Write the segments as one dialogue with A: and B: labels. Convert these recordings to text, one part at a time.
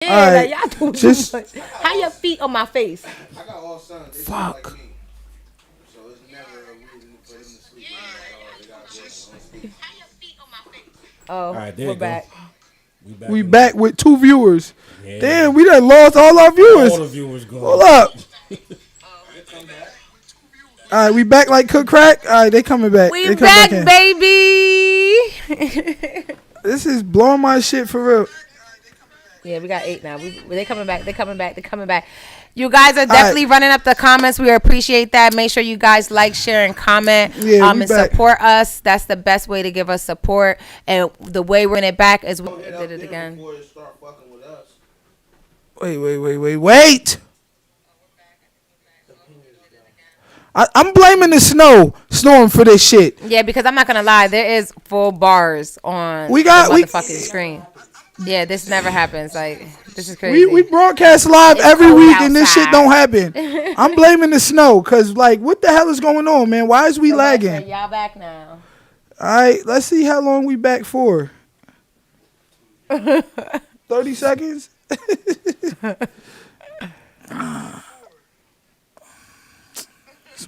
A: Yeah,
B: right,
A: like y'all do
B: just
A: too much. How your feet on my face?
C: I got all sons. They
B: fuck.
C: like me. So it's never a reason for them to sleep with me at all. They gotta go and sleep.
A: Oh,
D: All right, there
A: we're
D: you go.
A: back.
B: We back with 2 viewers.
D: Yeah.
B: Damn, we done lost all our viewers.
D: All the viewers gone.
B: Hold up. All right, we back like cook crack. All right, they coming back.
A: We
B: they come
A: back,
B: in.
A: baby.
B: This is blowing my shit for real.
A: Yeah, we got 8 now. They coming back. They coming back. They coming back. You guys are definitely running up the comments. We appreciate that. Make sure you guys like, share, and comment.
B: Yeah, we
A: and
B: back.
A: support us. That's the best way to give us support. And the way we're in it back is we did it again.
C: Before they start fucking with us.
B: Wait. I'm blaming the snowing for this shit.
A: Yeah, because I'm not gonna lie, there is full bars on the motherfucking screen. Yeah, this never happens. Like, this is crazy.
B: We broadcast live
A: It's
B: every
A: cold
B: week and this
A: outside.
B: shit don't happen. I'm blaming the snow because, like, what the hell is going on, man? Why is we lagging?
A: Y'all back now.
B: All right, let's see how long we back for. 30 seconds?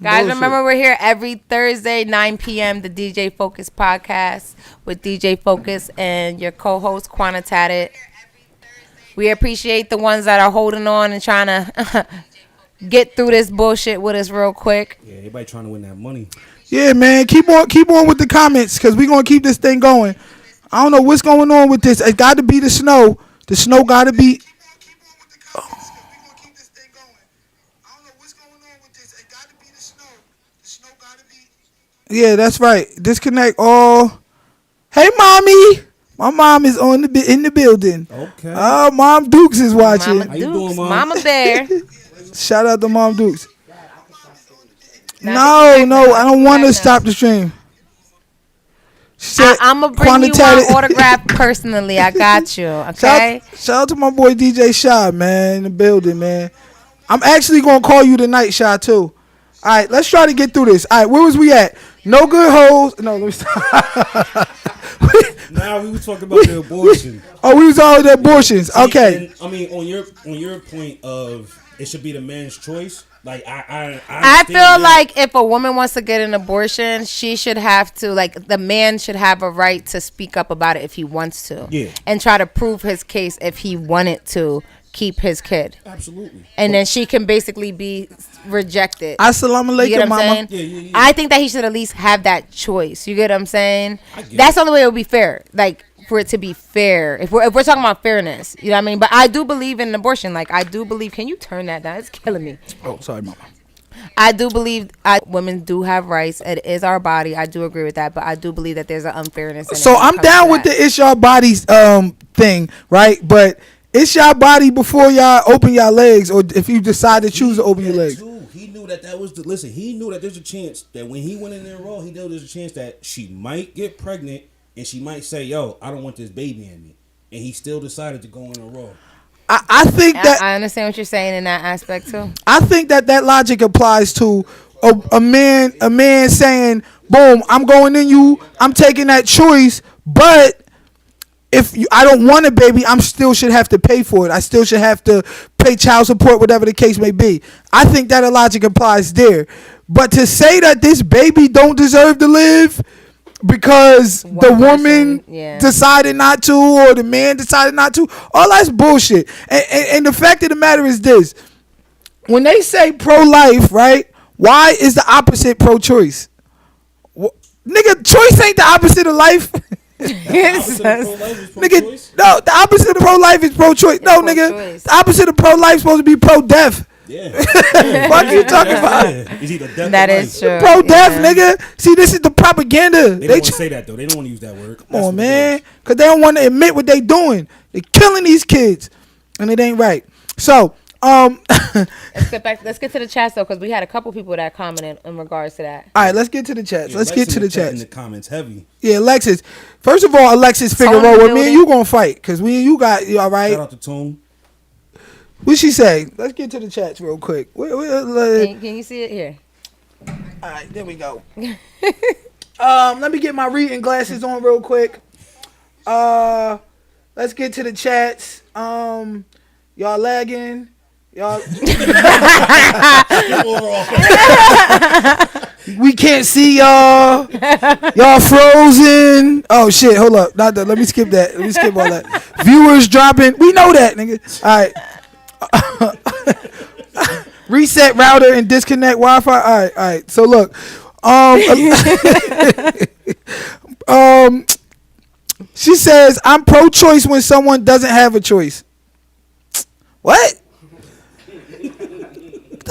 A: Guys, remember we're here every Thursday, 9 p.m., the DJ Focus podcast with DJ Focus and your co-host, Quantitated. We appreciate the ones that are holding on and trying to get through this bullshit with us real quick.
D: Yeah, everybody trying to win that money.
B: Yeah, man, keep on with the comments because we're going to keep this thing going. I don't know what's going on with this. It got to be the snow. The snow got to be... Yeah, that's right. Disconnect all. Hey, mommy. My mom is in the building.
D: Okay.
B: Oh, Mom Dukes is watching.
A: Mama
D: How you doing,
A: Dukes,
D: Mom?
A: Mama Bear.
B: Shout out to Mom Dukes. No,
A: I
B: I don't want to stop the stream.
A: I'm going to bring you my autograph personally. I got you, okay?
B: Shout out to my boy DJ Shy, man, in the building, man. I'm actually going to call you tonight, Shy, too. All right, let's try to get through this. All right, where was we at? No good hoes. No, let me stop.
D: Now we were talking about the abortion.
B: Oh, we was all at the abortions. Okay.
D: And, I mean, on your point of it should be the man's choice. Like
A: I feel like if a woman wants to get an abortion, she should have to, like, the man should have a right to speak up about it if he wants to.
D: Yeah.
A: And try to prove his case if he wanted to keep his kid.
D: Absolutely.
A: And then she can basically be rejected.
B: Assalamu alaikum,
A: You get what I'm
B: mama.
A: saying? Yeah. I think that he should at least have that choice. You get what I'm saying?
D: That's
A: the only way it would be fair. Like, for it to be fair. If we're talking about fairness. You know what I mean? But I do believe in abortion. Like, I do believe. Can you turn that down? It's killing me.
B: Oh, sorry, mama.
A: I do believe women do have rights. It is our body. I do agree with that. But I do believe that there's an unfairness in it.
B: So I'm down with the it's your body's thing, right? But it's your body before y'all open your legs, or if you decide to choose to open your legs.
D: He knew that was the listen. He knew that there's a chance that when he went in there raw, he knew there's a chance that she might get pregnant and she might say, "Yo, I don't want this baby in me," and he still decided to go in there raw.
B: I think that
A: I understand what you're saying in that aspect too.
B: I think that logic applies to a man saying, "Boom, I'm going in you. I'm taking that choice, but." If I don't want a baby, I still should have to pay for it. I still should have to pay child support, whatever the case may be. I think that logic applies there. But to say that this baby don't deserve to live because the woman decided not to or the man decided not to, all that's bullshit. And the fact of the matter is this. When they say pro-life, right, why is the opposite pro-choice? Nigga, choice ain't the opposite of life. Nigga, no, the opposite of pro-life is pro-choice. No, nigga, the opposite of pro-life is supposed to be pro-death.
D: Yeah.
B: What are you talking about?
A: That is true.
B: Pro-death, nigga. See, this is the propaganda.
D: They don't want to say that, though. They don't want to use that word.
B: Come on, man. Because they don't want to admit what they doing. They killing these kids. And it ain't right. So,
A: let's get to the chat though, because we had a couple people that commented in regards to that.
B: All right, let's get to the chats. Let's get to the chats.
D: In the comments, heavy.
B: Yeah, Alexis. First of all, Alexis Figueroa, with me and you gonna fight, because we and you got you all right.
D: Shout out to Tone.
B: What she say? Let's get to the chats real quick.
A: Can you see it here?
B: All right, there we go. Let me get my reading glasses on real quick. Let's get to the chats. Y'all lagging. Y'all. We can't see y'all. Y'all frozen. Oh shit! Hold up. Not that. Let me skip that. Let me skip all that. Viewers dropping. We know that, nigga. All right. Reset router and disconnect Wi-Fi. All right. So look. She says I'm pro-choice when someone doesn't have a choice. What?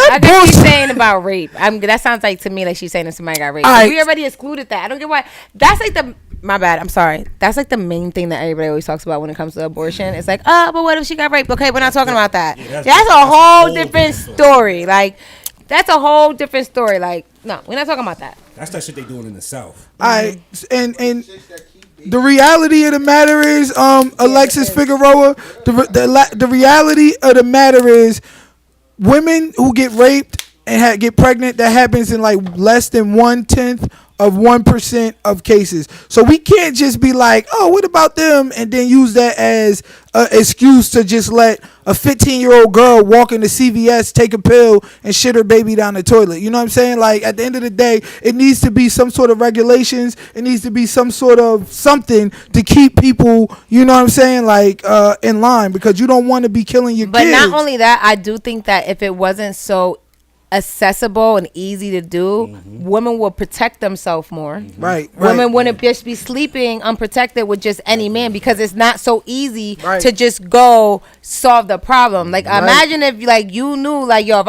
A: I guess she's saying about rape. That sounds like to me like she's saying that somebody got raped. Right. We already excluded that. I don't get why. That's like the. My bad. I'm sorry. That's like the main thing that everybody always talks about when it comes to abortion. It's like, oh, but what if she got raped? Okay, we're not talking about that. Yeah, that's a whole different story. Like, that's a whole different story. Like, no, we're not talking about that.
D: That's that shit they doing in the South.
B: All right, and the reality of the matter is, Alexis Figueroa. The reality of the matter is, women who get raped and get pregnant, that happens in like less than 1/10 of 1% of cases. So we can't just be like, oh, what about them? And then use that as an excuse to just let a 15-year-old girl walk into CVS, take a pill, and shit her baby down the toilet. You know what I'm saying? Like, at the end of the day, it needs to be some sort of regulations. It needs to be some sort of something to keep people, you know what I'm saying, like, in line, because you don't want to be killing your kids.
A: But not only that, I do think that if it wasn't so accessible and easy to do, women will protect themselves more.
B: Right.
A: Women wouldn't just be sleeping unprotected with just any man, because it's not so easy to just go solve the problem. Like, imagine if like you knew, like, yo, if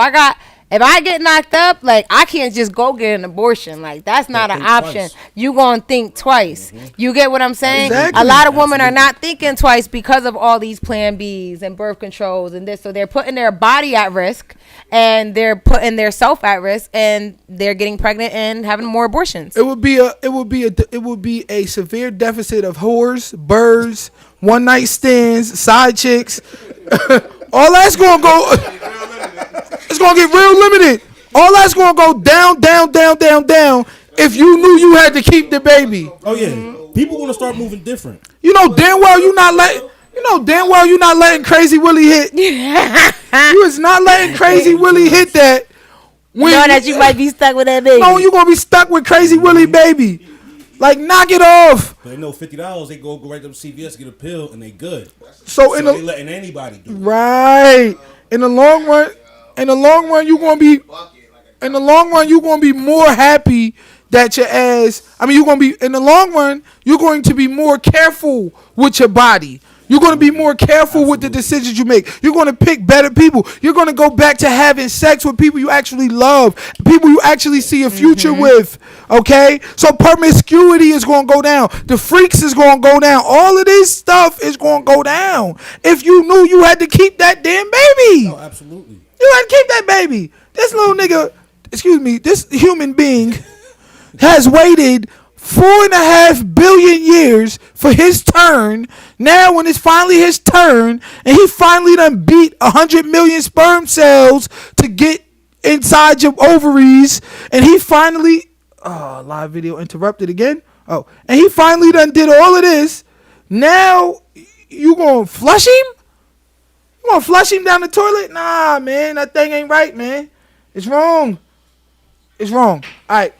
A: I get knocked up, like, I can't just go get an abortion. Like, that's not an option. Twice. You gonna think twice. You get what I'm saying? Exactly. A lot of women are not thinking twice because of all these Plan Bs and birth controls and this. So they're putting their body at risk, and they're putting their self at risk, and they're getting pregnant and having more abortions.
B: It would be a severe deficit of whores, birds, one night stands, side chicks. All that's gonna go. It's gonna get real limited. All that's gonna go down, down, down, down, down. If you knew you had to keep the baby.
D: Oh yeah, people gonna start moving different.
B: You know damn well you're not letting. Crazy Willie hit. You is not letting Crazy Willie hit that.
A: When know that you might be stuck with that baby.
B: No, you gonna be stuck with Crazy Willie baby. Like, knock it off.
D: They know $50. They go right to CVS, get a pill, and they good.
B: So
D: they letting anybody do it.
B: Right. In the long run, you're gonna be. In the long run, you're gonna be more happy that your ass. I mean, you're gonna be in the long run. You're going to be more careful with your body. You're going to be more careful with the decisions you make. You're going to pick better people. You're going to go back to having sex with people you actually love, people you actually see a future with, okay? So promiscuity is going to go down. The freaks is going to go down. All of this stuff is going to go down if you knew you had to keep that damn baby.
D: No, absolutely.
B: You had to keep that baby. This little nigga, this human being has waited 4.5 billion years for his turn. Now when it's finally his turn and he finally done beat 100 million sperm cells to get inside your ovaries, and he finally live video interrupted again. And he finally done did all of this. Now you gonna flush him? You gonna flush him down the toilet? Nah, man, that thing ain't right, man. It's wrong. All right.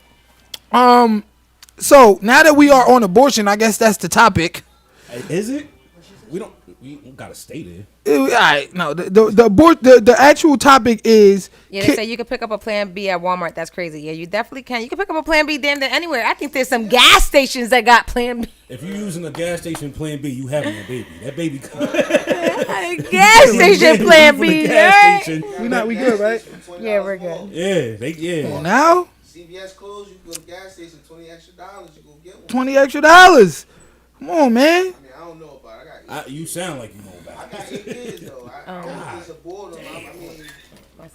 B: So now that we are on abortion, I guess that's the topic.
D: Is it? We gotta stay there.
B: All right, no. The actual topic is.
A: Yeah, they say you can pick up a Plan B at Walmart. That's crazy. Yeah, you definitely can. You can pick up a Plan B damn near anywhere. I think there's some gas stations that got Plan B.
D: If you're using a gas station Plan B, you having a baby. That baby.
A: Gas station Plan B.
D: Gas
A: station.
B: We good, right?
A: Yeah, we're good.
D: Yeah.
B: Well, now.
C: CVS closed, you go to the gas station, $20 extra, you go get one.
B: $20 extra. Come on, man.
C: I mean, I don't know about it. I got
D: you sound like you know about
C: it. I got 8 kids, though. I don't just abort them. I mean, I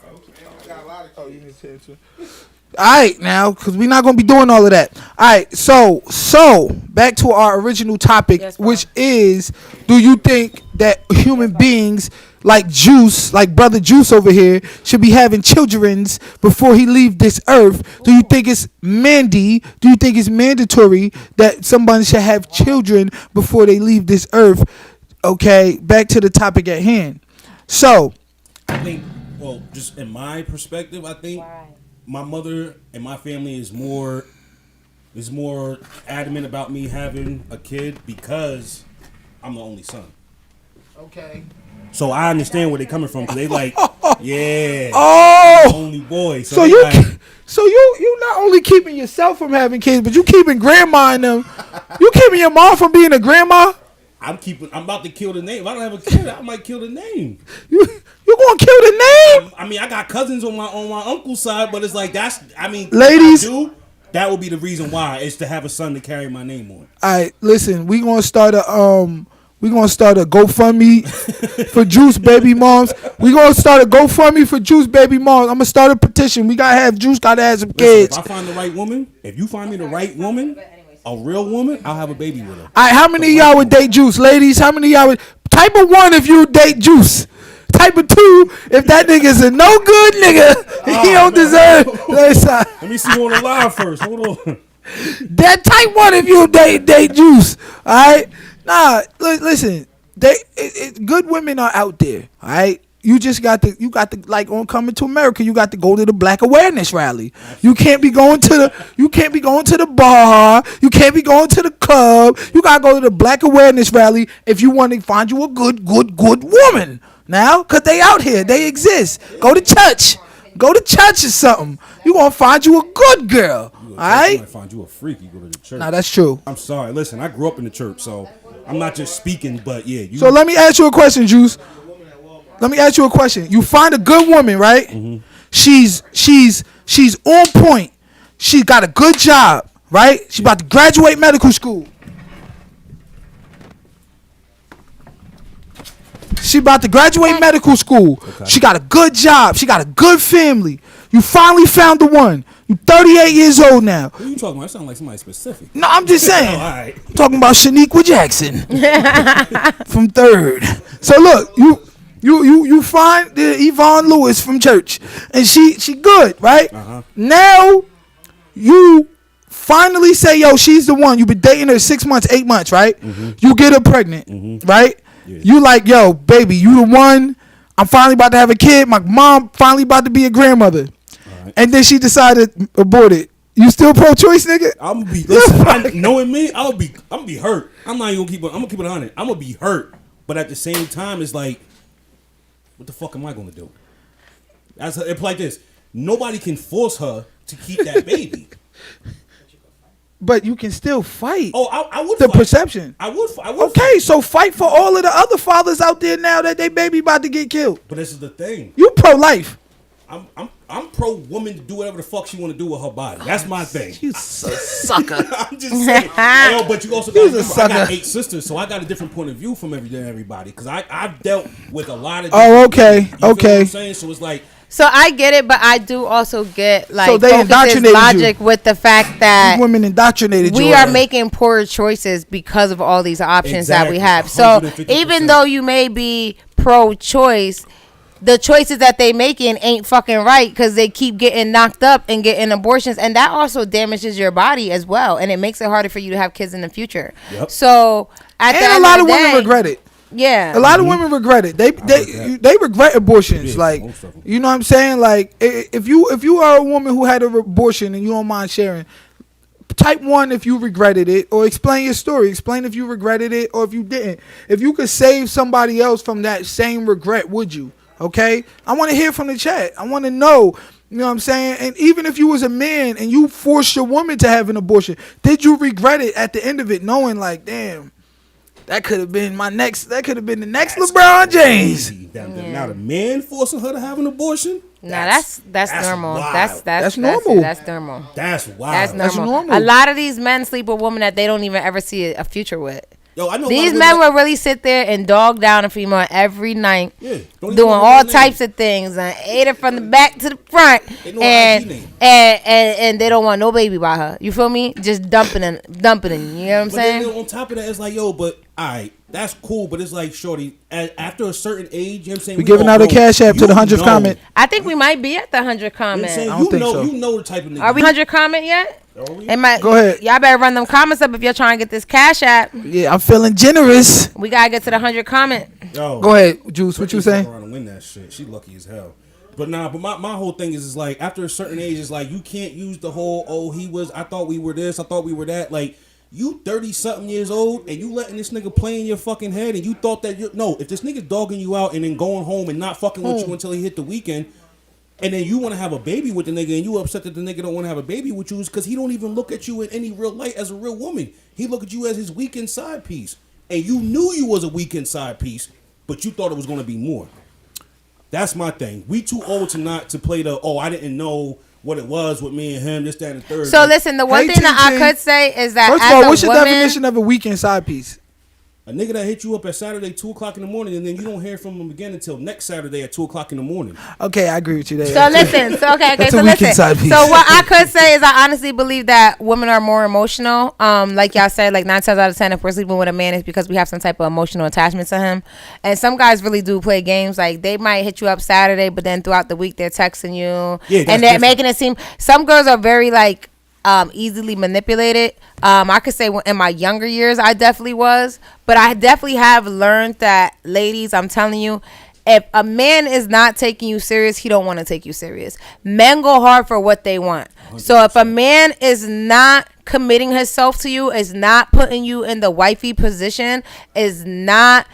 C: got a lot of kids. You need to
B: all right, now, because we're not going to be doing all of that. All right, so back to our original topic, which is, do you think that human beings like Juice, like Brother Juice over here, should be having childrens before he leave this earth? Do you think it's Mandy? Do you think it's mandatory that someone should have children before they leave this earth? Okay, back to the topic at hand. So,
D: I think, well, just in my perspective, I think my mother and my family is more adamant about me having a kid because I'm the only son.
B: okay.
D: So I understand where they're coming from because they like, yeah,
B: Oh,
D: only boy.
B: so
D: they
B: you,
D: like,
B: so you not only keeping yourself from having kids, but you keeping grandma and them. You keeping your mom from being a grandma.
D: I'm about to kill the name. If I don't have a kid, I might kill the name.
B: You gonna kill the name?
D: I mean, I got cousins on my uncle's side, but it's like
B: Ladies,
D: if I do, that would be the reason why is to have a son to carry my name on.
B: All right, listen, we gonna start a GoFundMe for Juice baby moms. We gonna start a GoFundMe for Juice baby moms. I'm gonna start a petition. We gotta have Juice. Gotta have some kids.
D: If I find the right woman, if you find me the right woman, a real woman, I'll have a baby with her.
B: All right, how many of y'all would date Juice, ladies? How many of y'all would? Type of 1 if you date Juice. Type of 2 if that nigga's a no good nigga. He don't deserve.
D: Let me see you on the live first. Hold on.
B: That type 1 if you date Juice. All right. Nah, listen. Good women are out there. All right. You got to like on Coming to America. You got to go to the Black Awareness rally. You can't be going to the bar. You can't be going to the club. You gotta go to the Black Awareness rally if you want to find you a good woman. Now, cause they out here, they exist. Go to church. Go to church or something. You gonna find you a good girl. All right.
D: You might find you a freak. You go to the church.
B: Nah, that's true.
D: I'm sorry. Listen, I grew up in the church, so I'm not just speaking, but yeah.
B: So let me ask you a question, Juice. Let me ask you a question. You find a good woman, right? Mm-hmm. She's on point. She got a good job, right? She's about to graduate medical school. She about to graduate medical school. Okay. She got a good job. She got a good family. You finally found the one. You 38 years old now.
D: What are you talking about? That sounds like somebody specific.
B: No, I'm just saying.
D: All right.
B: I'm talking about Shaniqua Jackson from 3rd. So look, you find the Yvonne Lewis from church, and she good, right? Uh-huh. Now you finally say, yo, she's the one. You've been dating her 6 months, 8 months, right? Mm-hmm. You get her pregnant, right? Yeah. You like, yo, baby, you the one. I'm finally about to have a kid. My mom finally about to be a grandmother. Right. And then she decided abort it. You still pro-choice, nigga?
D: I'm gonna be listen. Knowing me, I'm gonna be hurt. I'm not even gonna keep it. I'm gonna keep it 100. I'm gonna be hurt, but at the same time, it's like, what the fuck am I gonna do? It's like this. Nobody can force her to keep that baby.
B: But you can still fight.
D: Oh, I would.
B: The
D: fight.
B: Perception.
D: I would.
B: Okay, fight. So fight for all of the other fathers out there now that they baby about to get killed.
D: But this is the thing.
B: You pro-life.
D: I'm pro woman to do whatever the fuck she want to do with her body. That's my thing.
B: You sucker.
D: I'm just saying. But you also got I got 8 sisters, so I got a different point of view from everybody. Because I've dealt with a lot of.
B: Oh, okay,
D: people, you feel what I'm saying? So it's like.
A: So I get it, but I do also get like
B: so they indoctrinated
A: logic with the fact that
B: these women indoctrinated
A: we are making poor choices because of all these options that we have. So 150%. Even though you may be pro-choice, the choices that they making ain't fucking right because they keep getting knocked up and getting abortions, and that also damages your body as well, and it makes it harder for you to have kids in the future. Yep. So
B: a lot of women regret it.
A: Yeah,
B: a lot of women regret it. They regret abortions. Like, you know what I'm saying? Like, if you are a woman who had an abortion and you don't mind sharing, type 1 if you regretted it, or explain your story. Explain if you regretted it or if you didn't. If you could save somebody else from that same regret, would you? Okay, I want to hear from the chat. I want to know. You know what I'm saying? And even if you was a man and you forced your woman to have an abortion, did you regret it at the end of it, knowing like, damn, that could have been the next LeBron James.
D: Now the man forcing her to have an abortion?
A: That's normal.
D: Wild.
A: That's
B: normal.
A: That's normal.
D: That's wild.
A: That's normal. A lot of these men sleep with women that they don't even ever see a future with.
D: Yo, I know
A: these men will really sit there and dog down a female every night, doing all types of things, and ate her from the back to the front, and they don't want no baby by her. You feel me? Just dumping in. You know what I'm saying?
D: Then on top of that, it's like, yo, but all right, that's cool, but it's like, shorty, after a certain age, you know what I'm saying?
B: We're giving out a cash app to the 100th comment.
A: I think we might be at the 100 comment.
D: You know the type of nigga.
A: Are we 100 comment yet?
B: Go ahead.
A: Y'all better run them comments up if you're trying to get this cash app.
B: Yeah, I'm feeling generous.
A: We gotta get to the 100 comment.
D: Yo,
B: go ahead, Juice. What you saying?
D: Around and win that shit. She lucky as hell. But my whole thing is like after a certain age, it's like you can't use the whole I thought we were this, I thought we were that. Like you 30-something years old and you letting this nigga play in your fucking head and you thought that if this nigga's dogging you out and then going home and not fucking with you until he hit the weekend. And then you want to have a baby with the nigga and you upset that the nigga don't want to have a baby with you is because he don't even look at you in any real light as a real woman. He look at you as his weekend side piece. And you knew you was a weekend side piece, but you thought it was going to be more. That's my thing. We too old to play I didn't know what it was with me and him, this, that, and the third.
A: So listen, the one thing that I could say is that
B: first of all, what's your definition of a weekend side piece?
D: A nigga that hit you up at Saturday 2 o'clock in the morning, and then you don't hear from him again until next Saturday at 2 o'clock in the morning.
B: Okay, I agree with you there.
A: So listen,
B: That's
A: so
B: a
A: listen.
B: side piece.
A: So what I could say is I honestly believe that women are more emotional. Like y'all said, like 9 times out of 10, if we're sleeping with a man, it's because we have some type of emotional attachment to him. And some guys really do play games. Like they might hit you up Saturday, but then throughout the week they're texting you, and they're making it seem. Some girls are very like. Easily manipulated. I could say in my younger years I definitely was, but I definitely have learned that, ladies, I'm telling you, if a man is not taking you serious, he don't want to take you serious. Men go hard for what they want. 100%. So if a man is not committing himself to you, is not putting you in the wifey position, is not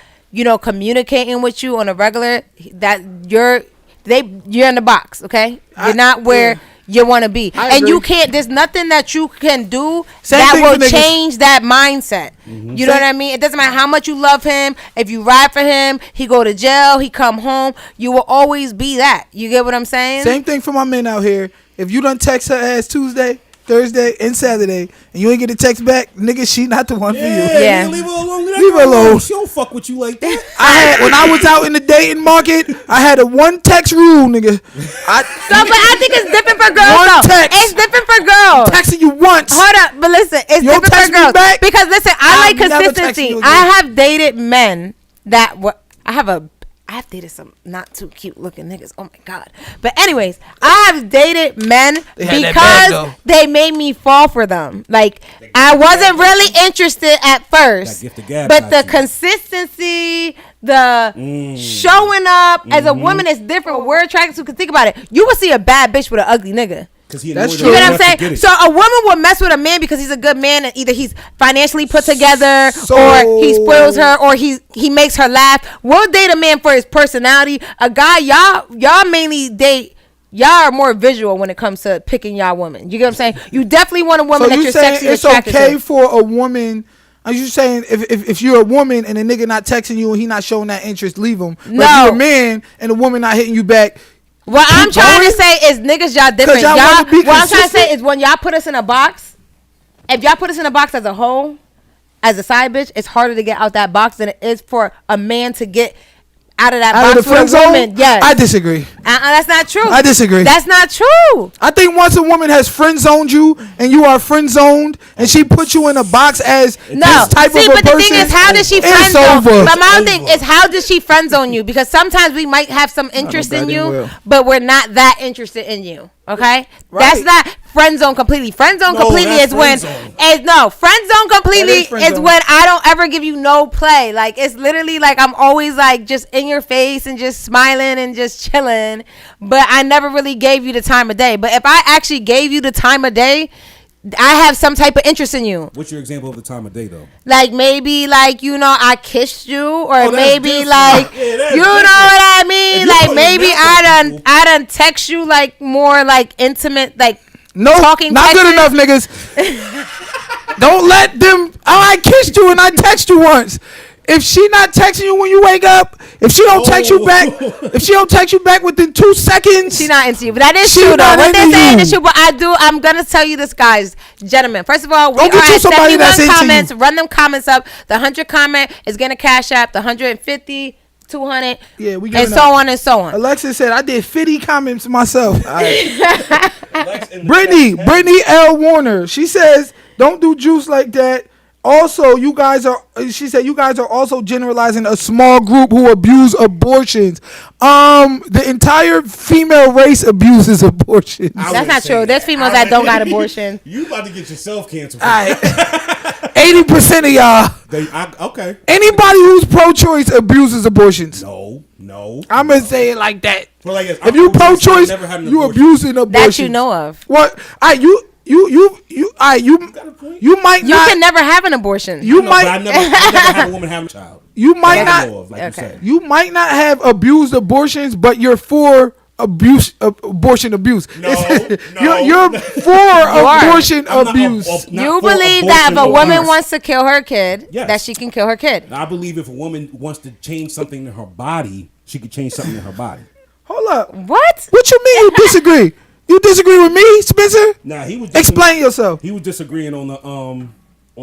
A: communicating with you on a regular, that you're in the box, okay? You're not where you want to be, and you can't. There's nothing that you can do that will change that mindset. Mm-hmm. You know what I mean? It doesn't matter how much you love him. If you ride for him, he go to jail, he come home. You will always be that. You get what I'm saying?
B: Same thing for my men out here. If you done text her ass Tuesday, Thursday, and Saturday, and you ain't get a text back, nigga, she not the one for you.
A: Yeah.
D: Leave her alone.
B: Leave her alone.
D: She don't fuck with you like that.
B: When I was out in the dating market, I had a one text rule, nigga.
A: But I think it's different for girls.
B: One text.
A: It's different for girls.
B: I'm texting you once.
A: Hold up, but listen, it's different for girls.
B: Back?
A: Because listen, I like consistency. I have dated men that were. I've dated some not too cute looking niggas. Oh my God. But anyways, I have dated men because they made me fall for them. Like I wasn't really interested at first. But the consistency, the showing up as a woman is different. We're attracted to, because think about it. You will see a bad bitch with an ugly nigga.
B: That's true.
A: You know what I'm saying? So a woman will mess with a man because he's a good man, and either he's financially put together, or he spoils her, or he makes her laugh. We'll date a man for his personality. A guy, y'all mainly date. Y'all are more visual when it comes to picking y'all woman. You get what I'm saying? You definitely want a woman that you're sexy and attracted to.
B: It's okay for a woman. Are you saying if you're a woman and a nigga not texting you and he not showing that interest, leave him? But
A: no.
B: If you're a man and a woman not hitting you back.
A: What I'm trying to say is niggas, y'all different. What I'm trying to say is when y'all put us in a box, if y'all put us in a box as a whole, as a side bitch, it's harder to get out that box than it is for a man to get out of that box with a woman. Yes.
B: I disagree.
A: That's not true.
B: I disagree.
A: That's not true.
B: I think once a woman has friend zoned you and you are friend zoned and she puts you in a box as this type of a person.
A: But the thing is, how does she friend zone? But my thing is, how does she friend zone you? Because sometimes we might have some interest in you, but we're not that interested in you. Okay, right. That's not friend zone completely. Friend zone completely is when friend zone completely is when I don't ever give you no play. Like it's literally like I'm always like just in your face and just smiling and just chilling, but I never really gave you the time of day. But if I actually gave you the time of day, I have some type of interest in you.
D: What's your example of the time of day though?
A: Like maybe like I kissed you, or maybe like you know what I mean. Like maybe I done text you like more like intimate, like talking.
B: Not good enough, niggas. Don't let them. I kissed you and I text you once. If she not texting you when you wake up, if she don't text you back, within 2 seconds,
A: she not into you. But that is true though. What they're saying is true. But I'm gonna tell you this, guys, gentlemen. First of all, we are at 71 comments. Run them comments up. The 100 comment is gonna cash app. The 150. 200,
B: yeah, we
A: and so on and so on.
B: Alexa said I did 50 comments myself. Brittany L. Warner, she says, don't do juice like that. Also, you guys are. She said you guys are also generalizing a small group who abuse abortions. The entire female race abuses abortions.
A: That's not true. There's females that don't got abortions.
D: You about to get yourself canceled.
B: 80% of y'all.
D: Okay.
B: Anybody who's pro-choice abuses abortions.
D: No.
B: I'm gonna say it like that.
D: Well, like,
B: if you pro-choice, you abusing abortion.
A: That you know of.
B: What? You might not.
A: You can never have an abortion.
B: You might.
D: I never had a woman have a child.
B: You might not.
A: Okay.
B: You might not have abused abortions, but you're for abortion abuse.
D: No,
B: you're for abortion abuse.
A: You believe that if a woman wants to kill her kid, that she can kill her kid.
D: I believe if a woman wants to change something in her body, she could change something in her body.
B: Hold up.
A: What?
B: What you mean you disagree? You disagree with me, Spencer?
D: Nah, he was.
B: Explain yourself.
D: He was disagreeing on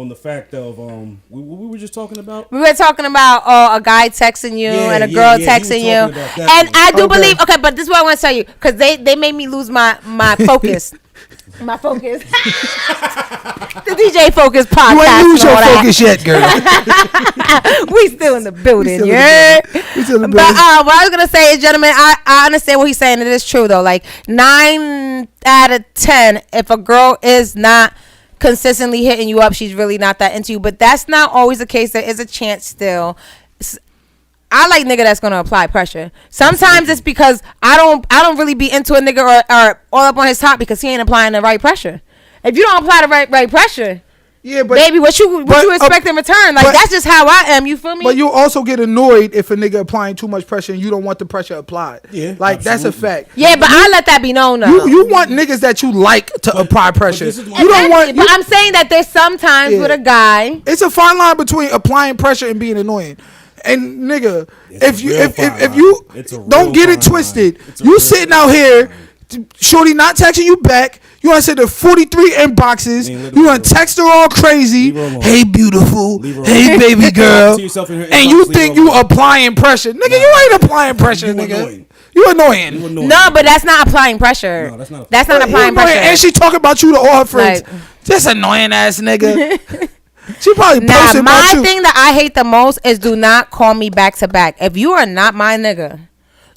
D: the fact of we were just talking about.
A: We were talking about a guy texting you and a girl texting you, and I do believe. Okay, but this is what I want to tell you because they made me lose my focus. My focus. The DJ Focus podcast.
B: You ain't lose your focus yet, girl.
A: We still in the building, yeah. But what I was gonna say is, gentlemen, I understand what he's saying. It is true though. Like 9 out of 10, if a girl is not consistently hitting you up, she's really not that into you. But that's not always the case. There is a chance still. I like nigga that's gonna apply pressure. Sometimes it's because I don't really be into a nigga or all up on his top because he ain't applying the right pressure. If you don't apply the right pressure, yeah, but baby, what you expect in return? Like that's just how I am. You feel me?
B: But you also get annoyed if a nigga applying too much pressure and you don't want the pressure applied. Yeah, like absolutely. That's a fact.
A: Yeah, but I let that be known though.
B: You want niggas that you like to apply pressure. You don't want.
A: But I'm saying that there's sometimes with a guy.
B: It's a fine line between applying pressure and being annoying. And nigga, if you don't get it twisted, you sitting out here, shorty not texting you back. You want to send her 43 inboxes. You want to text her all crazy. Hey, beautiful. Hey, baby girl. And you think you applying pressure. Nigga, you ain't applying pressure, nigga. You annoying.
A: No, but that's not applying pressure. No, that's not applying pressure.
B: And she talking about you to all her friends. This annoying ass nigga. She probably posted about you.
A: My thing that I hate the most is do not call me back to back. If you are not my nigga,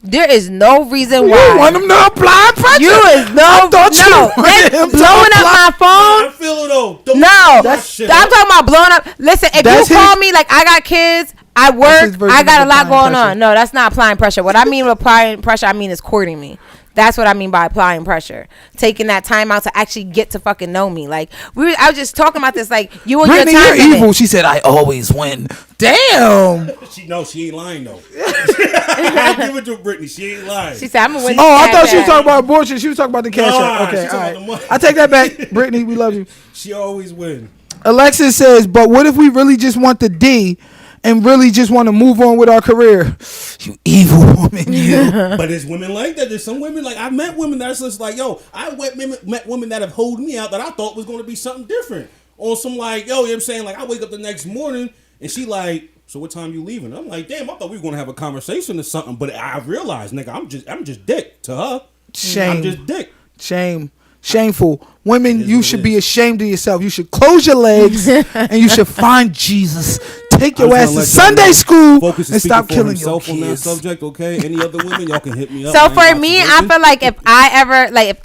A: there is no reason why.
B: You want him to apply pressure?
A: You is no. Blowing up my phone.
D: I feel it though.
A: I'm talking about blowing up. Listen, if you call me like I got kids, I work, I got a lot going on. No, that's not applying pressure. What I mean with applying pressure, I mean is courting me. That's what I mean by applying pressure. Taking that time out to actually get to fucking know me. Like I was just talking about this. Like you and
B: Brittany,
A: your time
B: you're evil. She said, "I always win." Damn.
D: She ain't lying though. I give it to Brittany. She ain't lying.
A: She said, "I'm gonna win."
B: Oh, I thought she was talking about abortion. She was talking about the cash out. Okay, all right. I take that back, Brittany. We love you.
D: She always wins.
B: Alexis says, "But what if we really just want the D?" And really just want to move on with our career. You evil woman, you.
D: But there's women like that. There's some women like I've met women that's just like, yo, met women that have hold me out that I thought was going to be something different. Or some like, yo, you know what I'm saying? Like I wake up the next morning and she like, so what time you leaving? I'm like, damn, I thought we were going to have a conversation or something. But I realized, nigga, I'm just dick to her.
B: Shame.
D: I'm just dick.
B: Shame. Shameful. Women, you should be ashamed of yourself. You should close your legs and you should find Jesus. Take your ass to Sunday school and stop killing your kids.
D: On that subject, okay? Any other women, y'all can hit me up.
A: So for me, I feel like if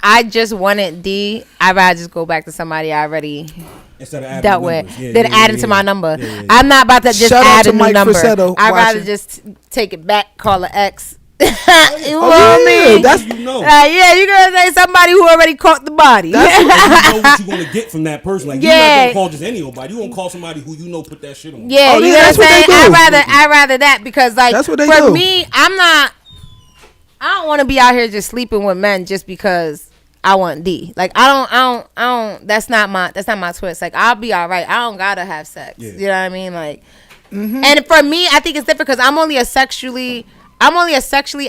A: I just wanted D, I'd rather just go back to somebody I already dealt with than add it to my number. I'm not about to just add a new number. I'd rather just take it back, call an ex. You know what I mean?
B: That's
D: you know.
A: Yeah, you're gonna say somebody who already caught the body.
D: That's you know what you're gonna get from that person. Like you're not gonna call just anybody. You gonna call somebody who you know put that shit on.
A: Yeah, you know what I'm saying? I'd rather that because like for me, I don't want to be out here just sleeping with men just because I want D. Like I don't. That's not my twist. Like I'll be all right. I don't gotta have sex. Yeah. You know what I mean? Like, and for me, I think it's different because I'm only a sexually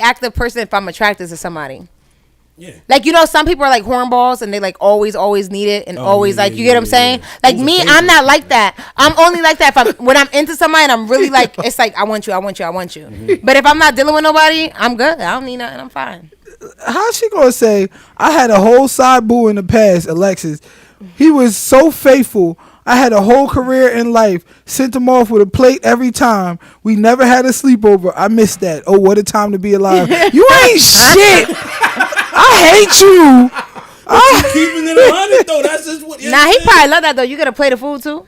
A: active person if I'm attracted to somebody. Yeah. Like, you know, some people are like hornballs and they like always need it and you get what I'm saying? Like me, I'm not like that. I'm only like that when I'm into somebody and I'm really like, it's like, I want you. Mm-hmm. But if I'm not dealing with nobody, I'm good. I don't need nothing. I'm fine.
B: How's she gonna say, I had a whole side boo in the past, Alexis. He was so faithful. I had a whole career in life. Sent them off with a plate every time. We never had a sleepover. I miss that. Oh, what a time to be alive. You ain't shit. I hate you.
D: Keeping it 100 though. That's just what.
A: Nah, he probably love that though. You gonna play the food too?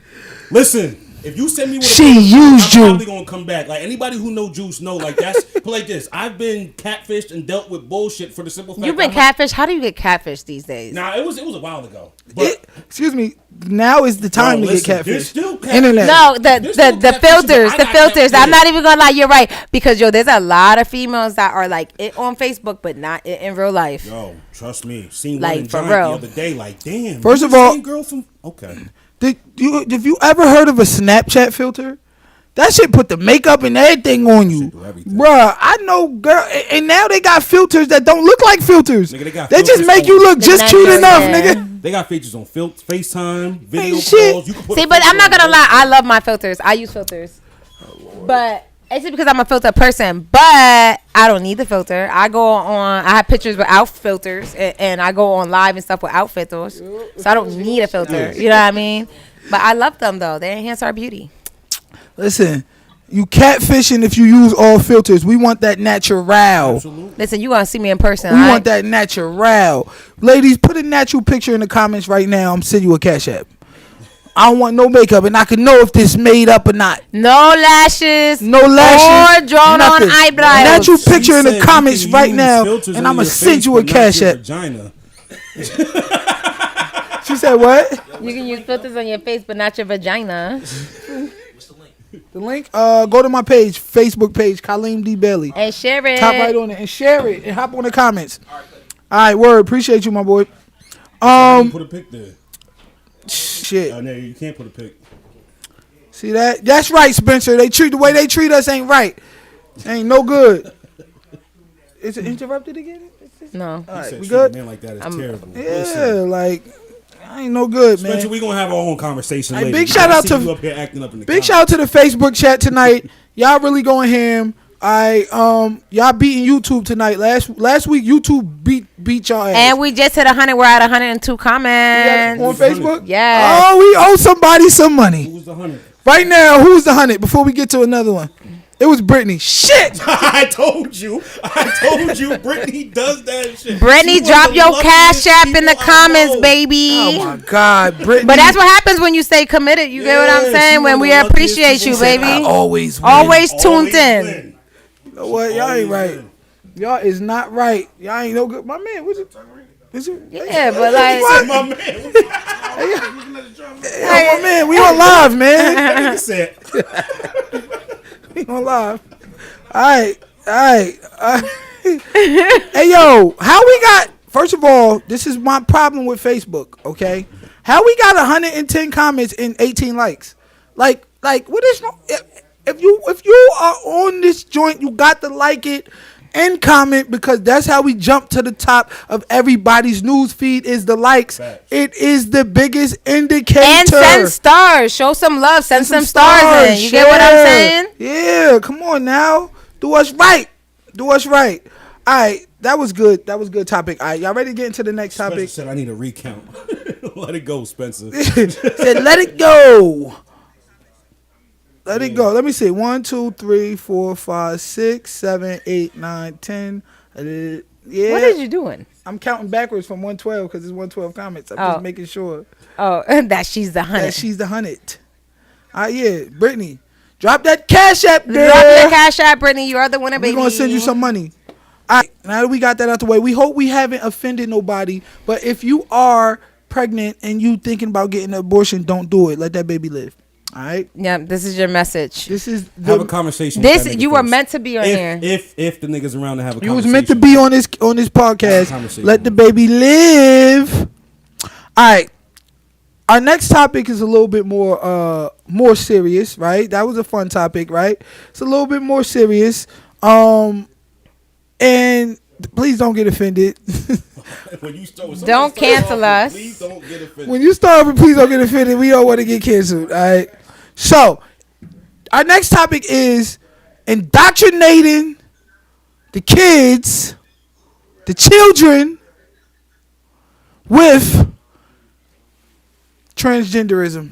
D: Listen, if you send me with
B: She used
D: I'm
B: you.
D: probably gonna come back. Like anybody who know Juice know. Like that's like this. I've been catfished and dealt with bullshit for the simple fact.
A: You've been catfish. How do you get catfish these days?
D: Nah, it was a while ago. But
B: Excuse me. Now is the time to
D: listen,
B: get
D: there's
B: catfish.
D: still catfish.
B: Internet.
A: No,
D: There's still
A: the
D: catfish,
A: filters,
D: but
A: the
D: I got
A: filters.
D: catfish.
A: I'm not even gonna lie. You're right because there's a lot of females that are like it on Facebook, but not it in real life.
D: Yo, trust me. Seen
A: Like,
D: one in
A: for
D: Giant
A: real.
D: the other day. Like, damn.
B: First
D: you
B: of
D: the
B: all-
D: same girl from okay.
B: Have you ever heard of a Snapchat filter? That shit put the makeup and everything on you.
D: Shit do everything.
B: Bruh, I know, girl. And now they got filters that don't look like filters.
D: Nigga, they got
B: They just
D: filters
B: make
D: on-
B: you look
A: The
B: just cute
A: natural,
B: enough,
A: yeah.
B: nigga.
D: They got features on FaceTime, video
B: Ain't shit.
D: calls. You can put
A: See,
D: a
A: but
D: filter
A: I'm not
D: on
A: gonna
D: it.
A: lie. I love my filters. I use filters, but it's just because I'm a filter person. But I don't need the filter. I go on. I have pictures without filters, and I go on live and stuff without filters. So I don't need a filter. You know what I mean? But I love them though. They enhance our beauty.
B: Listen, you catfishing if you use all filters. We want that natural.
D: Absolutely.
A: Listen, you gonna see me in person?
B: We
A: all
B: want that natural. Ladies, put a natural picture in the comments right now. I'm sending you a cash app. I don't want no makeup, and I can know if this made up or not.
A: No lashes.
B: No lashes.
A: Or drawn
B: nothing.
A: on eyebrows.
B: Natural
D: She
B: picture in
D: said
B: the
D: you
B: comments
D: can
B: right
D: use
B: now,
D: filters
B: and
D: on
B: I'm gonna
D: your
B: send
D: face,
B: you a
D: but not
B: cash
D: your
B: app.
D: vagina.
B: She said what?
A: You can use filters on your face, but not your vagina.
B: The link? Go to my page, Facebook page, Kaleem D. Bailey.
A: And share it.
B: Tap right on it and share it and hop on the comments. All right, word. Appreciate you, my boy.
D: Put a pic there.
B: Shit.
D: Oh, no, you can't put a pic.
B: See that? That's right, Spencer. The way they treat us ain't right. Ain't no good. Is it interrupted again?
A: No.
B: All right,
D: Said
B: we
D: treat
B: good?
D: a man like that is terrible.
B: Yeah,
D: Listen,
B: like I ain't no good,
D: Spencer,
B: man.
D: we gonna have our own conversation
B: Hey,
D: later.
B: big shout
D: I
B: out
D: see
B: to-
D: you up here acting up in the
B: Big shout out to the Facebook chat tonight. Y'all really going ham. Y'all beating YouTube tonight. Last week YouTube beat y'all ass.
A: And we just hit 100. We're at 102
B: on
A: comments.
B: Facebook.
A: Yes.
B: Oh, we owe somebody some money
D: Who's the 100?
B: right now. Who's the 100? Before we get to another one, it was Brittany. Shit.
D: I told you, Brittany does that shit.
A: Brittany,
D: She one
A: drop
D: of the
A: your
D: luckiest
A: cash app in the
D: people I
A: comments,
D: know.
A: baby.
B: Oh my God, Brittany.
A: But that's what happens when you stay committed. You get what I'm
D: Yeah,
A: saying?
D: she
A: When
D: one
A: we
D: of the luckiest
A: appreciate you,
D: people I
B: I
A: baby.
B: always win.
A: Always tuned
D: Always
A: in.
D: win.
B: You know what? Y'all ain't right. Y'all is not right. Y'all ain't no good. My man, what's it? Is it?
A: Yeah, but like,
B: What?
D: My man,
B: Hey, my man, we on live, man.
D: he said,
B: We on live. All right. Hey, yo, how we got? First of all, this is my problem with Facebook. Okay, how we got 110 comments and 18 likes? Like, what is wrong? If you are on this joint, you got to like it and comment because that's how we jump to the top of everybody's news feed is the likes.
D: Facts.
B: It is the biggest indicator.
A: and send stars. Show some love. Send some stars in. You get what I'm saying?
B: Yeah, come on now. Do us right. All right, that was good. That was a good topic. All right, y'all ready to get into the next
D: Spencer
B: topic?
D: said, I need a recount. Let it go, Spencer.
B: Said, let it go. Let it go. Let me see. 1, 2, 3, 4, 5, 6, 7, 8, 9, 10. Yeah.
A: What are you doing?
B: I'm counting backwards from 112 because it's 112 comments. I'm
A: Oh.
B: just making sure
A: Oh, that she's the
B: that
A: 100.
B: she's the 100. Yeah, Brittany, drop that cash app there.
A: Drop your cash app, Brittany. You are the winner, baby.
B: We're gonna send you some money. All right, now that we got that out the way, we hope we haven't offended nobody. But if you are pregnant and you thinking about getting an abortion, don't do it. Let that baby live. All right.
A: Yeah, this is your message.
B: This is
D: Have a
B: the,
D: conversation. with
A: This
D: that nigga
A: you were
D: first.
A: meant to be on here.
D: If the niggas around to have a
B: you
D: conversation.
B: was meant to be on this podcast.
D: Conversation.
B: Let the baby live. All right. Our next topic is a little bit more serious, right? That was a fun topic, right? It's a little bit more serious. And please don't get offended.
D: When you start, when
A: Don't
D: somebody starts
A: cancel
D: off,
A: us.
D: Please don't get offended.
B: When you start with please don't get offended, we don't want to get canceled. All right. So, our next topic is indoctrinating the kids, the children, with transgenderism.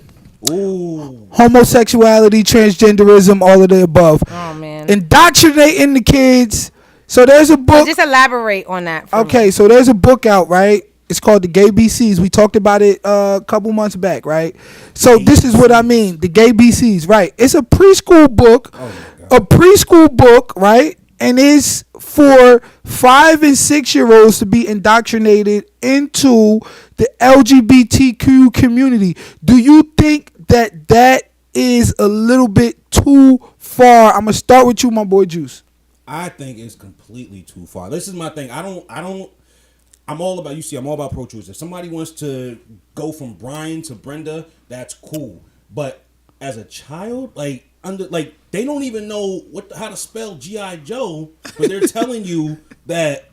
D: Ooh.
B: homosexuality, transgenderism, all of the above.
A: Oh man.
B: Indoctrinating the kids. So there's a book.
A: Just elaborate on that.
B: Okay,
A: me.
B: so there's a book out, right? It's called The Gay BCs. We talked about it a couple months back, right? So this is what I mean. The Gay BCs, right? It's a preschool book. A preschool book, right? And it's for 5 and 6 year olds to be indoctrinated into the LGBTQ community. Do you think that is a little bit too far? I'm gonna start with you, my boy Juice.
D: I think it's completely too far. This is my thing. I'm all about, I'm all about pro-choice. If somebody wants to go from Brian to Brenda, that's cool. But as a child, they don't even know how to spell G.I. Joe, but they're telling you that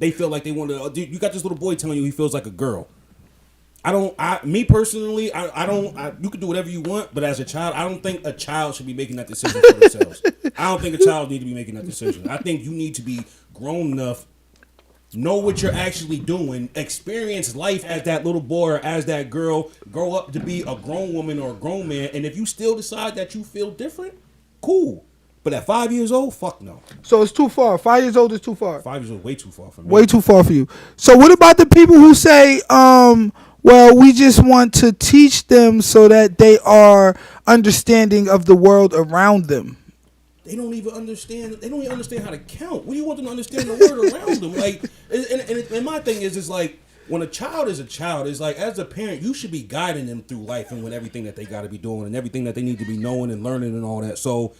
D: they feel like they want to. You got this little boy telling you he feels like a girl. Me personally, you can do whatever you want, but as a child, I don't think a child should be making that decision for themselves. I don't think a child need to be making that decision. I think you need to be grown enough, know what you're actually doing, experience life as that little boy or as that girl, grow up to be a grown woman or a grown man, and if you still decide that you feel different, cool. But at 5 years old, fuck no.
B: So it's too far. 5 years old is too far.
D: 5 years old, way too far for me.
B: Way too far for you. So what about the people who say, well, we just want to teach them so that they are understanding of the world around them?
D: They don't even understand. They don't even understand how to count. What do you want them to understand the word around them? Like, and my thing is like, when a child is a child, it's like, as a parent, you should be guiding them through life and with everything that they got to be doing and everything that they need to be knowing and learning and all that. So,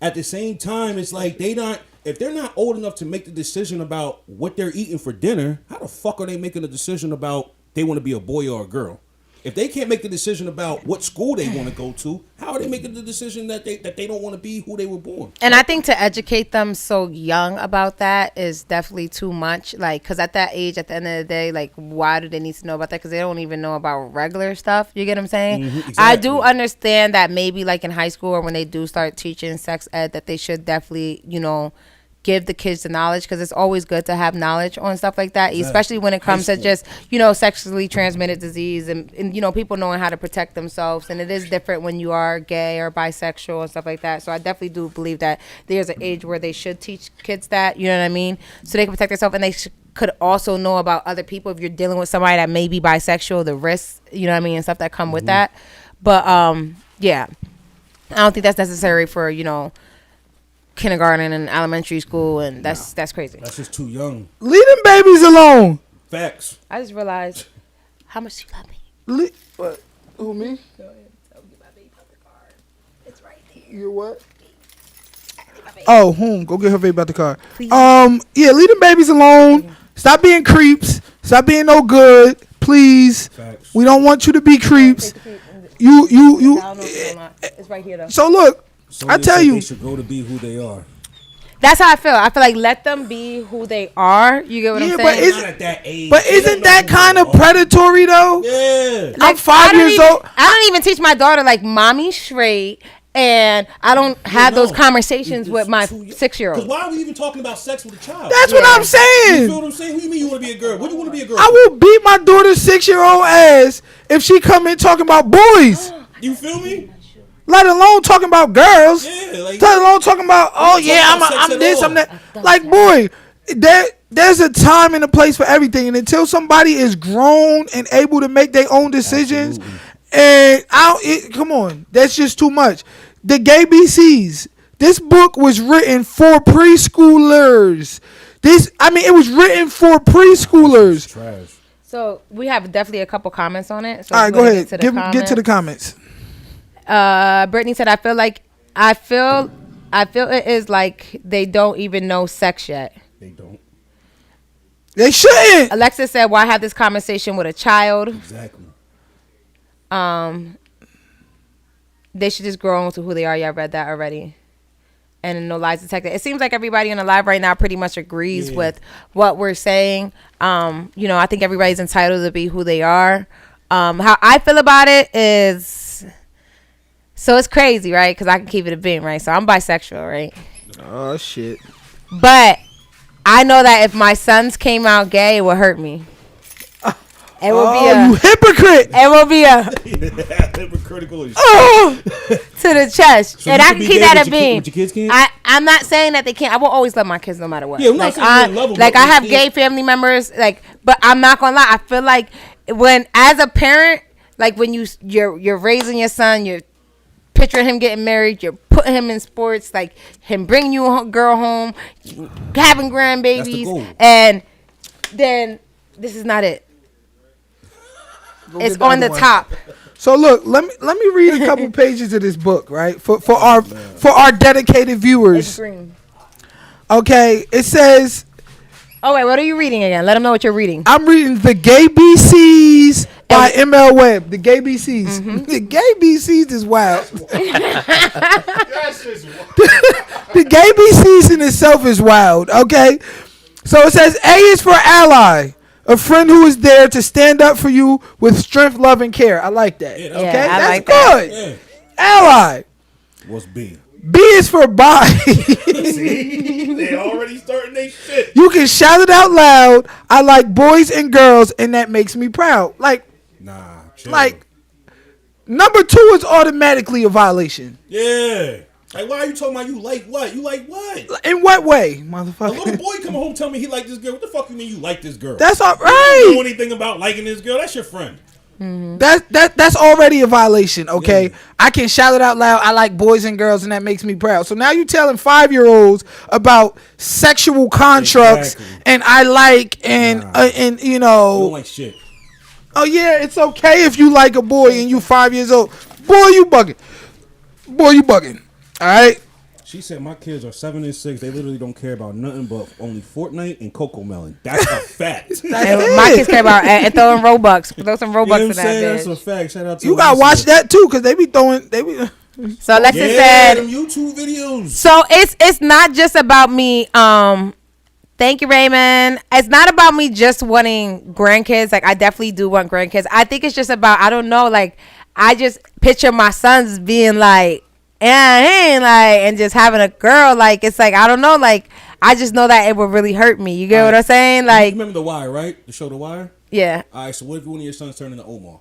D: at the same time, it's like if they're not old enough to make the decision about what they're eating for dinner, how the fuck are they making a decision about they want to be a boy or a girl? If they can't make the decision about what school they want to go to, how are they making the decision that they don't want to be who they were born?
A: And I think to educate them so young about that is definitely too much. Like, because at that age, at the end of the day, like, why do they need to know about that? Because they don't even know about regular stuff. You get what I'm saying?
D: Exactly.
A: I do understand that maybe like in high school or when they do start teaching sex ed, that they should definitely, give the kids the knowledge, because it's always good to have knowledge on stuff like that, especially when it comes to just sexually transmitted disease and people knowing how to protect themselves. And it is different when you are gay or bisexual and stuff like that. So I definitely do believe that there's an age where they should teach kids that, you know what I mean, so they can protect themselves, and they could also know about other people if you're dealing with somebody that may be bisexual, the risks, you know what I mean, and stuff that come with that. But yeah, I don't think that's necessary for kindergarten and elementary school, and that's crazy.
D: That's just too young.
B: Leave them babies alone.
D: Facts.
A: I just realized how much you love me.
B: What? Who, me?
A: Go ahead, tell me my baby the card. It's right there.
B: You what? Oh, go get her baby out the car.
A: Please.
B: Yeah, leave them babies alone. Stop being creeps. Stop being no good, please.
D: Facts.
B: We don't want you to be creeps. You.
A: It's right here though.
B: So look, I tell you,
D: they should go to be who they are.
A: That's how I feel. I feel like let them be who they are. You get what I'm saying?
D: Not at that age.
B: But isn't that kind of predatory though?
D: Yeah.
B: I'm 5 years old.
A: I don't even teach my daughter like mommy's straight, and I don't have those conversations with my 6-year-old.
D: Because why are we even talking about sex with a child?
B: That's what I'm saying.
D: You feel what I'm saying? What do you mean you want to be a girl? What do you want to be a girl?
B: I will beat my daughter's 6-year-old ass if she come in talking about boys.
D: You feel me?
B: Let alone talking about girls.
D: Yeah, like,
B: let alone talking about, I'm this, I'm that. Like, boy, there's a time and a place for everything. And until somebody is grown and able to make their own decisions, come on, that's just too much. The Gay BCs. This book was written for preschoolers. It was written for preschoolers.
D: Trash.
A: So we have definitely a couple comments on it. So
B: all right, go ahead. Get to the comments.
A: Brittany said, I feel it is like they don't even know sex yet.
D: They don't.
B: They shouldn't.
A: Alexis said, why have this conversation with a child?
D: Exactly.
A: They should just grow into who they are. Yeah, I read that already. And no lies detected. It seems like everybody on the live right now pretty much agrees with what we're saying. I think everybody's entitled to be who they are. How I feel about it is, so it's crazy, right? Because I can keep it a beam, right? So I'm bisexual, right?
B: Oh, shit.
A: But I know that if my sons came out gay, it would hurt me. It will be
B: you hypocrite.
A: It will be a
D: Hypocritical as shit.
A: to the chest,
D: So
A: and
D: you
A: I
D: can
A: can
D: be
A: keep
D: gay,
A: that
D: but
A: at
D: your
A: being.
D: kids can't?
A: I'm not saying that they can't. I will always love my kids no matter what.
D: Yeah, I'm not
A: like
D: saying you don't love them,
A: like
D: but
A: I
D: you
A: have
D: can't-
A: gay family members. Like, but I'm not gonna lie. I feel like when as a parent, like when you're raising your son, you're picturing him getting married, you're putting him in sports, like him bringing you a girl home, having grandbabies,
D: goal.
A: and then this is not it. It's
B: get the
A: on
B: other
A: the
B: one.
A: top.
B: So look, let me read a couple pages of this book, right? For our dedicated viewers.
A: Green.
B: Okay, it says
A: Oh wait, what are you reading again? Let them know what you're reading.
B: I'm reading The Gay BCs by ML Webb. The Gay BCs. The Gay BCs is wild.
C: That's just
B: The Gay BCs in itself is wild. Okay, so it says A is for ally, a friend who is there to stand up for you with strength, love, and care. I like that.
D: Yeah,
B: Okay,
A: I
B: that's
A: like that.
B: good.
D: Yeah.
B: Ally.
D: What's B?
B: B is for bi.
D: See? They already starting their shit.
B: You can shout it out loud. I like boys and girls, and that makes me proud. Like,
D: Chill.
B: number 2 is automatically a violation.
D: Yeah. Like, why are you talking about you like what? You like what?
B: In what way,
D: A
B: motherfucker?
D: little boy come home tell me he like this girl. What the fuck you mean you like this girl?
B: That's all
D: You don't know
B: right.
D: anything about liking this girl. That's your friend.
B: That's already a violation. Okay, I can shout it out loud. I like boys and girls, and that makes me proud. So now you telling 5-year-olds about sexual constructs,
D: Exactly.
B: and I like and you
D: You
B: know.
D: don't like shit.
B: Oh yeah, it's okay if you like a boy and you 5 years old. Boy, you bugging. Boy, you bugging. All right.
D: She said my kids are 7 and 6. They literally don't care about nothing but only Fortnite and Coco Melon. That's a fact.
B: That's
A: And
B: it.
A: my kids care about and throwing Robux. Throw some Robux
D: You know what I'm
A: in
D: saying?
A: that
D: That's a
A: bitch.
D: fact. Shout out to
B: You gotta
D: Lisa.
B: watch that too, cause they be throwing. They be.
A: So Alexis
D: Yeah,
A: said.
D: them YouTube videos.
A: So it's not just about me. Thank you, Raymond. It's not about me just wanting grandkids. Like I definitely do want grandkids. I think it's just about I don't know. Like I just picture my sons being like, hey, like, and just having a girl. Like it's like I don't know. Like I just know that it would really hurt me. You get what I'm saying?
D: You
A: Like
D: remember The Wire, right? The show The Wire?
A: yeah,
D: All right, so what if one of your sons turn into Omar?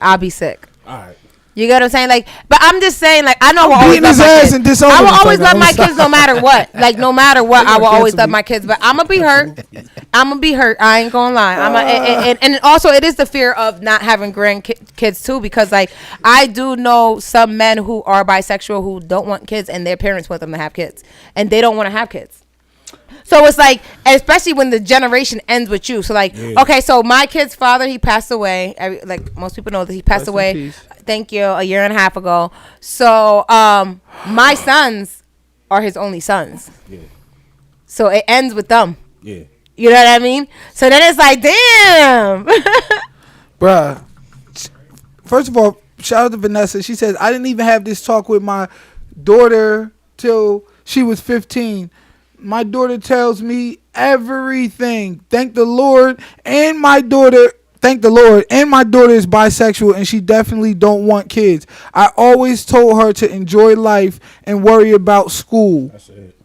A: I'll be sick.
D: All right.
A: You get what I'm saying? Like, but I'm just saying, like, I know I will always
B: beating
A: love
B: his
A: my
B: ass
A: kids.
B: and disowning
A: I will
B: him
A: always
B: right
A: love
B: now.
A: my
B: I'm sorry.
A: kids no matter what. Like, no matter what, I will
B: gonna
A: always
B: cancel
A: love
B: me.
A: my kids. But I'm gonna be hurt. I'm gonna be hurt. I ain't gonna lie. And also, it is the fear of not having grandkids too, because like I do know some men who are bisexual who don't want kids, and their parents want them to have kids, and they don't want to have kids. So it's like, especially when the generation ends with you. So like, okay, so my kid's father, he passed away. Like most people know that he passed
B: Rest in
A: away.
B: peace.
A: Thank you. A year and a half ago. So my sons are his only sons.
D: Yeah.
A: So it ends with them.
D: Yeah.
A: You know what I mean? So then it's like, damn.
B: Bruh. First of all, shout out to Vanessa. She says, I didn't even have this talk with my daughter till she was 15. My daughter tells me everything. Thank the Lord. And my daughter is bisexual, and she definitely don't want kids. I always told her to enjoy life and worry about school.
D: That's it.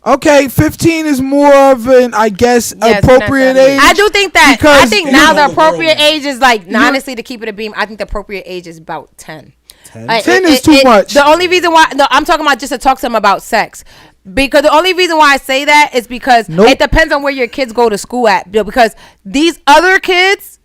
B: Okay, 15 is more of an, I guess,
A: Yes,
B: appropriate
A: Vanessa.
B: age.
A: I do think that.
B: because
A: I think
D: you
A: now
D: know
A: the
D: the world
A: appropriate
D: now.
A: age is like, honestly, to keep it a beam, I think the appropriate age is about 10.
D: 10?
A: Like,
B: 10 is too much.
A: The only reason why, no, I'm talking about just to talk to them about sex. Because the only reason why I say that is because
B: Nope.
A: it depends on where your kids go to school at. Because these other kids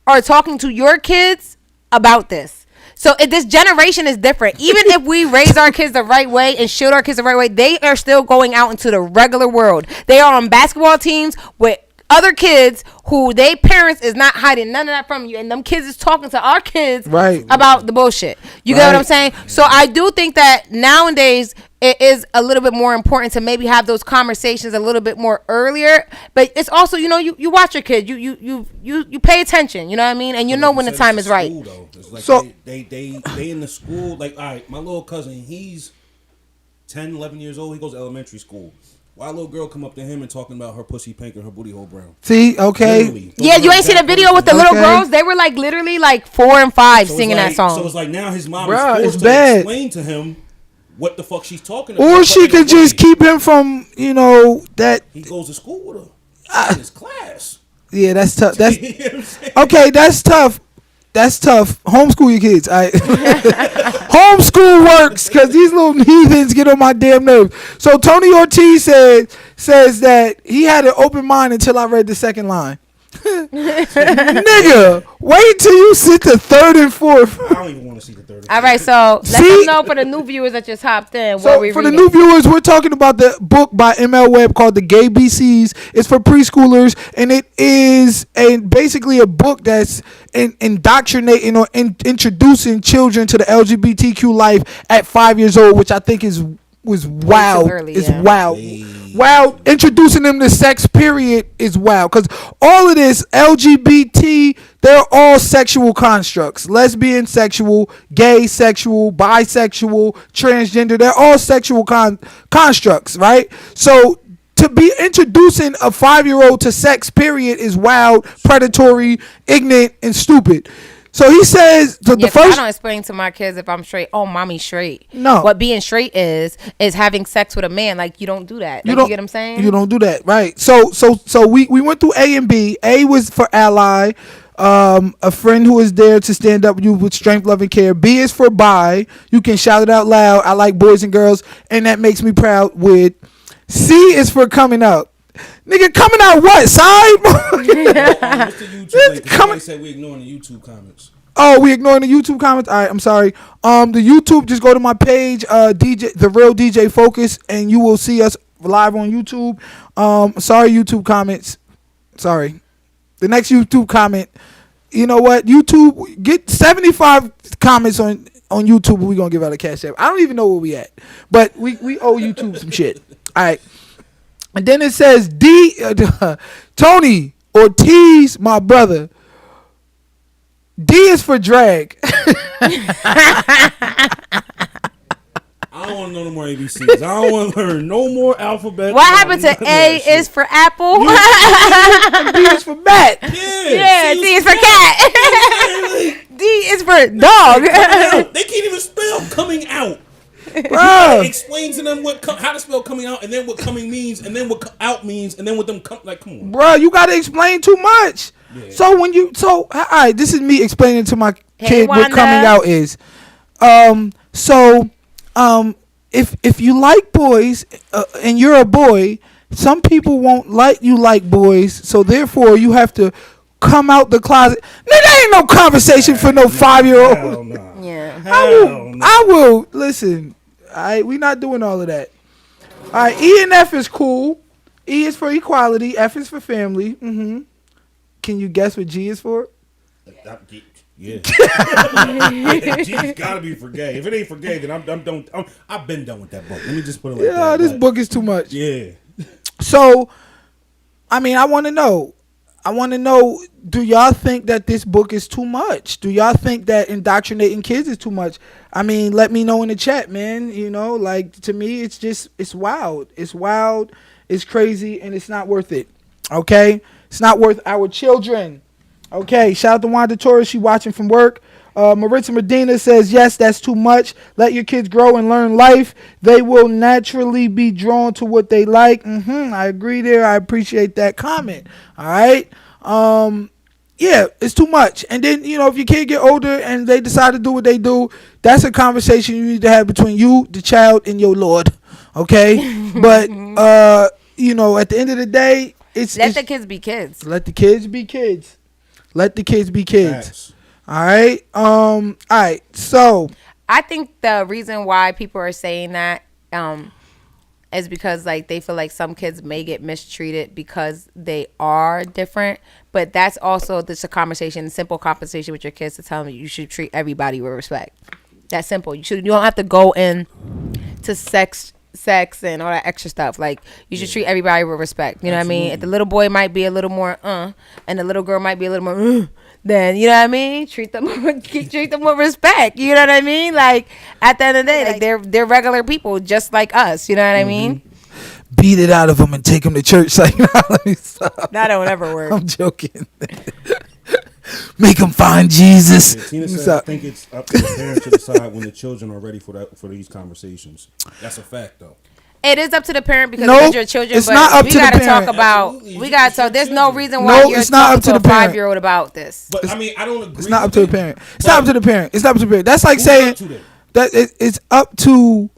A: are talking to your kids about this. So this generation is different. Even if we raise our kids the right way and shield our kids the right way, they are still going out into the regular world. They are on basketball teams with other kids who they parents is not hiding none of that from you, and them kids is talking to our kids
B: Right.
A: about the bullshit. You get what I'm
B: Right.
A: saying? So I do think that nowadays it is a little bit more important to maybe have those conversations a little bit more earlier. But it's also, you know, you watch your kid, you pay attention. You know what I mean? And you know when the
D: It's
A: time is right.
D: school, though. It's like
B: So-
D: they in the school, like, all right, my little cousin, he's 10, 11 years old. He goes to elementary school. Why a little girl come up to him and talking about her pussy pink and her booty hole brown?
B: See, okay.
D: Literally.
A: Yeah, you ain't seen the video with the little
B: Okay.
A: girls? They were like literally like 4 and 5
D: So it's
A: singing
D: like-
A: that song.
D: So it's like now his mom
B: Bruh,
D: is
B: it's
D: forced
B: bad.
D: to explain to him what the fuck she's talking about.
B: Or
D: but
B: she
D: in a
B: could just
D: way,
B: keep him from, you know, that.
D: He goes to school with her. She's in his class.
B: Yeah, that's tough. That's
D: You know what I'm saying?
B: okay. That's tough. That's tough. Homeschool your kids. All right. Homeschool works because these little heathens get on my damn nerves. So Tony Ortiz says that he had an open mind until I read the second line. Nigga, wait till you sit the third and fourth.
D: I don't even want to see the third.
A: All right, so let
B: See?
A: them know for the new viewers that just hopped in.
B: So
A: What we
B: for the
A: reading.
B: new viewers, we're talking about the book by ML Webb called The Gay BCs. It's for preschoolers, and it is basically a book that's indoctrinating or introducing children to the LGBTQ life at 5 years old, which I think was wild.
A: early,
B: It's
A: yeah.
B: wild. Wow, introducing them to sex, period, is wild. Because all of this LGBT, they're all sexual constructs. Lesbian sexual, gay sexual, bisexual, transgender. They're all sexual constructs, right? So to be introducing a 5-year-old to sex, period, is wild, predatory, ignorant, and stupid. So he says the
A: 'Cause
B: first.
A: I don't explain to my kids if I'm straight. Oh, mommy's straight.
B: No.
A: What being straight is having sex with a man. Like you don't do that. Like, you get what I'm saying?
B: You don't do that, right? So we went through A and B. A was for ally, a friend who is there to stand up with you with strength, love, and care. B is for bi. You can shout it out loud. I like boys and girls, and that makes me proud. With C is for coming out. Nigga, coming out what side?
D: What's the YouTube link? Somebody said we ignoring the YouTube comments.
B: Oh, we ignoring the YouTube comments. All right, I'm sorry. The YouTube, just go to my page, DJ, the real DJ Focus, and you will see us live on YouTube. Sorry, YouTube comments. Sorry. The next YouTube comment. You know what? YouTube, get 75 comments on YouTube. We're gonna give out a cash app. I don't even know where we at, but we owe YouTube some shit. All right. And then it says Tony Ortiz, my brother. D is for drag.
D: I don't want to know no more ABCs. I don't want to learn no more alphabet.
A: What happened to A is for apple?
B: B is for bat.
A: Yeah,
D: see,
A: D is for cat. D is for dog.
D: They can't even spell coming out.
B: Bro.
D: Explain to them how to spell coming out, and then what coming means, and then what out means, and then what them come on.
B: Bro, you gotta explain too much.
D: Yeah.
B: So all right, this is me explaining to my
A: Hey,
B: kid what
A: Wanda.
B: coming out is. If you like boys and you're a boy, some people won't like you like boys, so therefore you have to come out the closet. There ain't no conversation for no 5-year-old.
D: Hell nah.
A: Yeah.
B: I will listen. All right, we not doing all of that. All right, E and F is cool. E is for equality. F is for family. Mm-hmm. Can you guess what G is for?
D: Yeah. G's gotta be for gay. If it ain't for gay, then I'm done. I've been done with that book. Let me just put it like that.
B: Yeah, this book is too much.
D: Yeah.
B: So, I mean, I want to know. Do y'all think that this book is too much? Do y'all think that indoctrinating kids is too much? I mean, let me know in the chat, man. You know, like, to me, it's wild. It's wild. It's crazy, and it's not worth it. Okay? It's not worth our children. Okay, shout out to Wanda Torres. She watching from work. Maritza Medina says, yes, that's too much. Let your kids grow and learn life. They will naturally be drawn to what they like. I agree there. I appreciate that comment. All right. Yeah, it's too much. And then, if your kid get older and they decide to do what they do, that's a conversation you need to have between you, the child, and your Lord. Okay? But, at the end of the day,
A: Let the kids be kids.
B: Let the kids be kids. Let the kids be kids.
D: Facts.
B: All right. All right. So
A: I think the reason why people are saying that is because they feel like some kids may get mistreated because they are different. But that's also just a simple conversation with your kids to tell them you should treat everybody with respect. That's simple. You don't have to go in to sex and all that extra stuff. You should treat everybody with respect. You know what I mean? If the little boy might be a little more and the little girl might be a little more then you know what I mean? Treat them with respect. You know what I mean? At the end of the day, they're regular people just like us. You know what I mean?
B: beat it out of them and take them to church. Let me stop.
A: That don't ever work.
B: I'm joking. Make them find Jesus.
D: Yeah, Tina said, I think it's up to the parents to decide when the children are ready for these conversations. That's a fact, though.
A: It is up to the parent because
B: No,
A: it's your children.
B: it's
A: but
B: not up
A: we
B: to the
A: gotta
B: parent.
A: talk about.
D: Absolutely.
A: We got
D: It's your
A: so. There's no
D: children.
A: reason why
B: No,
A: you're
B: it's not
A: talking
B: up to
A: to a
B: the parent.
A: 5-year-old about this.
D: But I mean, I don't agree.
B: It's not up
D: with
B: to the
D: it,
B: parent. It's
D: but
B: not up to the parent. It's not up to the parent. That's like
D: who's
B: saying
D: up to them?
B: that it's up to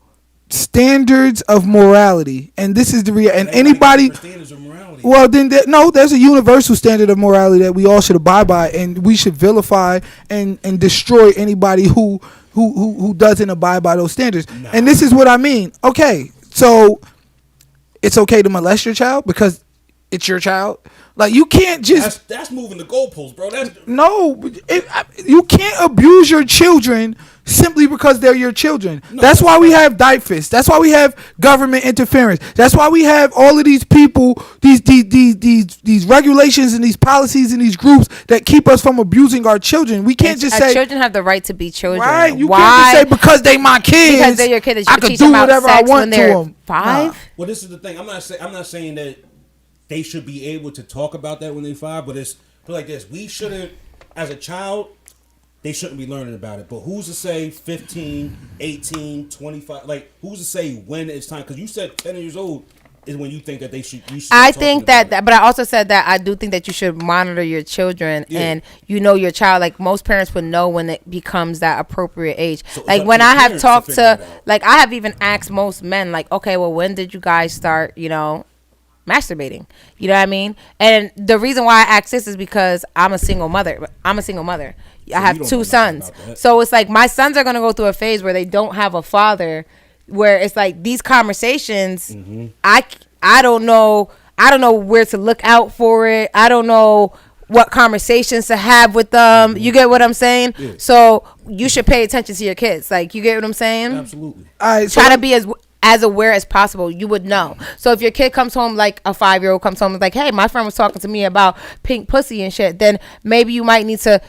B: standards of morality, and this is the real. And
D: Everybody got
B: anybody,
D: different standards of morality.
B: well, then no, there's a universal standard of morality that we all should abide by, and we should vilify and destroy anybody who doesn't abide by those standards.
D: Nah.
B: And this is what I mean. Okay, so it's okay to molest your child because it's your child. Like you can't just
D: That's moving the goalposts, bro. That's
B: no, you can't abuse your children simply because they're your children. That's why we have diapers. That's why we have government interference. That's why we have all of these people, these regulations and these policies and these groups that keep us from abusing our children. We can't just say
A: children have the right to be children.
B: right. You
A: Why?
B: can't just say because they my kids.
A: Because they're your kids.
B: I
A: You
B: could
A: teach
B: do
A: them about
B: whatever I
A: sex
B: want
A: when
B: to
A: they're
B: them.
A: 5.
D: well. This is the thing. I'm not saying that they should be able to talk about that when they're 5, but it's like this. We shouldn't, as a child, they shouldn't be learning about it. But who's to say 15, 18, 25? Like, who's to say when it's time? Because you said 10 years old is when you think that they should. You
A: I think that, but I also said that I do think that you should monitor your children and your child. Like most parents would know when it becomes that appropriate age.
D: So
A: like when I have talked to, like I have even asked most men, like, okay, well, when did you guys start, masturbating? You know what I mean? And the reason why I ask this is because I'm a single mother. I have 2 sons. So it's like my sons are going to go through a phase where they don't have a father, where it's like these conversations, I don't know where to look out for it. I don't know what conversations to have with them. You get what I'm saying? Yeah. So you should pay attention to your kids. Like, you get what I'm saying?
D: Absolutely.
A: Try to be as aware as possible. You would know. So if your kid comes home, like a 5-year-old comes home and is like, hey, my friend was talking to me about pink pussy and shit, then maybe you might need to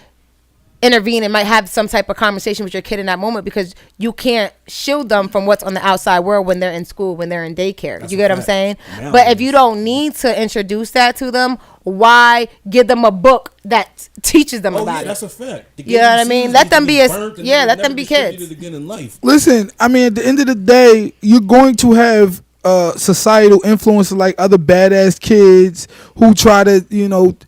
A: intervene and might have some type of conversation with your kid in that moment, because you can't shield them from what's on the outside world when they're in school, when they're in daycare. You get what I'm saying? But if you don't need to introduce that to them, why give them a book that teaches them about it?
D: That's a fact.
A: You know what I mean? Let them be let them be kids.
D: Again in life.
B: Listen, I mean, at the end of the day, you're going to have societal influences like other badass kids who try to,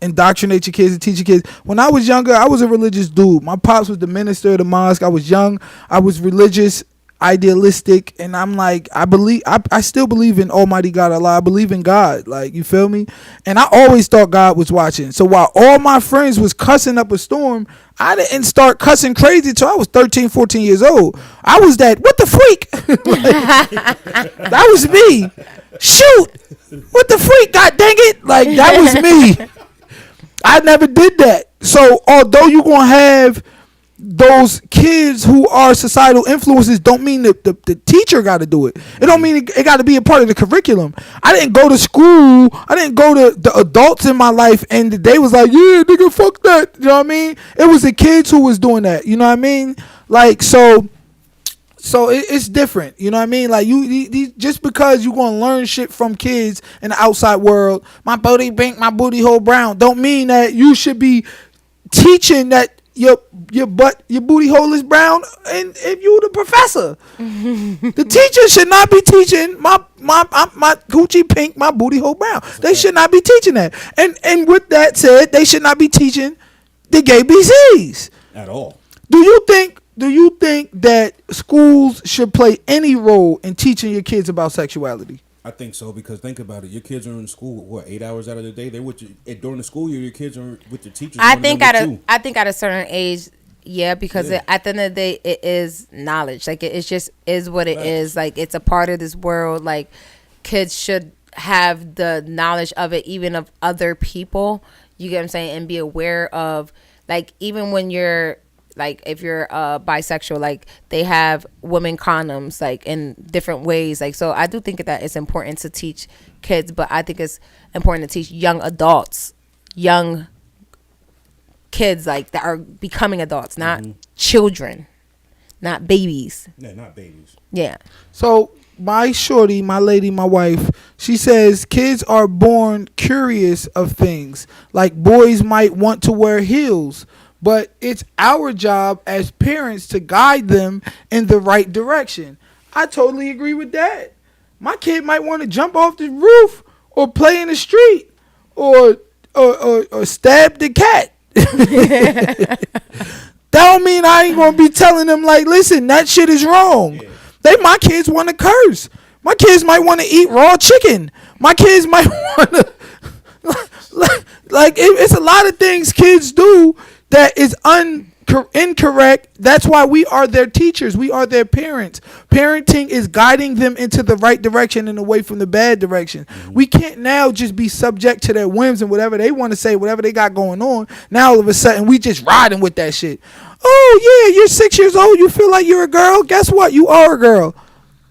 B: indoctrinate your kids and teach your kids. When I was younger, I was a religious dude. My pops was the minister of the mosque. I was young. I was religious, idealistic, and I'm like, I still believe in Almighty God Allah. I believe in God. Like, you feel me? And I always thought God was watching. So while all my friends was cussing up a storm, I didn't start cussing crazy till I was 13, 14 years old. I was that, what the freak? That was me. Shoot, what the freak, god dang it. Like, that was me. I never did that. So although you're going to have those kids who are societal influences, don't mean that the teacher got to do it. It don't mean it got to be a part of the curriculum. I didn't go to school. I didn't go to the adults in my life and they was like, yeah, nigga, fuck that. You know what I mean? It was the kids who was doing that. You know what I mean? Like, so it's different. You know what I mean? Like, you just because you going to learn shit from kids in the outside world, my booty pink, my booty hole brown, don't mean that you should be teaching that your booty hole is brown, and if you the professor, the teacher should not be teaching my coochie pink, my booty hole brown. They should not be teaching that. And with that said, they should not be teaching the gay BCs
D: At all.
B: Do you think that schools should play any role in teaching your kids about sexuality?
D: I think so, because think about it. Your kids are in school, 8 hours out of the day? They're with you during the school year. Your kids are with your teachers.
A: I think at a certain age, yeah, because at the end of the day, it is knowledge. Like, it just is what it is. Like, it's a part of this world. Like, kids should have the knowledge of it, even of other people. You get what I'm saying? And be aware of, like, even when you're, like, if you're bisexual, like, they have women condoms, like, in different ways. Like, so I do think that it's important to teach kids, but I think it's important to teach young adults, young kids, like, that are becoming adults, not children, not babies.
D: Yeah, not babies.
A: Yeah.
B: So my shorty, my lady, my wife, she says kids are born curious of things. Like, boys might want to wear heels, but it's our job as parents to guide them in the right direction. I totally agree with that. My kid might want to jump off the roof or play in the street or stab the cat. That don't mean I ain't gonna be telling them like, listen, that shit is wrong. Yeah. My kids want to curse. My kids might want to eat raw chicken. My kids might want to it's a lot of things kids do that is incorrect. That's why we are their teachers. We are their parents. Parenting is guiding them into the right direction and away from the bad direction. Mm-hmm. We can't now just be subject to their whims and whatever they want to say, whatever they got going on. Now all of a sudden we just riding with that shit. Oh yeah, you're 6 years old. You feel like you're a girl. Guess what? You are a girl.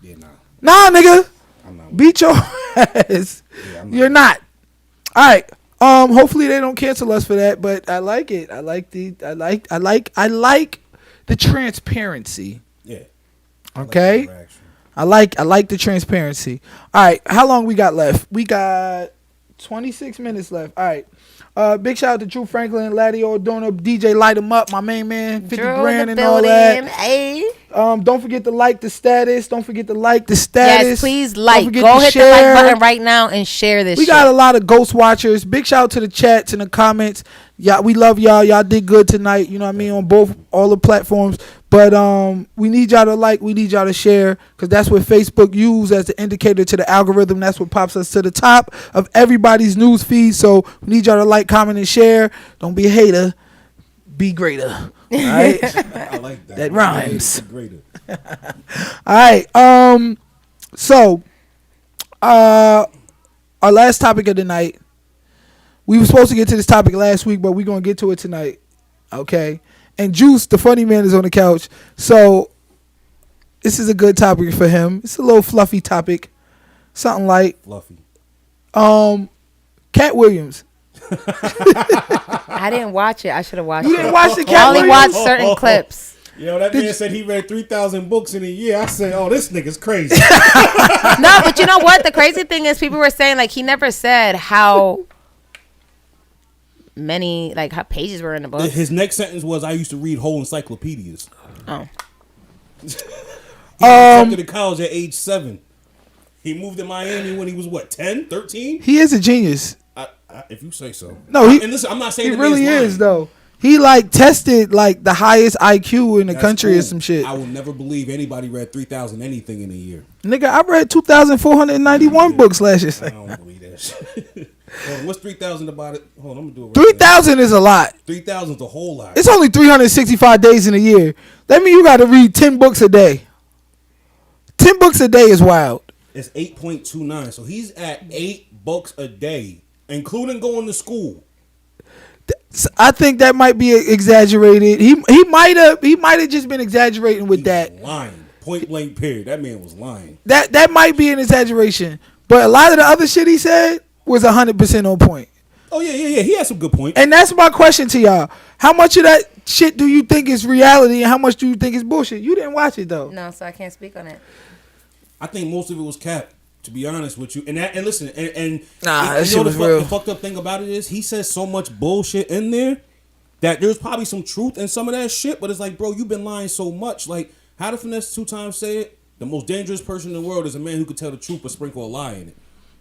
B: Yeah, nah, nigga. I'm not. Beat your ass. Yeah, you're not. All right. Hopefully they don't cancel us for that, but I like it. I like the transparency. Yeah. Okay. I like the transparency. All right. How long we got left? We got 26 minutes left. All right. Big shout out to Drew Franklin, Laddie Ordona, DJ Light 'em Up, my main man, 50
A: Drew
B: grand and all that.
A: Hey.
B: Don't forget to like the status.
A: Yes, please like. Go hit the like button right now and share this.
B: We got a lot of ghost watchers. Big shout out to the chats and the comments. Yeah, we love y'all. Y'all did good tonight. You know what I mean, on all the platforms. But we need y'all to like. We need y'all to share, because that's what Facebook use as the indicator to the algorithm. That's what pops us to the top of everybody's news feed. So we need y'all to like, comment, and share. Don't be a hater. Be greater. All right.
D: I like that.
B: That rhymes.
D: Greater.
B: All right. So our last topic of the night. We were supposed to get to this topic last week, but we're gonna get to it tonight. Okay. And Juice, the funny man, is on the couch. So this is a good topic for him. It's a little fluffy topic. Something like
D: fluffy.
B: Cat Williams.
A: I didn't watch it. I should have watched it.
B: You didn't watch the Cat
A: I only
B: Williams?
A: watched certain clips.
D: Yo, that man said he read 3,000 books in a year. I said, oh, this nigga's crazy.
A: No, but you know what? The crazy thing is people were saying, like, he never said how many, like, how pages were in the book.
D: His next sentence was, I used to read whole encyclopedias.
A: Oh.
D: He accepted to college at age 7. He moved to Miami when he was, what, 10, 13?
B: He is a genius.
D: If you say so.
B: No,
D: and listen, I'm not saying
B: he really is, though. He tested the highest IQ in the country or some shit.
D: I will never believe anybody read 3,000 anything in a year.
B: Nigga, I read 2,491 books last year.
D: I don't believe that shit. Hold on, what's 3,000 about it? Hold on, I'm gonna do it.
B: 3,000 is a lot.
D: 3,000 is a whole lot.
B: It's only 365 days in a year. That means you got to read 10 books a day. 10 books a day is wild.
D: It's 8.29, so he's at 8 books a day, including going to school.
B: I think that might be exaggerated. He might have just been exaggerating with that.
D: Lying. Point blank period. That man was lying.
B: That might be an exaggeration. But a lot of the other shit he said was 100% on point.
D: Oh yeah. He had some good points.
B: And that's my question to y'all. How much of that shit do you think is reality and how much do you think is bullshit? You didn't watch it though.
A: No, so I can't speak on it.
D: I think most of it was cap, to be honest with you. And listen,
B: that shit was real.
D: The fucked up thing about it is he says so much bullshit in there that there's probably some truth in some of that shit, but it's like, bro, you've been lying so much. Like, how the Finesse 2 times say it? The most dangerous person in the world is a man who could tell the truth but sprinkle a lie in it.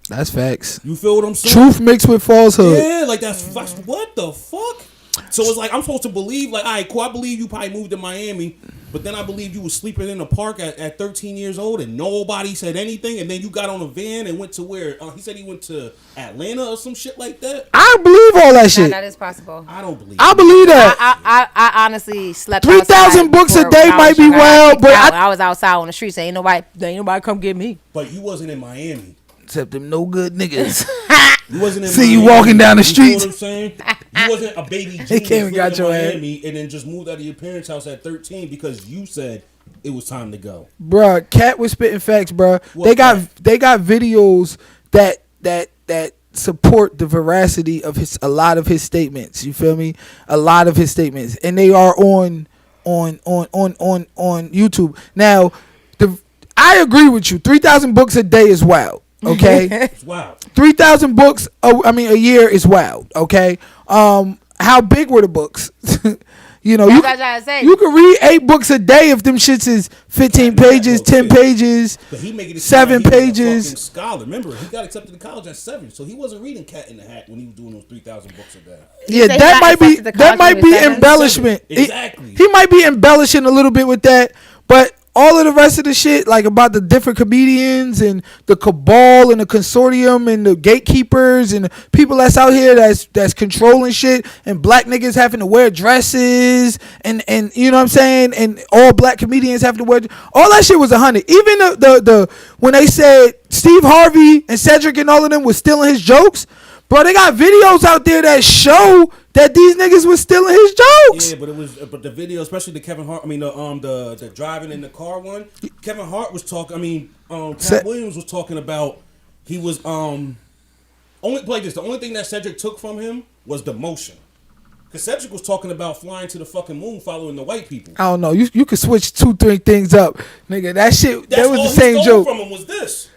B: That's facts.
D: You feel what I'm saying?
B: Truth mixed with falsehood.
D: Yeah, like that's what the fuck? So it's like I'm supposed to believe, like, all right, cool, I believe you probably moved to Miami, but then I believe you was sleeping in a park at 13 years old and nobody said anything, and then you got on a van and went to where? He said he went to Atlanta or some shit like that.
B: I believe all that shit.
A: That is possible.
D: I don't believe.
B: I believe that.
A: I honestly slept
B: 3,000 books a day might be wild, but
A: I was outside on the streets. Ain't nobody come get me.
D: But you wasn't in Miami.
B: Except them no good niggas.
D: You wasn't in
B: See
D: Miami.
B: you walking down the streets.
D: You know what I'm saying? You wasn't a baby genius
B: They came and got your
D: Miami and then just moved out of your parents' house at 13 because you said it was time to go.
B: Bruh, Cat was spitting facts, bruh. They got videos that support the veracity of a lot of his statements. You feel me? A lot of his statements, and they are on YouTube. Now, I agree with you. 3,000 books a day is wild. Okay,
D: it's wild.
B: 3,000 books. A year is wild. Okay, how big were the books? You know,
A: That's what I'm trying to say.
B: you can read 8 books a day if them shits is 15 pages, 10 pages,
D: But he making it
B: 7
D: like
B: pages.
D: He was a fucking scholar. Remember, he got accepted to college at 7, so he wasn't reading Cat in the Hat when he was doing those 3,000 books a day.
B: Yeah, that might be embellishment.
D: Exactly.
B: He might be embellishing a little bit with that, but all of the rest of the shit, like about the different comedians and the cabal and the consortium and the gatekeepers and the people that's out here that's controlling shit, and black niggas having to wear dresses and you know what I'm saying, and all black comedians have to wear, all that shit was 100. Even the when they said Steve Harvey and Cedric and all of them was stealing his jokes, bro, they got videos out there that show that these niggas was stealing his jokes.
D: Yeah, but the video, especially the Kevin Hart, the driving in the car one, Kevin Hart was talking. Cat Williams was talking about he was the only thing that Cedric took from him was the motion. Because Cedric was talking about flying to the fucking moon following the white people.
B: I don't know. You could switch 2-3 things up, nigga. That shit.
D: That's
B: that was
D: all
B: the same
D: he stole
B: joke.
D: from him was this.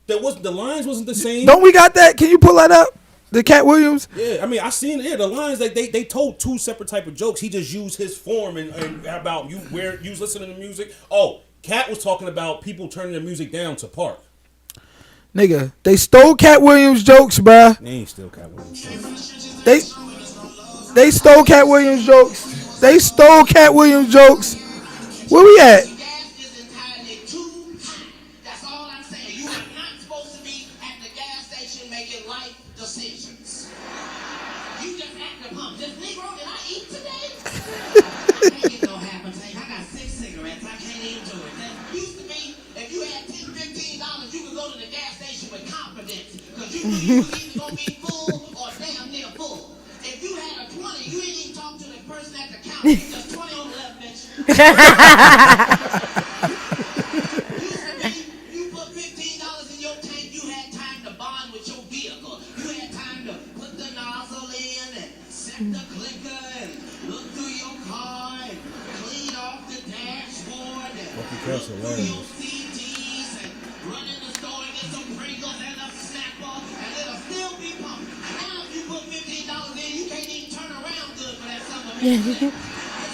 D: The lines wasn't the same.
B: Don't we got that? Can you pull that up? The Cat Williams?
D: Yeah, I mean, I seen it. Yeah, the lines, like they told 2 separate type of jokes. He just used his form and about you was listening to music. Oh, Cat was talking about people turning their music down to park.
B: Nigga, they stole Cat Williams jokes, bruh.
D: They ain't still Cat Williams jokes.
B: They stole Cat Williams jokes. They stole Cat Williams jokes. Where we at?
E: You gonna be full or damn near full. If you had a 20, you ain't even talk to the person at the counter. You just 20 on the left, bitch. You put $15 in your tank, you had time to bond with your vehicle. You had time to put the nozzle in and set the clicker and look through your car and clean off the dashboard and look through your CDs and run in the store and get some Pringles and a snapper and it'll still be pumped. Now if you put $15 in, you can't even turn around good for that summer. As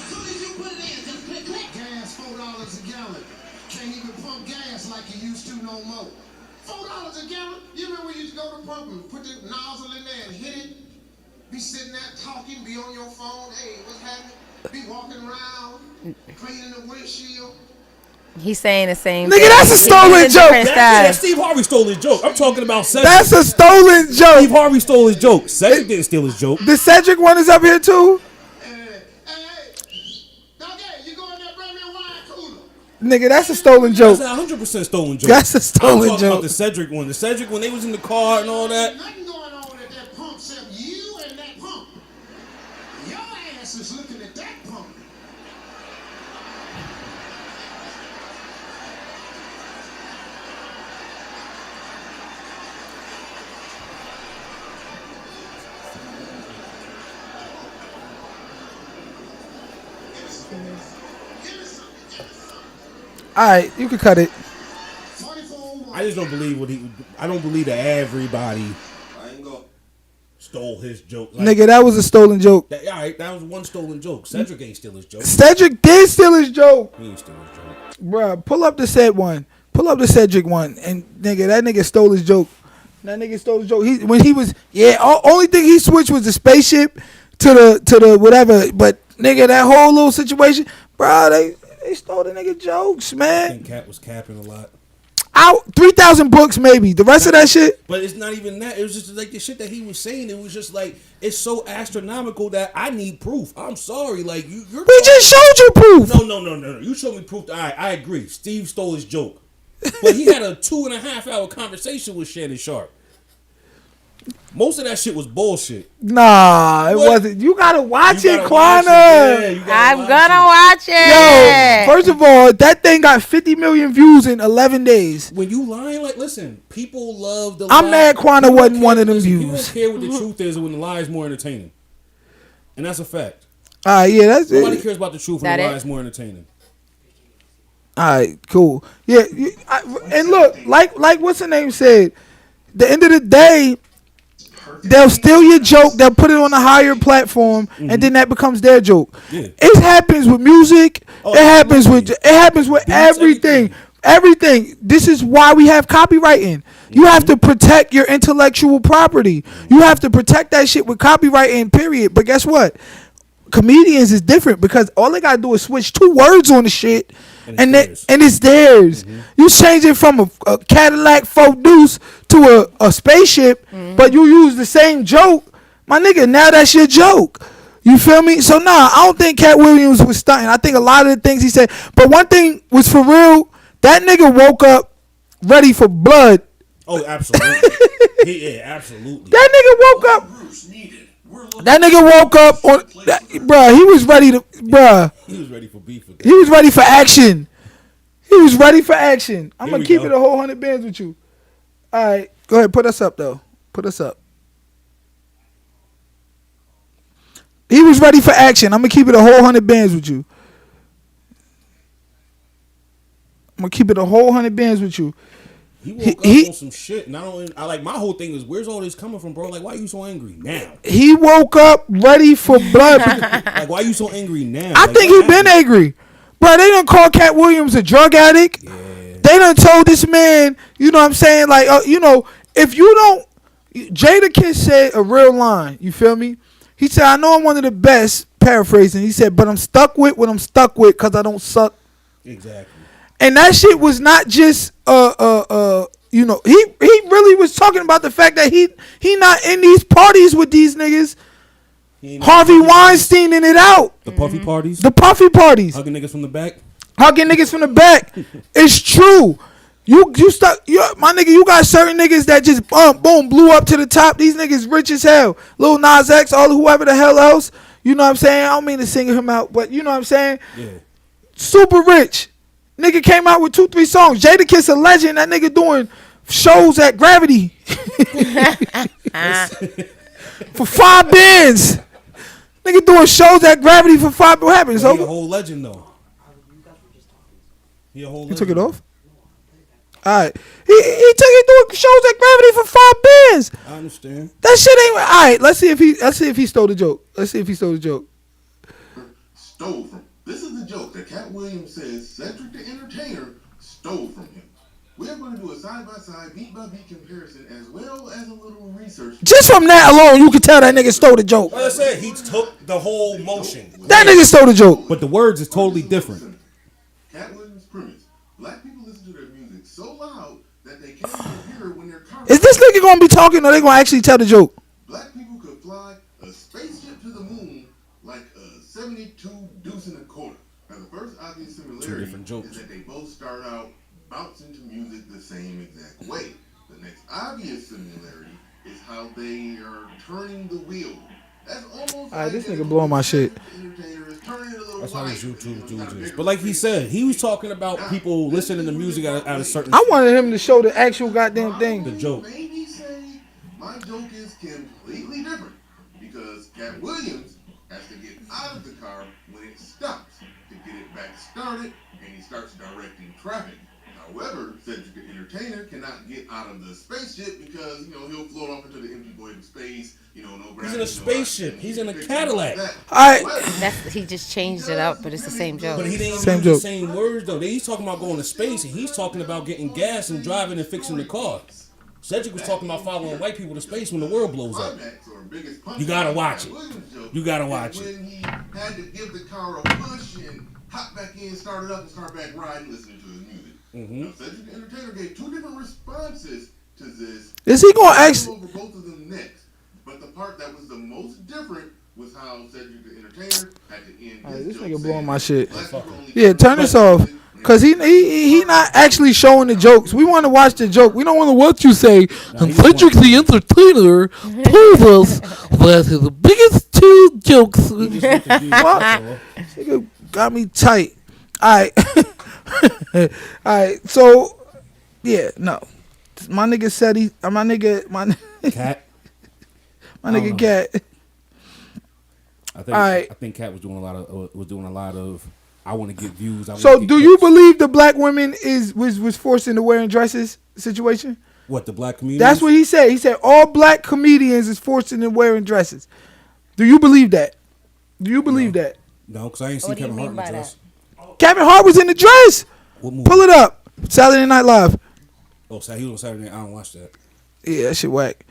E: soon as you put it in, just click, click.
F: Gas $4 a gallon. Can't even pump gas like you used to no more. $4 a gallon? You remember when you used to go to pump and put the nozzle in there and hit it? Be sitting there talking, be on your phone, hey, what's happening? Be walking around, cleaning the windshield.
A: He's saying the same
B: Nigga,
A: thing.
B: that's a stolen joke.
D: Yeah, Steve Harvey stole his joke. I'm talking about Cedric.
B: That's a stolen joke.
D: Steve Harvey stole his joke. Cedric didn't steal his joke.
B: The Cedric one is up here too?
F: Hey, Doggy, you go in there, bring me a wine cooler.
B: Nigga, that's a stolen joke.
D: That's a 100% stolen joke.
B: That's a stolen
D: I'm talking
B: joke.
D: about the Cedric one. The Cedric when they was in the car and all that.
F: Nothing going on at that pump except you and that pump. Your ass is looking at that pump.
B: Alright, you can cut it.
D: I just don't believe I don't believe that everybody
C: I ain't go.
D: stole his joke. Like,
B: Nigga, that was a stolen joke.
D: all right, that was one stolen joke. Cedric ain't steal his joke.
B: Cedric did steal his joke.
D: He ain't steal his joke.
B: Bruh, pull up the said one. Pull up the Cedric one. And nigga, that nigga stole his joke. That nigga stole his joke. Only thing he switched was the spaceship to the whatever. But nigga, that whole little situation, bro, they stole the nigga jokes,
D: I
B: man.
D: think Cat was capping a lot.
B: Out 3,000 books maybe. The rest of that shit.
D: But it's not even that. It was just like the shit that he was saying. It was just like it's so astronomical that I need proof. I'm sorry, like you're.
B: We just showed you proof.
D: No. You showed me proof. All right, I agree. Steve stole his joke, but he had a 2.5-hour conversation with Shannon Sharp. Most of that shit was bullshit.
B: Nah, it
D: What?
B: wasn't. You gotta watch
D: You
B: it,
D: gotta watch
B: Quana.
D: it. Yeah,
A: I'm gonna watch
B: Yo,
A: it.
B: first of all, that thing got 50 million views in 11 days.
D: When you lying, like, listen, people love the.
B: I'm
D: lie.
B: mad Quana
D: People
B: wasn't
D: don't
B: one
D: care-
B: of them
D: listen,
B: views.
D: People don't care what the truth is when the lie is more entertaining, and that's a fact.
B: All right, yeah, that's
D: Nobody
B: it.
D: cares about the truth when
A: That
D: the
A: it?
D: lie is more entertaining.
B: All right, cool. Yeah, and look, like what's her name said. The end of the day, they'll steal your joke, they'll put it on a higher platform, and then that becomes their joke.
D: Yeah.
B: It happens with music.
D: Oh,
B: it happens
D: absolutely.
B: with
D: Beats,
B: everything. Everything. This is why we have copywriting. You have to protect your intellectual property. You have to protect that shit with copywriting, period. But guess what? Comedians is different because all they gotta do is switch 2 words on the shit, and it's theirs. You change it from a Cadillac Ford Deuce to a spaceship, but you use the same joke, my nigga. Now that's your joke. You feel me? So nah, I don't think Cat Williams was stunting. I think a lot of the things he said, but one thing was for real. That nigga woke up ready for blood.
D: Oh, absolutely. Yeah, absolutely.
B: That nigga woke up. That nigga woke up on, bruh. He was ready to, bruh.
D: He was ready for beef again.
B: He was ready for action. He was ready for action. I'm gonna keep
D: go.
B: it a whole 100 bands with you. All right, go ahead. Put us up though. Put us up. He was ready for action. I'm gonna keep it a whole 100 bands with you. I'm gonna keep it a whole 100 bands with you.
D: He woke up on some shit, and I like my whole thing is, where's all this coming from, bro? Like, why are you so angry now?
B: He woke up ready for blood.
D: Like, why are you so angry now?
B: I
D: like,
B: think he been angry, bro. They done call Cat Williams a drug addict.
D: Yeah.
B: They done told this man, you know what I'm saying? Like, you know, if you don't, Jadakiss said a real line. You feel me? He said, I know I'm one of the best, paraphrasing. He said, but I'm stuck with what I'm stuck with because I don't suck.
D: Exactly.
B: And that shit was not just you know, he really was talking about the fact that he not in these parties with these niggas. Harvey Weinsteining it out.
D: The puffy parties.
B: The puffy parties.
D: Hugging niggas from the back.
B: Hugging niggas from the back. It's true. You stuck. My nigga, you got certain niggas that just boom blew up to the top. These niggas rich as hell. Lil Nas X, all whoever the hell else. You know what I'm saying? I don't mean to single him out, but you know what I'm saying?
D: Yeah.
B: Super rich. Nigga came out with 2-3 songs. Jadakiss a legend. That nigga doing shows at Gravity for 5 bands. Nigga doing shows at Gravity for 5. What happened?
D: He a whole legend though. He a whole.
B: You
D: legend.
B: took it off. All right. He took it doing shows at Gravity for 5 bands.
D: I understand.
B: That shit ain't all right. Let's see if he stole the joke.
F: Stole from. This is the joke that Cat Williams says Cedric the Entertainer stole from him. We're going to do a side-by-side, beat-by-beat comparison as well as a little research.
B: Just from that alone, you can tell that nigga stole the joke.
D: Like I said, he took the whole motion.
B: That nigga stole the joke.
D: But the words is totally different.
F: Cat Williams' premise. Black people listen to their music so loud that they can't even hear when they're
B: Is this nigga gonna be talking or they gonna actually tell the joke?
F: Black people could fly a spaceship to the moon like a 72 deuce and a quarter. Now, the first obvious similarity is that they both start out bouncing to music the same exact way. The next obvious similarity is how they are turning the wheel. That's almost
B: Alright, this nigga blowing my shit.
D: That's how these YouTube dudes is. But like he said, he was talking about people listening to music at a certain.
B: I wanted him to show the actual goddamn thing.
D: The joke.
F: Maybe say my joke is completely different because Cat Williams has to get out of the car when it stops to get it back started, and he starts directing traffic. However, Cedric the Entertainer cannot get out of the spaceship because, you know, he'll float off into the empty void of space. You know, no gravity.
D: He's in a spaceship. He's in a Cadillac.
A: He just changed it up, but it's the same joke.
D: But he didn't use the same words though. He's talking about going to space, and he's talking about getting gas and driving and fixing the car. Cedric was talking about following white people to space when the world blows up. You gotta watch it. You gotta watch it.
F: When he had to give the car a push and hop back in, start it up, and start back riding, listening to his music. Now, Cedric the Entertainer gave 2 different responses to this.
B: Is he gonna actually?
F: Over both of them next, but the part that was the most different was how Cedric the Entertainer had to end.
B: This nigga blowing my shit. Yeah, turn this off. Cause he not actually showing the jokes. We want to watch the joke. We don't want to what you say. And Cedric the Entertainer told us that his biggest 2 jokes. What? Nigga got me tight. All right. So yeah, no. My nigga said my
D: Cat.
B: My nigga Cat.
D: I think Cat was doing a lot of. I want to get views.
B: So do you believe the black women was forced into wearing dresses situation?
D: What, the black community?
B: That's what he said. He said all black comedians is forced into wearing dresses. Do you believe that? Do you believe that?
D: No, because I ain't seen
A: What do you
D: Kevin Hart in
A: mean
D: the
A: by
D: dress.
B: Kevin Hart was in the dress.
D: What movie?
B: Pull it up. Saturday Night Live.
D: Oh, so he was on Saturday night. I don't watch that.
B: Yeah, that shit whack.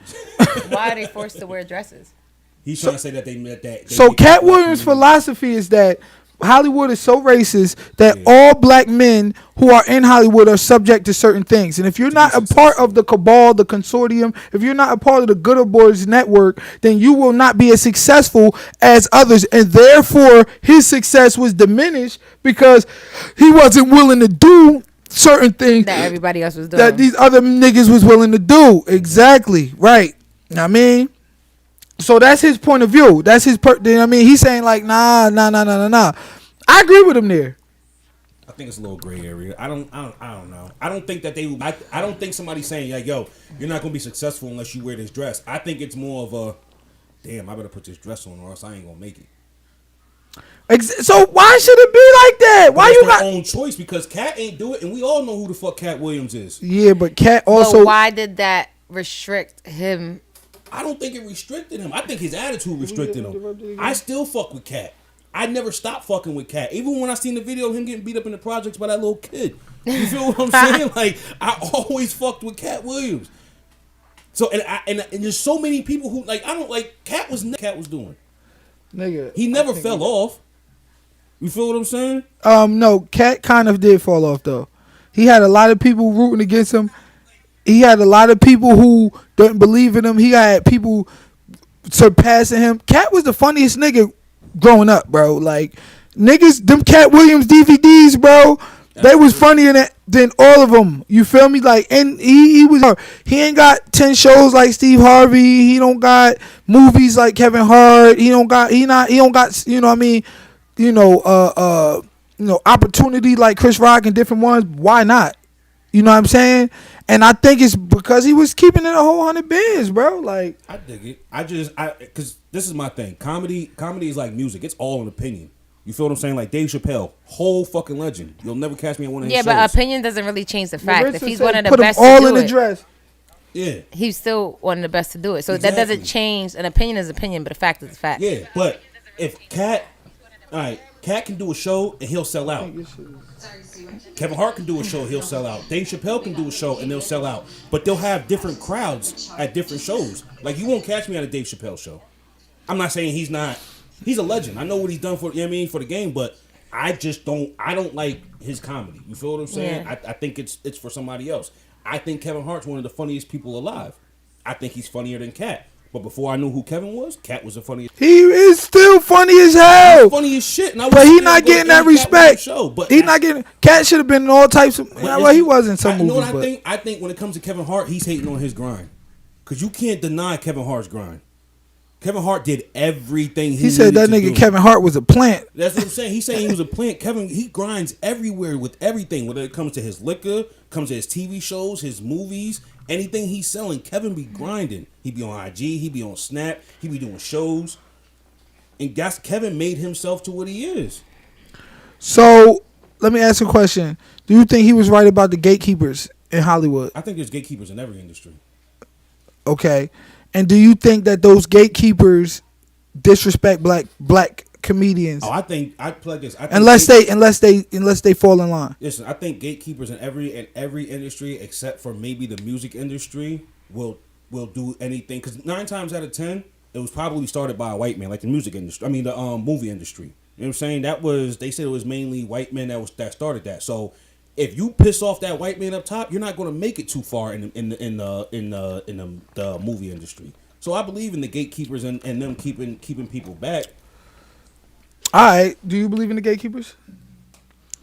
A: Why are they forced to wear dresses?
D: He's trying to say that they met that.
B: So Cat Williams' philosophy is that Hollywood is so racist that all black men who are in Hollywood are subject to certain things. And if you're not a part of the cabal, the consortium, if you're not a part of the Good Old Boys network, then you will not be as successful as others. And therefore, his success was diminished because he wasn't willing to do certain things
A: That everybody else was doing.
B: that these other niggas was willing to do. Exactly. Right. I mean, so that's his point of view. That's his he's saying like, nah. I agree with him there.
D: I think it's a little gray area. I don't know. I don't think that they. I don't think somebody's saying like, yo, you're not gonna be successful unless you wear this dress. I think it's more of a, damn, I better put this dress on or else I ain't gonna make it.
B: So why should it be like that? Why you got
D: their own choice? Because Cat ain't do it, and we all know who the fuck Cat Williams is.
B: Yeah, but Cat also.
A: But why did that restrict him?
D: I don't think it restricted him. I think his attitude restricted him. I still fuck with Cat. I never stopped fucking with Cat. Even when I seen the video of him getting beat up in the projects by that little kid. You feel what I'm saying? Like, I always fucked with Cat Williams. So, and there's so many people who, like, I don't like, Cat was doing.
B: Nigga.
D: He never fell off. You feel what I'm saying?
B: No, Cat kind of did fall off, though. He had a lot of people rooting against him. He had a lot of people who didn't believe in him. He had people surpassing him. Cat was the funniest nigga growing up, bro. Like, niggas, them Cat Williams DVDs, bro, they was funnier than all of them. You feel me? Like, and he ain't got 10 shows like Steve Harvey. He don't got movies like Kevin Hart. He don't got, you know what I mean? Opportunity like Chris Rock and different ones. Why not? You know what I'm saying? And I think it's because he was keeping it a whole 100 bands, bro. Like,
D: I dig it. Because this is my thing. Comedy is like music. It's all an opinion. You feel what I'm saying? Like Dave Chappelle, whole fucking legend. You'll never catch me on one of his shows.
A: Yeah, but opinion doesn't really change the fact. If he's one of the
B: put
A: best
B: them all
A: to
B: in
A: do
B: the
A: it,
B: dress.
D: Yeah.
A: he's still one of the best to do it. So
D: Exactly.
A: that doesn't change. An opinion is opinion, but a fact is a fact.
D: Yeah, but if Cat can do a show and he'll sell out. Kevin Hart can do a show, he'll sell out. Dave Chappelle can do a show and they'll sell out. But they'll have different crowds at different shows. Like, you won't catch me at a Dave Chappelle show. I'm not saying he's a legend. I know what he's done for, you know what I mean, for the game, but I don't like his comedy. You feel what I'm saying?
A: Yeah.
D: I think it's for somebody else. I think Kevin Hart's one of the funniest people alive. I think he's funnier than Cat. But before I knew who Kevin was, Cat was the funniest.
B: He is still funny as hell.
D: Funny as shit. And
B: But he not getting that respect.
D: Show, but
B: he not getting. Cat should have been in all types of. Well, he was in some
D: you know
B: movies.
D: what I think? I think when it comes to Kevin Hart, he's hating on his grind. Because you can't deny Kevin Hart's grind. Kevin Hart did everything he
B: said that nigga
D: do.
B: Kevin Hart was a plant.
D: That's what I'm saying. He's saying he was a plant. He grinds everywhere with everything. Whether it comes to his liquor, comes to his TV shows, his movies, anything he's selling, Kevin be grinding. He be on IG, he be on Snap, he be doing shows. And Kevin made himself to what he is.
B: So, let me ask you a question. Do you think he was right about the gatekeepers in Hollywood?
D: I think there's gatekeepers in every industry.
B: Okay. And do you think that those gatekeepers disrespect black comedians?
D: Oh, I plug this.
B: Unless they fall in line.
D: Listen, I think gatekeepers in every industry except for maybe the music industry will do anything. Because 9 times out of 10, it was probably started by a white man, like the music industry. I mean, the movie industry. You know what I'm saying? They said it was mainly white men that started that. So if you piss off that white man up top, you're not going to make it too far in the movie industry. So I believe in the gatekeepers and them keeping people back.
B: All right. Do you believe in the gatekeepers?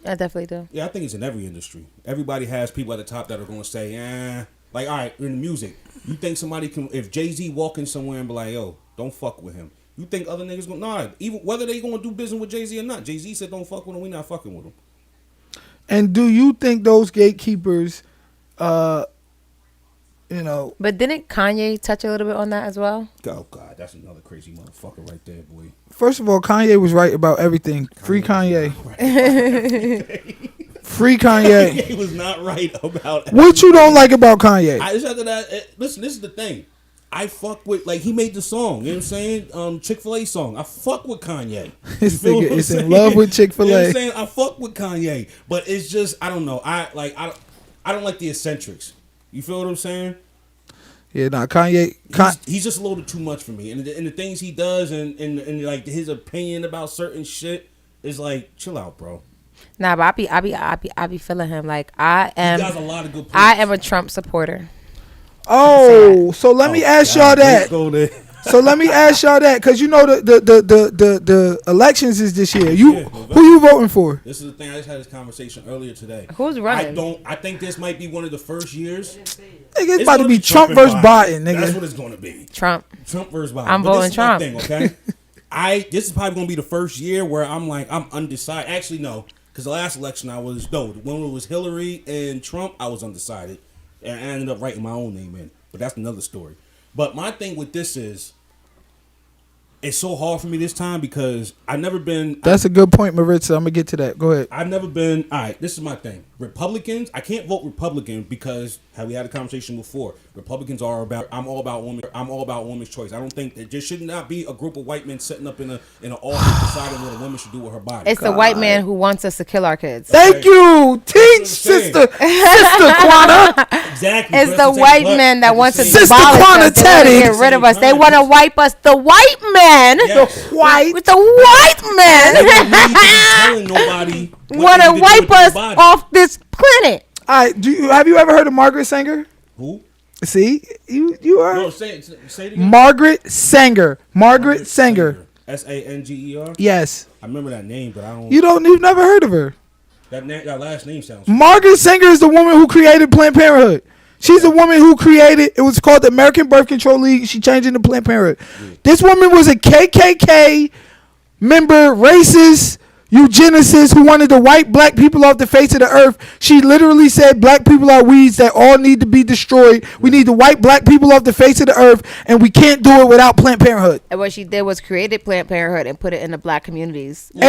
A: I definitely do.
D: Yeah, I think it's in every industry. Everybody has people at the top that are going to say, like, all right, in the music, you think somebody can, if Jay-Z walking somewhere and be like, yo, don't fuck with him. You think other niggas going to, nah, even whether they going to do business with Jay-Z or not. Jay-Z said don't fuck with him, we not fucking with him.
B: And do you think those gatekeepers,
A: But didn't Kanye touch a little bit on that as well?
D: Oh, God, that's another crazy motherfucker right there, boy.
B: First of all, Kanye was right about everything. Free Kanye. Free Kanye.
D: Kanye was not right about
B: What you don't like about Kanye?
D: It's after that. Listen, this is the thing. I fuck with, like, he made the song, you know what I'm saying? Chick-fil-A song. I fuck with Kanye.
B: This nigga is in love with Chick-fil-A.
D: You know what I'm saying? I fuck with Kanye. But it's just, I don't know. I don't like the eccentrics. You feel what I'm saying?
B: Yeah, nah, Kanye.
D: He's just a little too much for me. And the things he does and like his opinion about certain shit is like, chill out, bro.
A: Nah, but I be feeling him. Like, I am.
D: He does a lot of good points.
A: I am a Trump supporter.
B: Oh, so let me ask y'all that. So let me ask y'all that, because you know the elections is this year. Who you voting for?
D: This is the thing. I just had this conversation earlier today.
A: Who's running?
D: I think this might be one of the first years.
B: Nigga, it's about to be Trump versus Biden, nigga.
D: That's what it's going to be.
A: Trump
D: versus Biden.
A: I'm voting Trump.
D: Thing, okay. This is probably going to be the first year where I'm undecided. Actually, no, because the last election when it was Hillary and Trump, I was undecided. And I ended up writing my own name in. But that's another story. But my thing with this is, it's so hard for me this time because I've never been...
B: That's a good point, Maritza. I'm going to get to that. Go ahead.
D: I've never been... All right, this is my thing. Republicans, I can't vote Republican because, we had a conversation before, Republicans are about... I'm all about women's choice. I don't think... There should not be a group of white men sitting up in an office deciding what a woman should do with her body.
A: It's the white man who wants us to kill our kids.
B: Thank you. Teach, sister Quana.
D: Exactly.
A: It's the white man that wants to
B: Sister
A: abolish
B: Quana
A: us. They want to
B: Teddy.
A: get rid of us. They want to wipe us. The white man.
D: Yes.
A: With the white man.
D: Telling nobody
A: Want to wipe us off this planet.
B: All right, have you ever heard of Margaret Sanger?
D: Who?
B: See, you are.
D: No, say it again.
B: Margaret Sanger. Margaret Sanger.
D: Sanger.
B: Yes.
D: I remember that name, but I don't.
B: You've never heard of her.
D: That last name sounds.
B: Margaret Sanger is the woman who created Planned Parenthood. She's the woman who created, it was called the American Birth Control League. She changed it to Planned Parenthood. Yeah. This woman was a KKK member, racist, eugenicist who wanted to wipe black people off the face of the earth. She literally said black people are weeds that all need to be destroyed. We need to wipe black people off the face of the earth, and we can't do it without Planned Parenthood.
A: And what she did was created Planned Parenthood and put it in the black communities.
B: She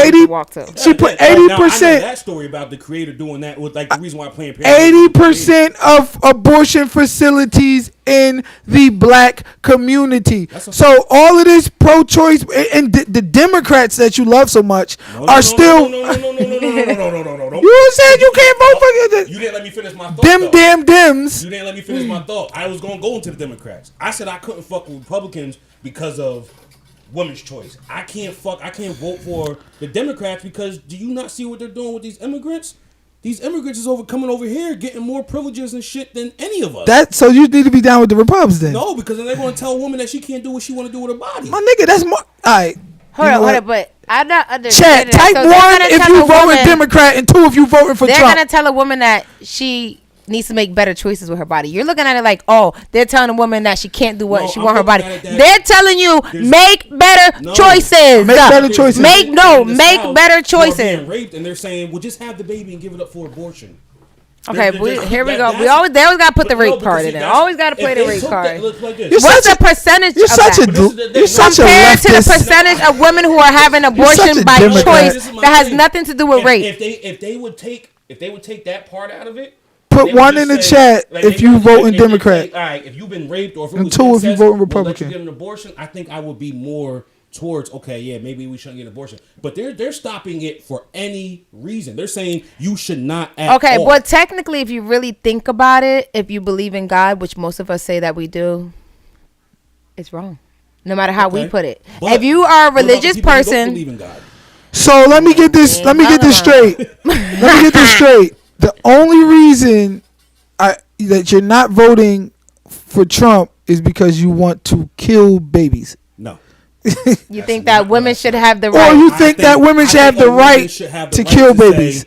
B: put 80%.
D: That story about the creator doing that was like the reason why Planned Parenthood.
B: 80% of abortion facilities in the black community. So all of this pro-choice and the Democrats that you love so much are still.
D: No.
B: You said you can't vote for
D: You didn't let me finish my thought.
B: Damn Dems.
D: You didn't let me finish my thought. I was gonna go into the Democrats. I said I couldn't fuck with Republicans because of women's choice. I can't vote for the Democrats because do you not see what they're doing with these immigrants? These immigrants is coming over here getting more privileges and shit than any of us.
B: So you need to be down with the Republicans then.
D: No, because then they're going to tell a woman that she can't do what she want to do with her body.
B: My nigga, that's more. All right.
A: Hold on, but I'm not understanding.
B: Chat, type 1 if you voting Democrat and 2 if you voting for Trump.
A: They're going to tell a woman that she needs to make better choices with her body. You're looking at it like, oh, they're telling a woman that she can't do what she want her body. They're telling you make better choices.
B: Make better choices.
A: Make better choices.
D: Being raped and they're saying, well, just have the baby and give it up for abortion.
A: Okay, here we go. They always got to put the rape card in there. Always got to play the rape card. What's the percentage of that?
B: You're such a
A: compared to the
B: leftist.
A: percentage of women who are having abortion by choice that has nothing to do with rape.
D: If they would take that part out of it.
B: Put 1 in the chat if you voting Democrat.
D: All right, if you've been raped or if it
B: and
D: was
B: 2 if you voting Republican.
D: Let you get an abortion, I think I would be more towards maybe we shouldn't get an abortion. But they're stopping it for any reason. They're saying you should not at all.
A: But technically, if you really think about it, if you believe in God, which most of us say that we do, it's wrong. No matter how we put it. But if you are a religious person,
D: don't believe in God.
B: So let me get this straight. The only reason that you're not voting for Trump is because you want to kill babies.
D: No.
A: You think that women should have the right?
B: Or you think that women should have the right to kill babies?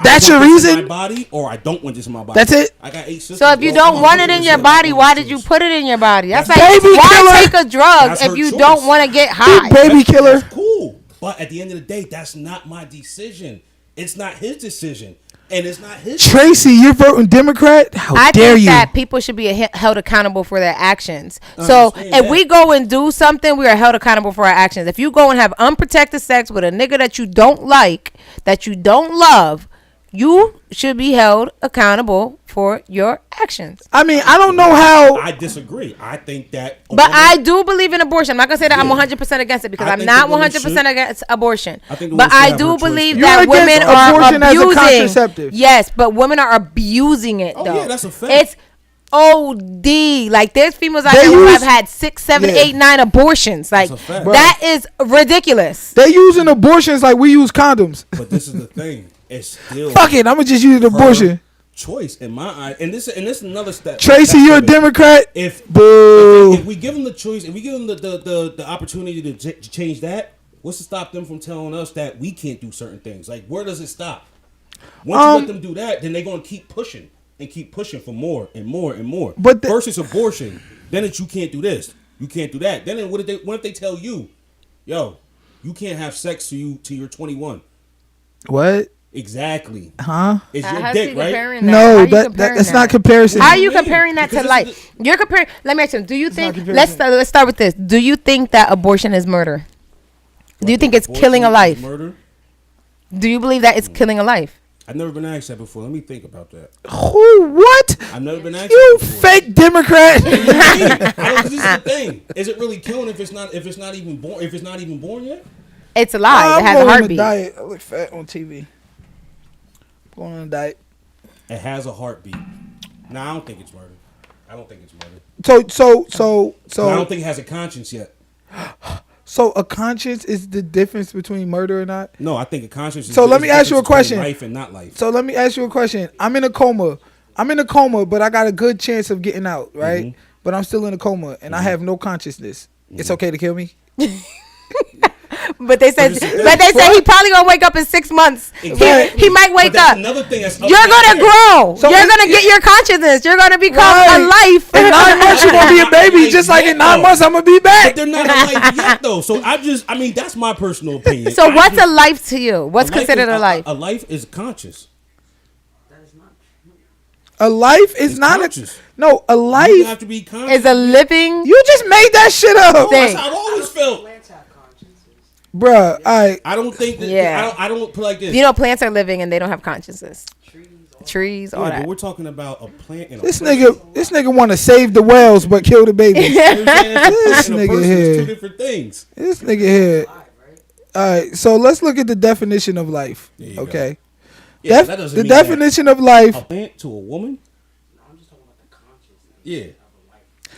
B: That's your reason?
D: In my body, or I don't want this in my body.
B: That's it?
D: I got 8 sisters.
A: So if you don't want it in your body, why did you put it in your body? That's like,
B: baby
A: why
B: killer.
A: take a drug if you don't want to get high?
B: Baby killer.
D: That's cool. But at the end of the day, that's not my decision. It's not his decision. And it's not his
B: Tracy, you're voting Democrat? How dare you?
A: I think that people should be held accountable for their actions. So if we go and do something, we are held accountable for our actions. If you go and have unprotected sex with a nigga that you don't like, that you don't love, you should be held accountable for your actions.
B: I mean, I don't know how.
D: I disagree. I think that.
A: But I do believe in abortion. I'm not gonna say that I'm 100% against it because
D: I
A: I'm
D: think
A: not
D: the women
A: 100% against abortion.
D: I think the
A: But
D: women should
A: I
D: have
A: do
D: her choice
A: believe
D: there.
A: that
B: You're against
A: women are
B: abortion as a
A: abusing.
B: contraceptive.
A: Yes, but women are abusing it
D: Oh,
A: though.
D: yeah, that's a fact.
A: It's OD. Like there's females out
B: They
A: there who
B: use-
A: have had 6, 7,
B: Yeah.
A: 8, 9 abortions. Like
D: That's a fact.
A: that is ridiculous.
B: They using abortions like we use condoms.
D: But this is the thing. It's still
B: Fuck it, I'm gonna just use an abortion.
D: her choice in my eye. And this is another step.
B: Tracy, you're a Democrat.
D: If
B: Boo.
D: we give them the choice, if we give them the opportunity to change that, what's to stop them from telling us that we can't do certain things? Like, where does it stop? Once you let them do that, then they're gonna keep pushing and keep pushing for more and more and more.
B: But
D: versus abortion, then it's you can't do this, you can't do that. Then what if they tell you, yo, you can't have sex till you're 21?
B: What?
D: Exactly.
B: Huh?
D: It's
A: How
D: your
A: is
D: dick,
A: he
D: right?
A: comparing that?
B: No,
A: How you
B: that's
A: comparing
B: not
A: that?
B: comparison.
A: How are you
D: What do you mean?
A: comparing that to
D: Because
A: life?
D: this is
A: You're comparing. Let me ask you. Do you think?
B: not
A: Let's
B: comparison.
A: start with this. Do you think that abortion is murder? Do you think it's
D: Abortion
A: killing a
D: is
A: life?
D: Murder?
A: Do you believe that it's killing a life?
D: I've never been asked that before. Let me think about that.
B: Who? What?
D: I've never been asked
B: You
D: that before.
B: fake Democrat.
D: This is the thing. Is it really killing if it's not even born yet?
A: It's alive. It has a
B: going on
A: heartbeat.
B: diet. I look fat on TV. Going on a diet.
D: It has a heartbeat. No, I don't think it's murder. I don't think it's murder.
B: So
D: I don't think it has a conscience yet.
B: So a conscience is the difference between murder or not?
D: No, I think a conscience is
B: So let
D: is
B: me
D: the
B: ask you a
D: difference between
B: question.
D: Life and not life.
B: So let me ask you a question. I'm in a coma, but I got a good chance of getting out, right?
D: Mm-hmm.
B: But I'm still in a coma and I have no consciousness. It's okay to kill me?
A: But they said he probably gonna wake up in 6 months.
D: Exactly.
A: He might wake
D: But that's
A: up.
D: another thing that's
A: You're gonna grow.
B: So
A: You're
B: it-
A: gonna get your consciousness. You're gonna become
B: Right.
A: a life.
B: In 9 months, you're going to be a baby. Just like in 9 months, I'm going to be
D: But
B: back.
D: they're not alive yet, though. So I mean, that's my personal opinion.
A: So
D: I
A: what's
D: just-
A: a life to you? What's considered a life?
D: A life is conscious.
B: A life is
D: It's
B: not
D: conscious.
B: No, a
D: You
B: life
D: have to be conscious.
A: Is a living.
B: You just made that shit up.
A: Thing.
D: That's how I've always felt.
B: Bruh, alright.
D: I don't think that.
A: Yeah.
D: I don't put like this.
A: You know, plants are living and they don't have consciousness. Trees, all
D: Yeah,
A: that.
D: but we're talking about a plant and a
B: This
D: person.
B: nigga want to save the whales but kill the babies.
D: You know what I'm saying?
B: This
D: And a
B: nigga
D: person is
B: here.
D: two different things.
B: This nigga here. Alright, so let's look at the definition of life.
D: There you
B: Okay.
D: Yeah, that doesn't
B: The
D: mean that
B: definition of life,
D: a plant to a woman. Yeah.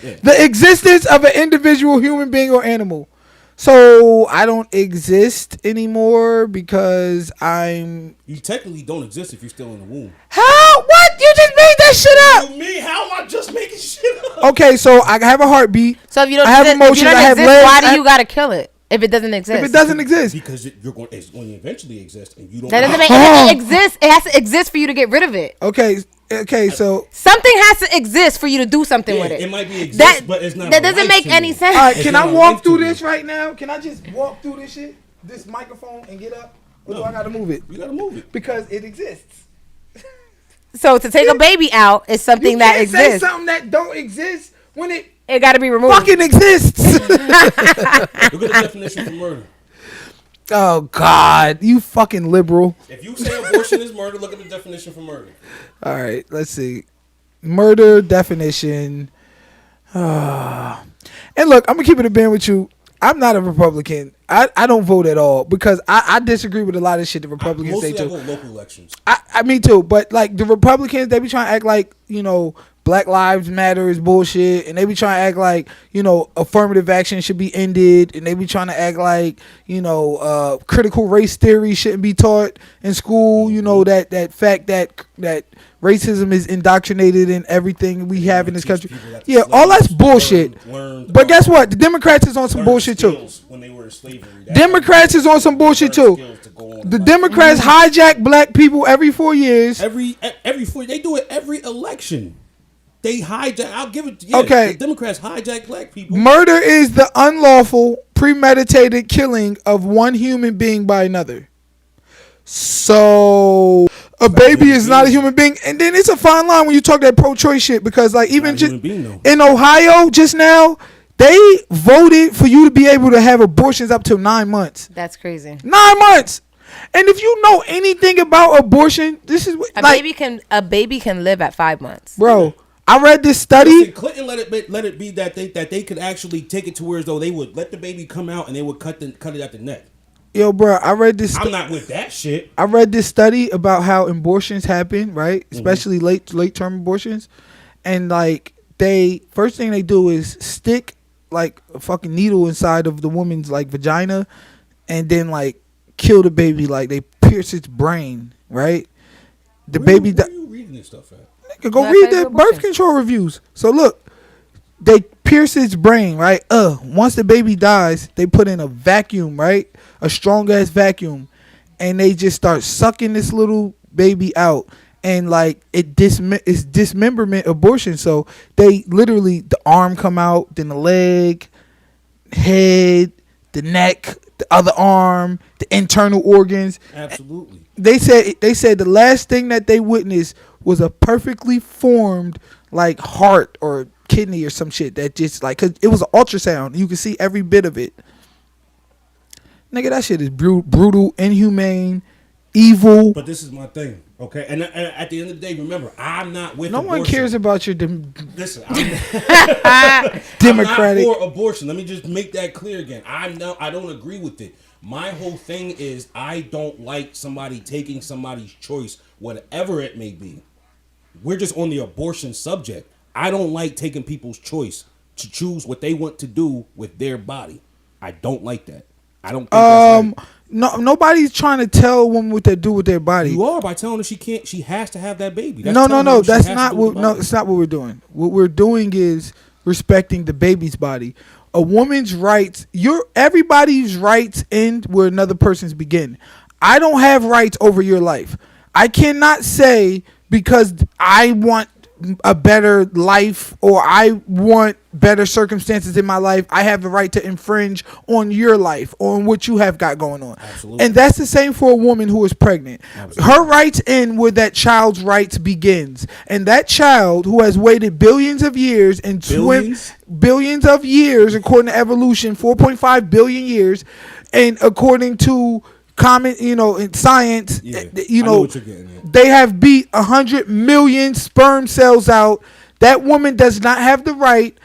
B: the existence of an individual human being or animal. So I don't exist anymore because I'm.
D: You technically don't exist if you're still in the womb.
B: How? What? You just made that shit up.
D: Me? How am I just making shit up?
B: Okay, so I have a heartbeat.
A: So if you don't
B: I have
A: exist, if you
B: emotions,
A: don't
B: I have
A: exist,
B: legs,
A: why
B: I-
A: do you gotta kill it if it doesn't exist?
B: If it doesn't exist,
D: Because it's going to eventually exist, and you don't.
A: that doesn't make
B: Oh.
A: it exist. It has to exist for you to get rid of it.
B: okay, so
A: Something has to exist for you to do something
D: Yeah,
A: with it.
D: it might be exist,
A: That
D: but it's not.
A: that
D: a
A: doesn't
D: life
A: make
D: to
A: any
D: me.
A: sense.
B: all right,
D: It's
B: can
D: not
B: I
D: a
B: walk
D: life
B: through
D: to me.
B: this right now? Can I just walk through this shit, this microphone, and get up, or do I gotta move it?
D: You gotta move it.
B: Because it exists.
A: So to take a baby out is something
B: You
A: that
B: can't say
A: exists.
B: something that don't exist when it
A: It got to be removed.
B: fucking exists.
D: Look at the definition for murder.
B: Oh God, you fucking liberal.
D: If you say abortion is murder, look at the definition for murder.
B: All right, let's see. Murder definition. And look, I'm gonna keep it a band with you. I'm not a Republican. I don't vote at all because I disagree with a lot of shit the Republicans say
D: Mostly I
B: too.
D: vote local elections.
B: I me too, but like the Republicans, they be trying to act like, you know, Black Lives Matter is bullshit, and they be trying to act like, you know, affirmative action should be ended, and they be trying to act like, you know, critical race theory shouldn't be taught in school. You know, that fact that racism is indoctrinated in everything we have in this country. Yeah, all that's bullshit. But guess what? The Democrats is on some bullshit too.
D: When they were in slavery,
B: Democrats is on some bullshit too. The Democrats hijack black people every 4 years.
D: every 4 they do it every election. They hijack. I'll give it. Yeah,
B: Okay.
D: The Democrats hijack black people.
B: Murder is the unlawful, premeditated killing of one human being by another. So a baby is not a human being, and then it's a fine line when you talk that pro-choice shit because, like, even
D: Not a
B: just
D: human being, though.
B: in Ohio just now, they voted for you to be able to have abortions up to 9 months.
A: That's crazy.
B: 9 months. And if you know anything about abortion, this is what,
A: A
B: like,
A: baby can live at 5 months.
B: bro. I read this study.
D: Listen, Clinton let it be that they could actually take it to where as though they would let the baby come out and they would cut it at the neck.
B: Yo, bro, I read this.
D: I'm not with that shit.
B: I read this study about how abortions happen, right? Especially late term abortions, and like they first thing they do is stick like a fucking needle inside of the woman's like vagina, and then like kill the baby. Like they pierce its brain, right? The baby.
D: Where are you reading this stuff at?
B: Nigga, go
A: My
B: read the
A: favorite
B: birth
A: abortion.
B: control reviews. So look, they pierce its brain, right? Once the baby dies, they put in a vacuum, right? A strong ass vacuum, and they just start sucking this little baby out, and like it's dismemberment abortion. So they literally the arm come out, then the leg, head, the neck, the other arm, the internal organs.
D: Absolutely.
B: They said the last thing that they witnessed was a perfectly formed like heart or kidney or some shit that just like, cause it was an ultrasound. You could see every bit of it. Nigga, that shit is brutal, inhumane, evil.
D: But this is my thing, okay? And at the end of the day, remember, I'm not with
B: No
D: abortion.
B: one cares about your
D: Listen, I'm
B: democratic.
D: I'm not for abortion. Let me just make that clear again. I don't agree with it. My whole thing is I don't like somebody taking somebody's choice, whatever it may be. We're just on the abortion subject. I don't like taking people's choice to choose what they want to do with their body. I don't like that. I don't think that's right.
B: No, nobody's trying to tell a woman what they do with their body.
D: You are by telling her she can't. She has to have that baby. That's
B: No.
D: telling her what she
B: That's
D: has
B: not
D: to do with
B: what.
D: the
B: No,
D: body.
B: it's not what we're doing. What we're doing is respecting the baby's body. A woman's rights. Everybody's rights end where another person's begin. I don't have rights over your life. I cannot say because I want a better life or I want better circumstances in my life, I have the right to infringe on your life or on what you have got going on.
D: Absolutely.
B: And that's the same for a woman who is pregnant.
D: Absolutely.
B: Her rights end where that child's rights begins. And that child who has waited billions of years and billions of years according to evolution, 4.5 billion years, and according to common, in science,
D: Yeah, I know what you're getting at.
B: they have beat 100 million sperm cells out. That woman does not have the right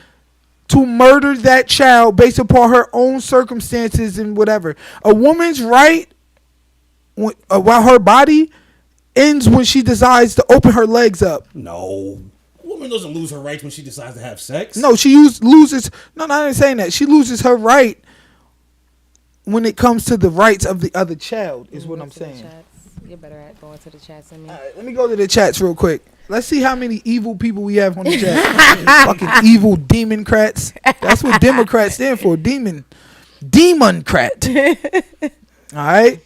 B: to murder that child based upon her own circumstances and whatever. A woman's right while her body ends when she decides to open her legs up.
D: No. A woman doesn't lose her rights when she decides to have sex.
B: No, she loses. No, I ain't saying that. She loses her right when it comes to the rights of the other child, is what I'm saying.
A: You're better at going to the chats than me.
B: All right, let me go to the chats real quick. Let's see how many evil people we have on the chat. Fucking evil democrats. That's what Democrats stand for. Demoncrat. All right.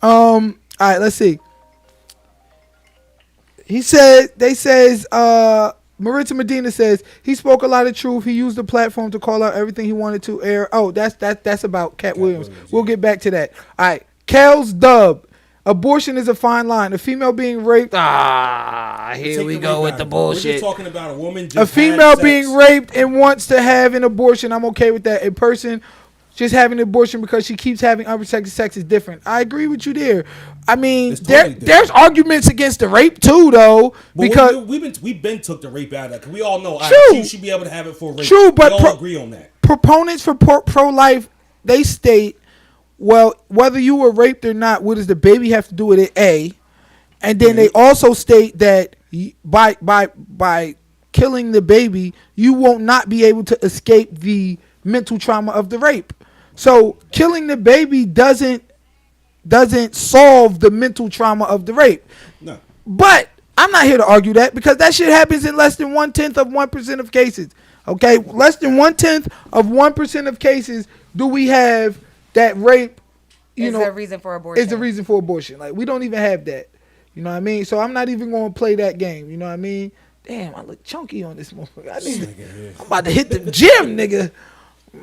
B: All right. Let's see. Maritza Medina says he spoke a lot of truth. He used the platform to call out everything he wanted to air. Oh, that's about Cat Williams. We'll get back to that. All right. Kel's dub. Abortion is a fine line. A female being raped. Here we go with the
D: We're
B: bullshit.
D: just talking about a woman just
B: A female
D: had sex.
B: being raped and wants to have an abortion, I'm okay with that. A person just having an abortion because she keeps having unprotected sex is different. I agree with you there. I mean,
D: It's totally different.
B: there's arguments against the rape too, though,
D: But
B: because
D: we've been took the rape out of that. 'Cause we all know
B: True.
D: she should be able to have it for rape.
B: True, but
D: we all agree on that.
B: proponents for pro-life, they state, well, whether you were raped or not, what does the baby have to do with it? A, and then they also state that by killing the baby, you won't not be able to escape the mental trauma of the rape. So killing the baby doesn't solve the mental trauma of the rape.
D: No.
B: But I'm not here to argue that because that shit happens in less than 1/10 of 1% of cases. Okay, less than 1/10 of 1% of cases do we have that rape.
A: Is a reason for abortion.
B: Is the reason for abortion. Like we don't even have that. You know what I mean? So I'm not even going to play that game. You know what I mean? Damn, I look chunky on this motherfucker. I'm about to hit the gym, nigga.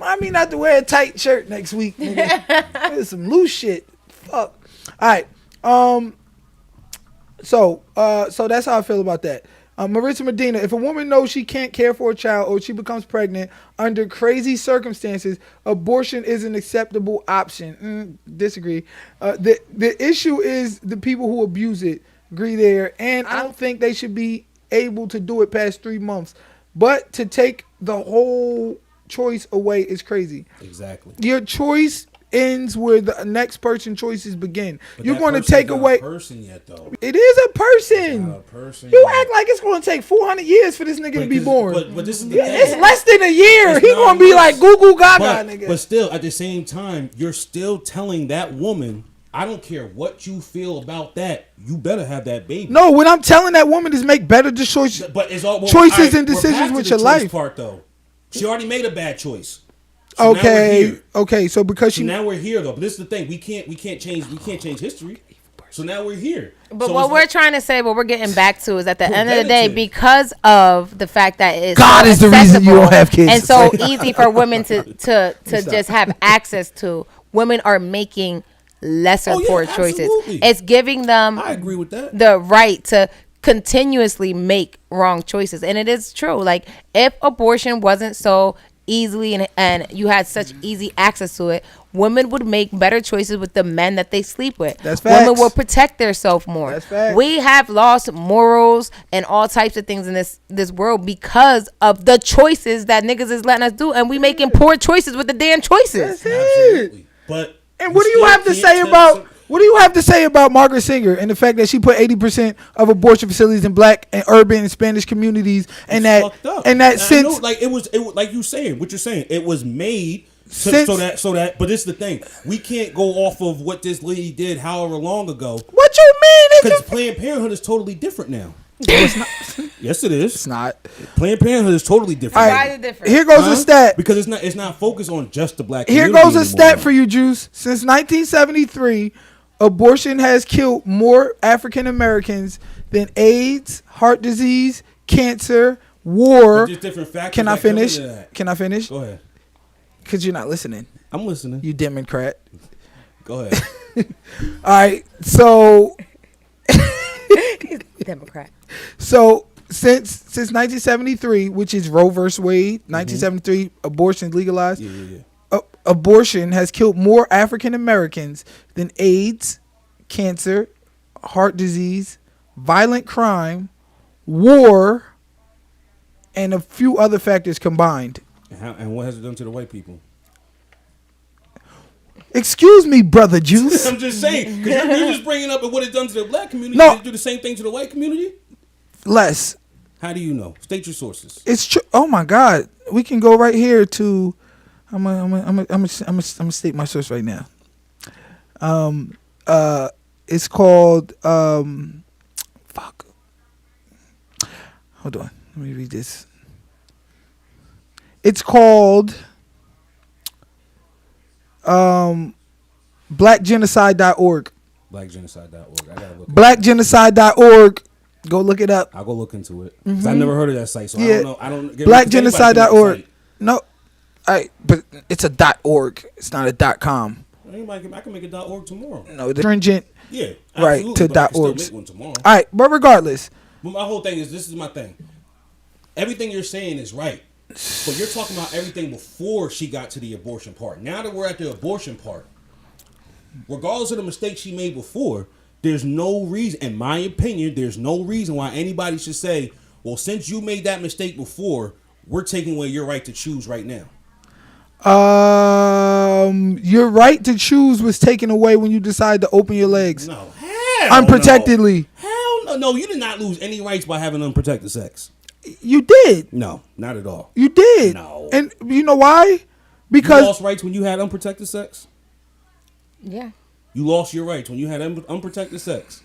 B: I mean, not to wear a tight shirt next week, nigga. There's some loose shit. Fuck. All right. So that's how I feel about that. Marissa Medina, if a woman knows she can't care for a child or she becomes pregnant under crazy circumstances, abortion is an acceptable option. disagree. The issue is the people who abuse it. Agree there, and I don't think they should be able to do it past 3 months. But to take the whole choice away is crazy.
D: Exactly.
B: Your choice ends where the next person's choices begin.
D: But
B: You're
D: that
B: going to
D: person's
B: take
D: not
B: away.
D: a person yet, though.
B: It is a person.
D: Not a person.
B: You
D: yet.
B: act like it's going to take 400 years for this nigga to be born.
D: But this is the
B: Yeah,
D: thing.
B: it's less than a year.
D: It's
B: He
D: not
B: going to be
D: less.
B: like Goo Goo Gaga, nigga.
D: But still, at the same time, you're still telling that woman, I don't care what you feel about that, you better have that baby.
B: No, what I'm telling that woman is make better choices.
D: But it's all
B: Choices and
D: we're
B: decisions
D: past
B: with
D: the
B: your
D: choice
B: life.
D: Part though, she already made a bad choice. So now we're
B: Okay,
D: here.
B: okay. So because
D: So
B: she
D: now we're here though. But this is the thing: we can't change history. So now we're here.
A: But
D: So
A: what
D: it's
A: we're
D: like-
A: tday to say, what we're getting back to is at the end of the day,
D: Preventative.
A: because of the fact that it's
B: God
A: so
B: is the reason you
A: accessible
B: don't have kids.
A: and so easy for women to just have access to, women are making lesser
D: Oh, yeah,
A: poor choices.
D: absolutely.
A: It's giving them
D: I agree with that.
A: the right to continuously make wrong choices. And it is true. Like, if abortion wasn't so easily and you had such easy access to it, women would make better choices with the men that they sleep with.
B: That's
A: Women
B: facts.
A: will protect themselves more.
B: That's facts.
A: We have lost morals and all types of things in this world because of the choices that niggas is letting us do, and we making poor choices with the damn choices.
B: That's it.
D: Absolutely. But
B: And what do you
D: still
B: have to
D: can't
B: say
D: tell
B: about
D: some-
B: what do you have to say about Margaret Sanger and the fact that she put 80% of abortion facilities in black and urban and Spanish communities, and
D: It's fucked up.
B: and that
D: I
B: since
D: know, like it was like you saying what you're saying, it was made
B: Since-
D: so that. But this is the thing: we can't go off of what this lady did however long ago,
B: what you mean?
D: because
B: It's
D: Planned Parenthood is totally different now. Yes, it is.
B: not.
D: Planned Parenthood is totally different.
B: All
D: now.
A: Why is it different?
B: Here goes
D: Huh?
B: a stat.
D: Because it's not focused on just the black
B: Here
D: community
B: goes a
D: anymore.
B: stat for you, Juice. Since 1973, abortion has killed more African Americans than AIDS, heart disease, cancer, war.
D: But there's different factors
B: Can I
D: that come
B: finish?
D: into that.
B: Can I finish?
D: Go ahead.
B: Because you're not listening,
D: I'm listening.
B: you Democrat.
D: Go ahead.
B: All right, so
A: Democrat.
B: since 1973, which is Roe versus Wade, 1973, abortion legalized.
D: Yeah.
B: Abortion has killed more African Americans than AIDS, cancer, heart disease, violent crime, war, and a few other factors combined.
D: And what has it done to the white people?
B: Excuse me, brother Juice.
D: I'm just saying, because you're just bringing up what it done to the black community.
B: No.
D: Did it do the same thing to the white community?
B: Less.
D: How do you know? State your sources.
B: It's true. Oh my God, we can go right here to. I'm gonna state my source right now. It's called fuck. Hold on, let me read this. It's called blackgenocide.org.
D: Blackgenocide.org. I gotta look.
B: Blackgenocide.org. Go look it up.
D: I'll go look into it. 'Cause I never heard of that site, so I
B: Yeah.
D: don't know. I don't. Anybody can make a
B: Blackgenocide.org.
D: site.
B: No, but it's a .org. It's not a .com.
D: I can make a .org tomorrow.
B: No, the stringent.
D: Yeah,
B: Right,
D: absolutely,
B: to
D: but I can still
B: .orgs.
D: make one tomorrow.
B: All right, but regardless,
D: But my whole thing is, this is my thing. Everything you're saying is right, but you're talking about everything before she got to the abortion part. Now that we're at the abortion part, regardless of the mistake she made before, there's no reason, in my opinion, there's no reason why anybody should say, well, since you made that mistake before, we're taking away your right to choose right now.
B: your right to choose was taken away when you decided to open your legs
D: No, hell
B: unprotectedly.
D: No. Hell no. No, you did not lose any rights by having unprotected sex.
B: You did.
D: No, not at all.
B: You did.
D: No.
B: And you know why?
D: You
B: Because
D: lost rights when you had unprotected sex?
A: Yeah.
D: You lost your rights when you had unprotected sex.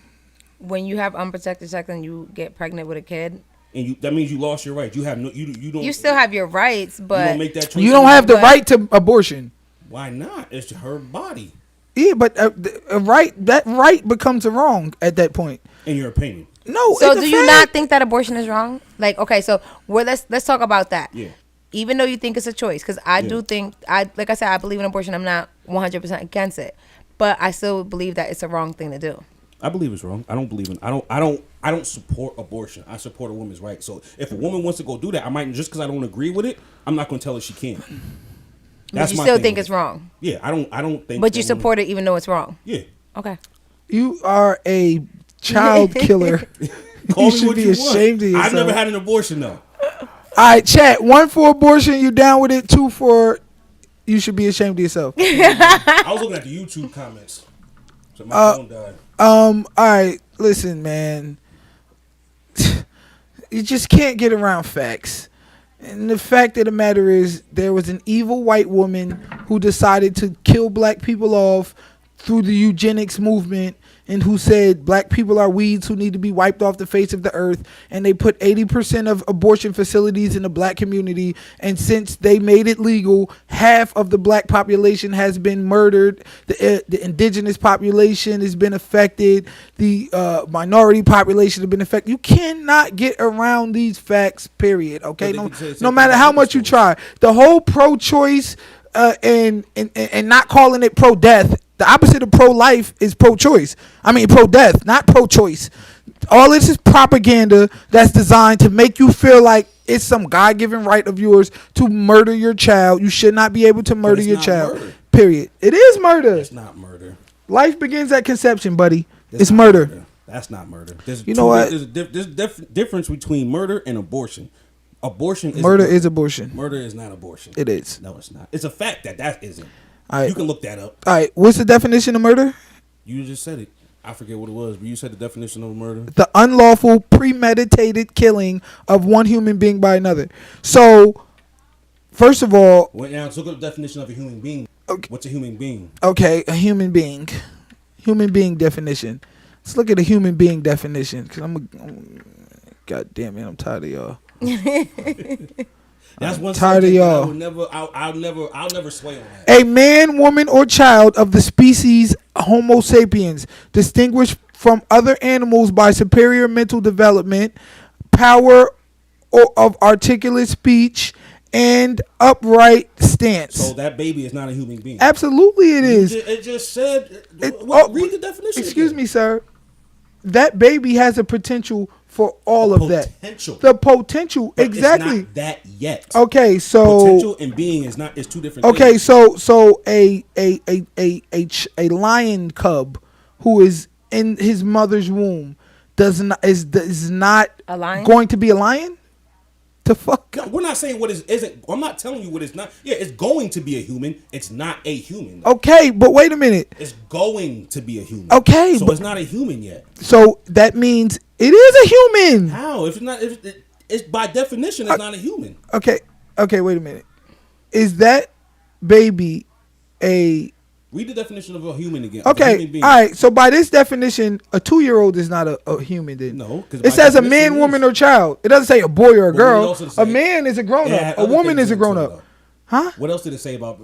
A: When you have unprotected sex and you get pregnant with a kid,
D: And that means you lost your rights. You have no you don't
A: you still have your rights,
D: you
A: but
D: don't make that choice.
B: you don't have the
A: But-
B: right to abortion.
D: Why not? It's her body.
B: Yeah, but that right becomes a wrong at that point.
D: In your opinion.
B: No.
A: So
B: it's a
A: do you
B: fact.
A: not think that abortion is wrong? Like, okay, so let's talk about that.
D: Yeah.
A: Even though you think it's a choice, because I
D: Yeah.
A: do think like I said, I believe in abortion. I'm not 100% against it, but I still believe that it's a wrong thing to do.
D: I believe it's wrong. I don't believe in. I don't support abortion. I support a woman's right. So if a woman wants to go do that, I might just because I don't agree with it, I'm not going to tell her she can't. That's
A: you
D: my
A: still
D: thing
A: think
D: with
A: it's
D: it.
A: wrong.
D: Yeah, I don't think.
A: But you
D: that
A: support it even though it's wrong.
D: Yeah.
A: Okay.
B: You are a child killer.
D: Call
B: You
D: me
B: should
D: what
B: be
D: you
B: ashamed
D: want.
B: of
D: I've never
B: yourself.
D: had an abortion though.
B: All right, chat. 1 for abortion. You down with it? 2 for you should be ashamed of yourself.
D: I was looking at the YouTube comments. So my phone died.
B: All right. Listen, man. You just can't get around facts. And the fact of the matter is, there was an evil white woman who decided to kill black people off through the eugenics movement, and who said black people are weeds who need to be wiped off the face of the earth. And they put 80% of abortion facilities in the black community. And since they made it legal, half of the black population has been murdered. The indigenous population has been affected. The minority population has been affected. You cannot get around these facts, period. Okay, no matter how much you try. The whole pro-choice and not calling it pro-death. The opposite of pro-life is pro-choice. I mean pro-death, not pro-choice. All this is propaganda that's designed to make you feel like it's some God-given right of yours to murder your child. You should not be able to murder your child. Murder. Period. It is murder.
D: It's not murder.
B: Life begins at conception, buddy. It's murder.
D: That's not murder.
B: There's a
D: difference between murder and abortion. Abortion is
B: murder is abortion.
D: Murder is not abortion.
B: It is.
D: No, it's not. It's a fact that isn't.
B: Right.
D: You can look that up.
B: All right. What's the definition of murder?
D: You just said it. I forget what it was, but you said the definition of murder.
B: The unlawful, premeditated killing of one human being by another. So, first of all...
D: Well, now, let's look at the definition of a human being. Okay. What's a human being?
B: Okay, a human being. Human being definition. Let's look at a human being definition. Because God damn it, I'm tired of y'all.
D: That's one
B: tired of y'all.
D: I'll never sway on that.
B: A man, woman, or child of the species Homo sapiens, distinguished from other animals by superior mental development, power of articulate speech, and upright stance.
D: So that baby is not a human being.
B: Absolutely, it is.
D: It just said. Read the definition.
B: Excuse me, sir. That baby has a potential for all of that.
D: Potential.
B: The potential, but exactly.
D: It's not that yet.
B: Okay, so
D: potential and being is two different.
B: Okay,
D: things.
B: so a lion cub who is in his mother's womb is not
A: a lion?
B: Going to be a lion. The fuck?
D: No, we're not saying what isn't. I'm not telling you what is not. Yeah, it's going to be a human. It's not a human. Though.
B: Okay, but wait a minute.
D: It's going to be a human.
B: Okay,
D: so it's not a human yet.
B: So that means it is a human.
D: How? If it's not, it's by definition, it's not a human.
B: Okay, wait a minute. Is that baby a?
D: Read the definition of a human again.
B: Okay, all right. So by this definition, a 2-year-old is not a human. Then
D: no, because
B: it says a man, woman, or child. It doesn't say a boy or a girl. A man is a grown up. A woman is a grown up. Huh?
D: What else did it say about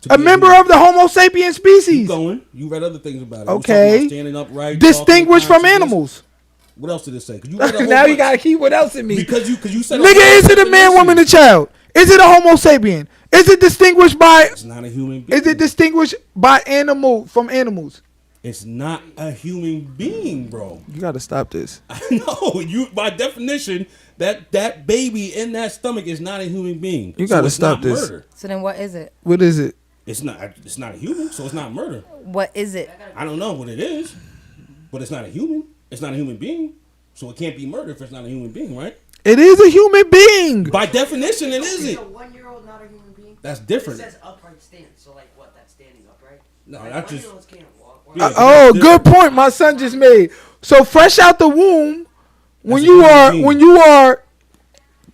B: a member of the Homo sapien species?
D: Keep going. You read other things about it.
B: Okay.
D: Standing upright,
B: distinguished from animals.
D: What else did it say? You
B: now you gotta keep what else in me.
D: Because you said.
B: Nigga, is it a man, woman, or child? Is it a Homo sapien? Is it distinguished by?
D: It's not a human being.
B: Is it distinguished by from animals?
D: It's not a human being, bro.
B: You gotta stop this.
D: I know. You by definition that baby in that stomach is not a human being.
B: You gotta stop this.
D: Murder.
A: So then what is it?
B: What is it?
D: It's not a human, so it's not murder.
A: What is it?
D: I don't know what it is, but it's not a human. It's not a human being, so it can't be murder if it's not a human being, right?
B: It is a human being.
D: By definition, it isn't.
G: Is a 1-year-old not a human being?
D: That's different.
G: It says upright stance, so like what? That's standing upright.
D: No,
G: like
D: that's just.
G: 1-year-olds can't walk.
B: Oh, good point. My son just made. So fresh out the womb, when you are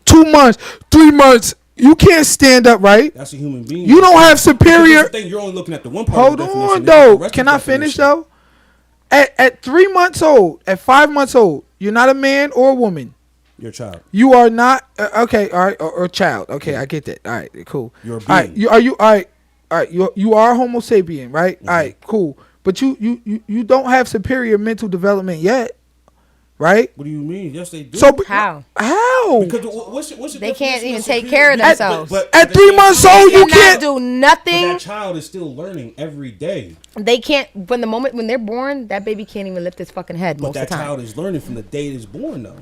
B: 2 months, 3 months, you can't stand up, right?
D: That's a human being.
B: You don't have superior.
D: Thing, you're only looking at the one part.
B: Hold on, though. Can I finish though? At 3 months old, at 5 months old, you're not a man or a woman.
D: You're a child.
B: You are not. Okay, all right, or child. Okay, I get that. All right, cool.
D: You're a being.
B: All right, all right. You are a Homo sapien, right? Mm-hmm. All right, cool. But you don't have superior mental development yet, right?
D: What do you mean? Yes, they do.
A: So How?
D: Because what's your
A: they can't even take care of themselves.
B: But at 3 months old, you can't
A: do nothing.
D: But that child is still learning every day.
A: They can't. When they're born, that baby can't even lift his fucking head.
D: But
A: most of the time.
D: That child is learning from the day it's born, though.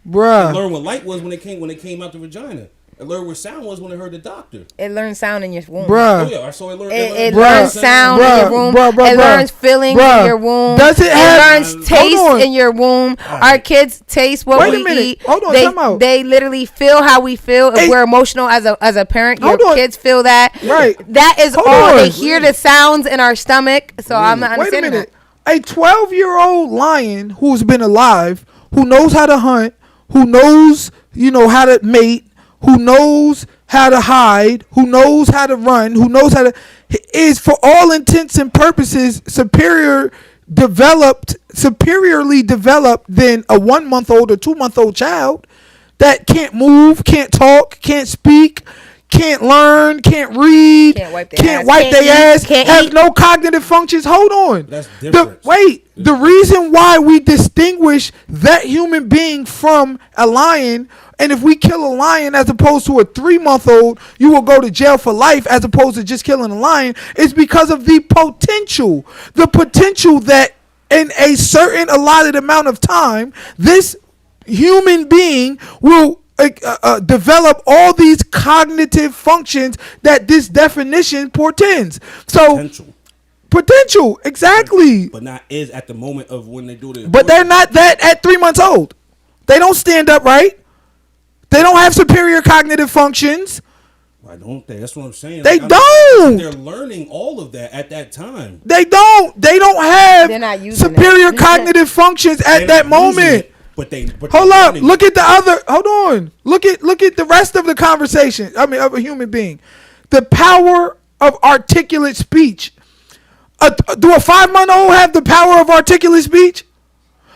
B: Bruh.
D: They learn what light was when it came out the vagina. It learned what sound was when it heard the doctor.
A: It learns sound in your womb.
B: Bruh.
D: Oh yeah, I saw it learn.
A: It
B: Bruh.
A: learns sound in your womb. It learns feelings in your womb.
B: Does it
A: learns
B: Hold
A: taste
B: on.
A: in your womb. Our kids taste what
B: Wait a
A: we
B: minute.
A: eat.
B: Hold on, time out.
A: They literally feel how we feel. If
B: Hey.
A: we're emotional as a parent, your
B: Hold on.
A: kids feel that.
B: Right.
A: That is
B: Hold
A: all.
B: on.
A: They hear the sounds in our stomach. So I'm not
B: Wait a
A: understanding
B: minute.
A: that.
B: A 12-year-old lion who's been alive, who knows how to hunt, who knows, how to mate, who knows how to hide, who knows how to run, who knows how to, is for all intents and purposes superiorly developed than a 1-month-old or 2-month-old child that can't move, can't talk, can't speak, can't learn, can't read,
A: Can't wipe their
B: can't
A: ass,
B: wipe
A: can't
B: their
A: eat,
B: ass,
A: can't
B: have
A: eat.
B: no cognitive functions. Hold on.
D: That's different.
B: The reason why we distinguish that human being from a lion, and if we kill a lion as opposed to a 3-month-old, you will go to jail for life as opposed to just killing a lion, is because of the potential. The potential that in a certain allotted amount of time, this human being will develop all these cognitive functions that this definition portends. So potential, exactly.
D: But not is at the moment of when they do the.
B: But they're not that at 3 months old. They don't stand up right. They don't have superior cognitive functions.
D: Why don't they? That's what I'm saying.
B: They don't.
D: They're learning all of that at that time.
B: They don't. They don't have
A: They're not using
B: superior
A: it.
B: cognitive functions at that moment.
D: But
B: Hold up. Look at the other. Hold on. Look at the rest of the conversation. I mean, of a human being. The power of articulate speech. Do a 5-month-old have the power of articulate speech?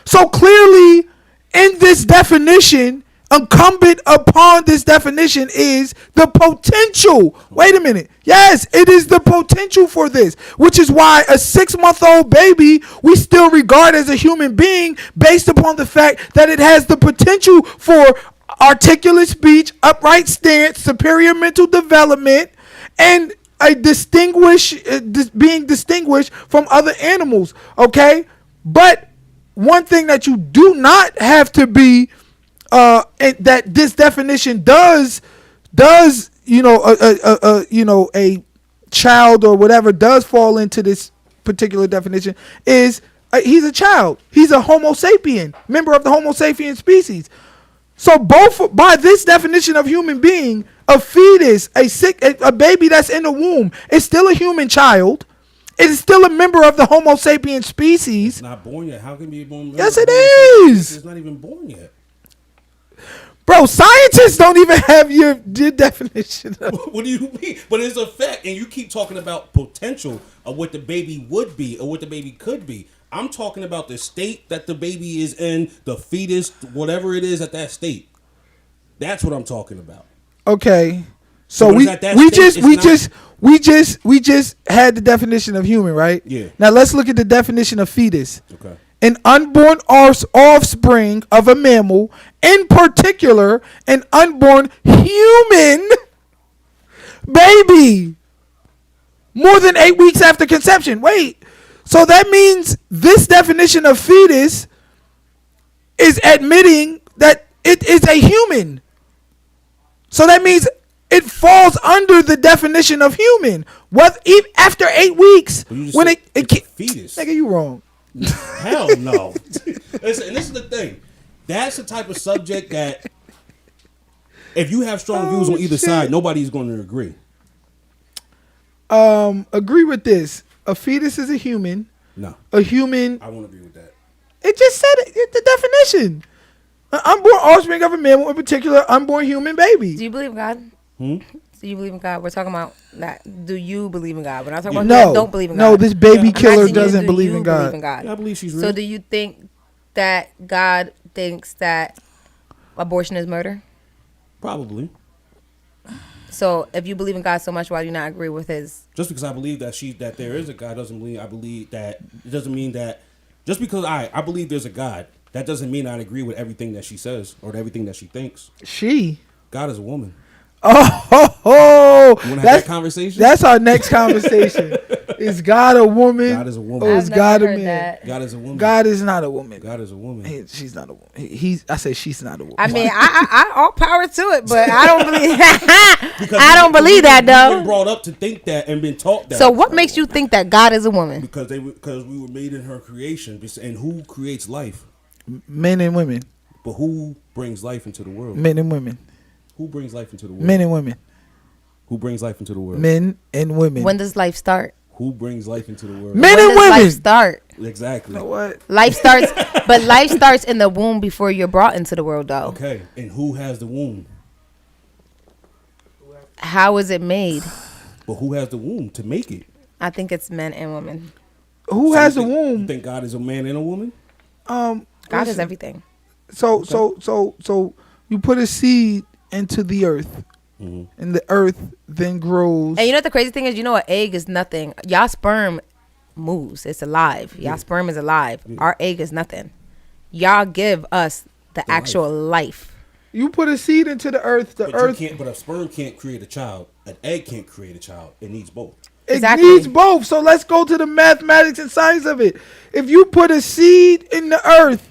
B: So clearly, in this definition, incumbent upon this definition is the potential. Wait a minute. Yes, it is the potential for this, which is why a 6-month-old baby we still regard as a human being based upon the fact that it has the potential for articulate speech, upright stance, superior mental development, and being distinguished from other animals. Okay, but one thing that you do not have to be that this definition does a child or whatever does fall into this particular definition is he's a child. He's a Homo sapien, member of the Homo sapien species. So both by this definition of human being, a fetus, a baby that's in the womb is still a human child. It is still a member of the Homo sapien species.
D: It's not born yet. How can it be born?
B: Yes, it is.
D: It's not even born yet.
B: Bro, scientists don't even have your definition.
D: What do you mean? But it's a fact, and you keep talking about potential of what the baby would be or what the baby could be. I'm talking about the state that the baby is in, the fetus, whatever it is at that state. That's what I'm talking about.
B: Okay, so we just had the definition of human, right?
D: Yeah.
B: Now let's look at the definition of fetus.
D: Okay.
B: An unborn offspring of a mammal, in particular, an unborn human baby, more than 8 weeks after conception. Wait, so that means this definition of fetus is admitting that it is a human. So that means it falls under the definition of human. What after 8 weeks when it
D: fetus?
B: Nigga, you wrong.
D: Hell no. Listen, and this is the thing. That's the type of subject that if you have strong views on either side, nobody's going to agree.
B: Agree with this. A fetus is a human.
D: No.
B: A human.
D: I won't agree with that.
B: It just said it, the definition. An unborn offspring of a mammal, in particular, unborn human baby.
A: Do you believe in God? Do you believe in God? We're talking about that. Do you believe in God? We're not talking about
B: No,
A: who don't believe in God.
B: no. This baby
A: I'm
B: killer
A: asking you,
B: doesn't
A: do
B: believe
A: you
B: in God.
A: believe in God?
D: Yeah, I believe she's real.
A: So do you think that God thinks that abortion is murder?
D: Probably.
A: So if you believe in God so much, why do you not agree with his?
D: Just because I believe that there is a God doesn't mean I believe that. It doesn't mean that. Just because I believe there's a God, that doesn't mean I agree with everything that she says or everything that she thinks. God is a woman.
B: Oh,
D: You want to have that conversation?
B: That's our next conversation. Is God a woman?
D: God is a woman.
B: Or
A: I've
B: is
A: never
B: God a
A: heard
B: man?
A: that.
D: God is a woman.
B: God is not a woman.
D: God is a woman.
B: She's not a woman. I said she's not a woman.
A: I mean, I all power to it, but I don't believe.
D: Because
A: I don't believe that
D: We've been
A: though.
D: brought up to think that and been taught that.
A: So what makes you think that God is a woman?
D: Because we were made in her creation, and who creates life?
B: Men and women.
D: But who brings life into the world?
B: Men and women.
D: Who brings life into the world?
B: Men and women.
D: Who brings life into the world?
B: Men and women.
A: When does life start?
D: Who brings life into the world?
B: Men
A: When
B: and
A: does
B: women.
A: life start?
D: Exactly.
B: You know what?
A: Life starts, but life starts in the womb before you're brought into the world, though.
D: Okay. And who has the womb?
A: How is it made?
D: But who has the womb to make it?
A: I think it's men and women.
B: Who
D: So
B: has
D: you
B: the
D: think-
B: womb?
D: You think God is a man and a woman?
A: God is
B: listen.
A: everything.
B: So you put a seed into the earth,
D: Mm-hmm.
B: and the earth then grows.
A: And you know what the crazy thing is? You know, an egg is nothing. Y'all sperm moves. It's alive. Y'all sperm is alive. Our egg is nothing. Y'all give us the actual life.
B: You put a seed into the earth. The
D: But
B: earth
D: you can't. But a sperm can't create a child. An egg can't create a child. It needs both.
B: it
A: Exactly.
B: needs both. So let's go to the mathematics and science of it. If you put a seed in the earth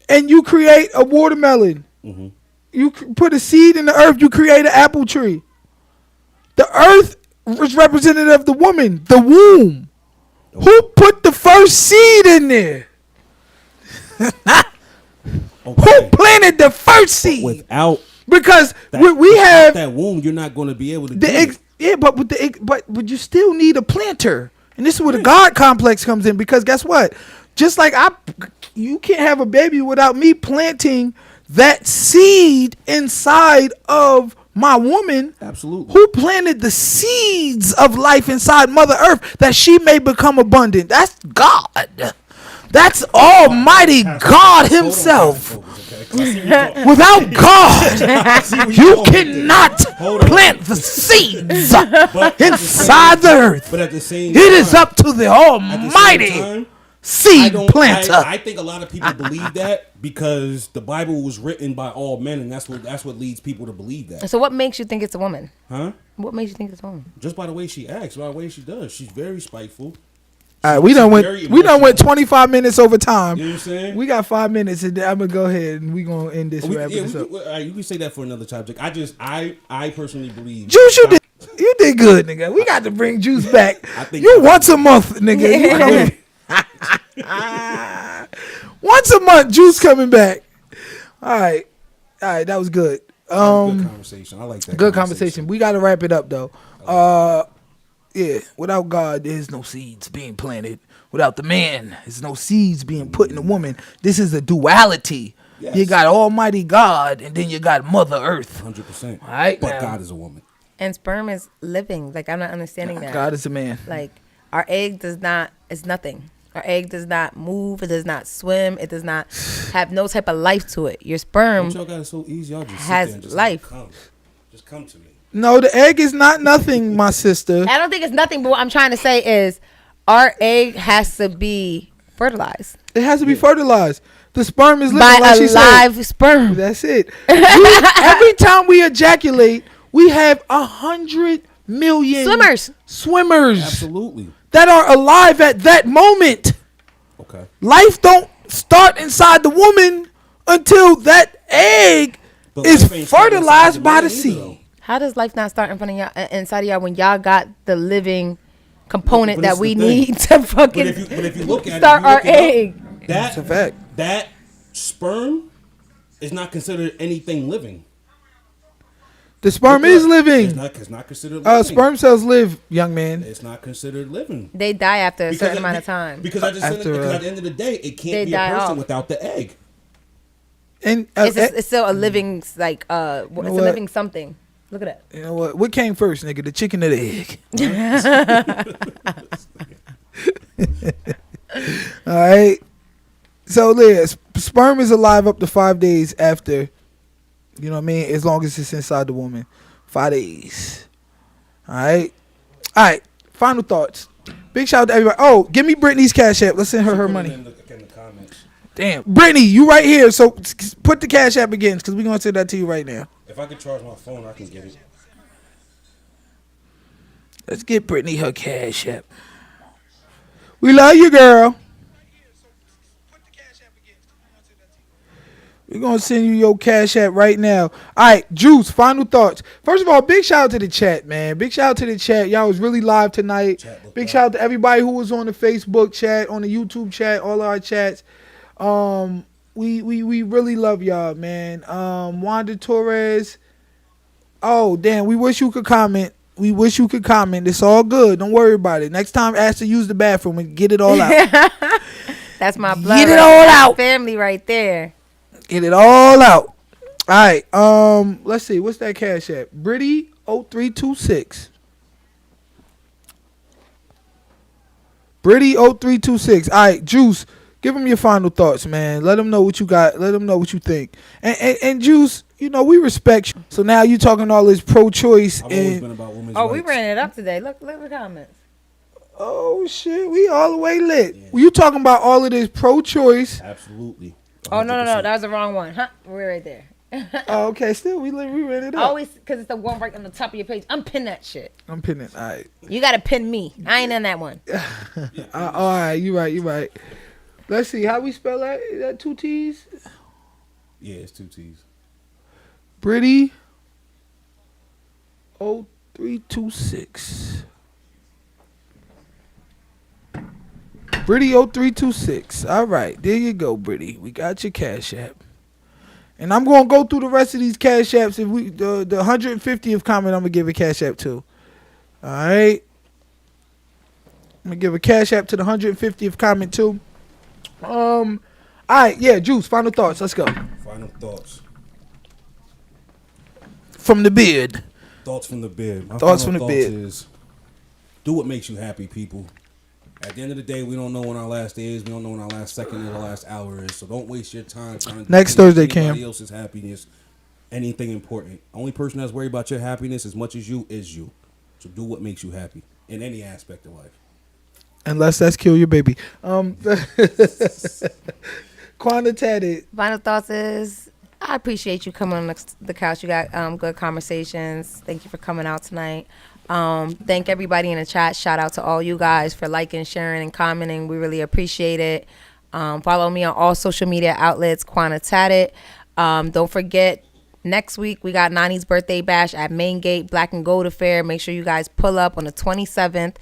B: and you create a watermelon,
D: Mm-hmm.
B: you put a seed in the earth, you create an apple tree. The earth is representative of the woman, the womb. Who put the first seed in there? Who
D: Okay.
B: planted the first seed?
D: Without
B: Because
D: that,
B: we
D: without
B: have
D: that womb, you're not going to be able to.
B: the
D: do
B: ex,
D: it.
B: yeah, but with the but you still need a planter, and this is where the God complex comes in. Because guess what? Just like you can't have a baby without me planting that seed inside of my woman.
D: Absolutely.
B: Who planted the seeds of life inside Mother Earth that she may become abundant? That's God. That's Almighty God Himself. Without God, you cannot
D: Hold on.
B: plant the seeds
D: But
B: inside the earth.
D: But at the same
B: It is
D: time-
B: up to the
D: at the same
B: Almighty
D: time,
B: seed planter.
D: I think a lot of people believe that because the Bible was written by all men, and that's what leads people to believe that.
A: So what makes you think it's a woman?
D: Huh?
A: What makes you think it's a woman?
D: Just by the way she acts, by the way she does. She's very spiteful.
B: All right, we done
D: very
B: went
D: emotional.
B: 25 minutes over time.
D: You know what I'm saying?
B: We got 5 minutes, and I'm gonna go ahead and we gonna end this. Wrap this up.
D: You can say that for another subject. I personally believe.
B: Juice, you did good, nigga. We got to bring Juice back.
D: I think-
B: You once a month, nigga. You coming? Once a month, Juice coming back. All right, that was good.
D: Good conversation. I like that.
B: Good conversation. We got to wrap it up though. Yeah, without God, there's no seeds being planted. Without the man, there's no seeds being put in the woman. This is a duality.
D: Yes.
B: You got Almighty God, and then you got Mother Earth.
D: 100%.
B: All right,
D: But
B: now.
D: God is a woman.
A: And sperm is living. Like, I'm not understanding that.
B: God is a man.
A: Like, our egg does not, it's nothing. Our egg does not move. It does not swim. It does not have no type of life to it. Your sperm
D: Don't y'all got it so easy. Y'all just
A: has
D: sit there and just
A: life.
D: Come. Just come to me.
B: No, the egg is not nothing, my sister.
A: I don't think it's nothing, but what I'm trying to say is our egg has to be fertilized
B: It has to be fertilized. The sperm is living,
A: by
B: like
A: a
B: she said.
A: live sperm.
B: That's it. Every time we ejaculate, we have 100 million swimmers
D: Absolutely.
B: that are alive at that moment.
D: Okay.
B: Life don't start inside the woman until that egg
D: But
B: is
D: life ain't starting
B: fertilized
D: inside
B: by
D: the
B: the
D: man either,
B: seed.
D: though.
A: How does life not start in front of y'all, inside of y'all, when y'all got the living component
D: But
A: that
D: this
A: we
D: is the thing.
A: need to fucking
D: But if you look at
A: start
D: it,
A: our egg?
B: That's a fact.
D: That sperm is not considered anything living.
B: The sperm is living.
D: It's not considered living.
B: Sperm cells live, young man.
D: It's not considered living.
A: They die after a certain
D: it-
A: amount of time.
D: Because at
B: After,
D: the end of the day, it
A: They
D: can't be a
A: die
D: person
A: off.
D: without the egg.
B: And
A: It's still a living, like, it's a
B: what?
A: living something. Look at that.
B: you know what came first, nigga? The chicken or the egg? All right. So, Liz, sperm is alive up to 5 days after. You know what I mean? As long as it's inside the woman, 5 days. All right. All right. Final thoughts. Big shout out to everybody. Oh, give me Brittany's Cash App. Let's send her money.
D: In the comments.
B: Damn, Brittany, you right here. So put the Cash App again, because we're gonna send that to you right now.
D: If I could charge my phone, I can get it.
B: Let's get Brittany her Cash App. We love you, girl. We're going to send you your cash app right now. All right, Juice, final thoughts. First of all, big shout out to the chat, man. Big shout out to the chat. Y'all was really live tonight. Big shout out to everybody who was on the Facebook chat, on the YouTube chat, all our chats. We really love y'all, man. Wanda Torres. Oh, damn, we wish you could comment. We wish you could comment. It's all good. Don't worry about it. Next time, ask to use the bathroom and get it all out.
A: That's my blood.
B: Get it all out.
A: Family right there.
B: Get it all out. All right. Let's see. What's that cash app? Britty 0326. Britty 0326. All right, Juice. Give them your final thoughts, man. Let them know what you got. Let them know what you think. And Juice, you know we respect you. So now you talking all this pro-choice.
D: I've always been about women's rights.
A: We ran it up today. Look at the comments.
B: Oh shit, we all the way lit. Yeah. You talking about all of this pro-choice?
D: Absolutely. 100%.
A: Oh no, that was the wrong one. Huh? We're right there.
B: Oh, okay. Still, we ran it up.
A: Always, because it's the one right on the top of your page. Unpin that shit.
B: Unpin it. All right.
A: You gotta pin me. I ain't in that one.
B: All right. You right. Let's see. How we spell that? Is that 2 T's?
D: Yeah, it's 2 T's.
B: Britty 0326. Britty 0326. All right. There you go, Britty. We got your cash app. And I'm going to go through the rest of these cash apps. If we the 150th comment, I'm going to give a cash app to. All right. I'm going to give a cash app to the 150th comment too. All right. Yeah, Juice, final thoughts. Let's go.
D: Final thoughts.
B: From the beard.
D: Thoughts from the beard. My
B: thoughts from
D: final
B: the beard.
D: Is do what makes you happy, people. At the end of the day, we don't know when our last day is. We don't know when our last second or our last hour is. So don't waste your time trying to
B: next Thursday, Cam.
D: Anybody else's happiness, anything important. Only person that's worried about your happiness as much as you is you. So do what makes you happy in any aspect of life.
B: Unless that's kill your baby. Quantitated.
A: Final thoughts is I appreciate you coming on the couch. You got good conversations. Thank you for coming out tonight. Thank everybody in the chat. Shout out to all you guys for liking, sharing, and commenting. We really appreciate it. Follow me on all social media outlets, Quantitated. Don't forget, next week we got Nani's birthday bash at Main Gate Black and Gold Affair. Make sure you guys pull up on the 27th.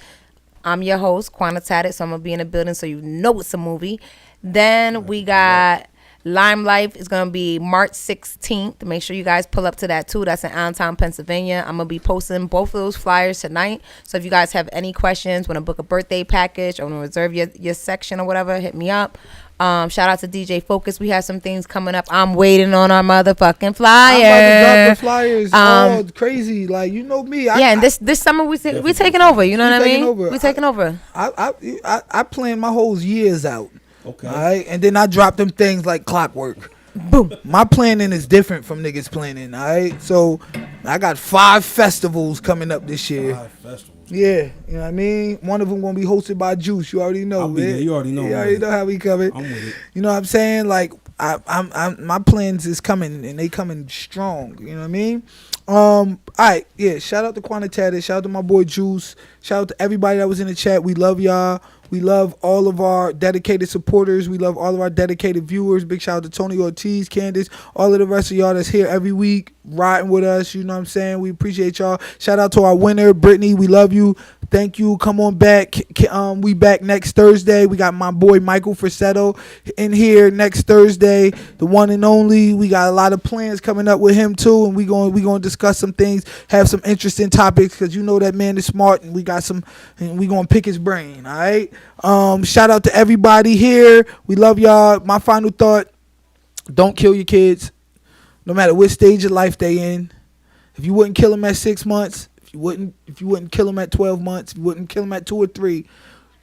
A: I'm your host, Quantitated, so I'm going to be in the building so you know it's a movie. Then we got Lime Life is going to be March 16th. Make sure you guys pull up to that too. That's in Allentown, Pennsylvania. I'm going to be posting both of those flyers tonight. So if you guys have any questions, want to book a birthday package or want to reserve your section or whatever, hit me up. Shout out to DJ Focus. We have some things coming up. I'm waiting on our motherfucking flyer.
B: I'm about to drop the flyers. Oh, crazy. Like, you know me.
A: And this summer we taking over. You know what I mean? We taking over.
B: I plan my whole years out.
D: Okay.
B: All right. And then I drop them things like clockwork. Boom. My planning is different from niggas' planning. All right. So I got 5 festivals coming up this year.
D: 5 festivals.
B: Yeah, you know what I mean? One of them gonna be hosted by Juice. You already know.
D: I'll be there. You already know.
B: You already know how we coming.
D: I'm with it.
B: You know what I'm saying? Like I'm my plans is coming and they coming strong. You know what I mean? All right, yeah. Shout out to Quantitated. Shout out to my boy Juice. Shout out to everybody that was in the chat. We love y'all. We love all of our dedicated supporters. We love all of our dedicated viewers. Big shout out to Tony Ortiz, Candace, all of the rest of y'all that's here every week riding with us. You know what I'm saying? We appreciate y'all. Shout out to our winner, Brittany. We love you. Thank you. Come on back. We back next Thursday. We got my boy Michael Frisetto in here next Thursday, the one and only. We got a lot of plans coming up with him too, and we going to discuss some things, have some interesting topics because you know that man is smart, and we got some, and we going to pick his brain. All right. Shout out to everybody here. We love y'all. My final thought: don't kill your kids, no matter what stage of life they in. If you wouldn't kill them at 6 months. If you wouldn't kill them at 12 months, if you wouldn't kill them at 2 or 3,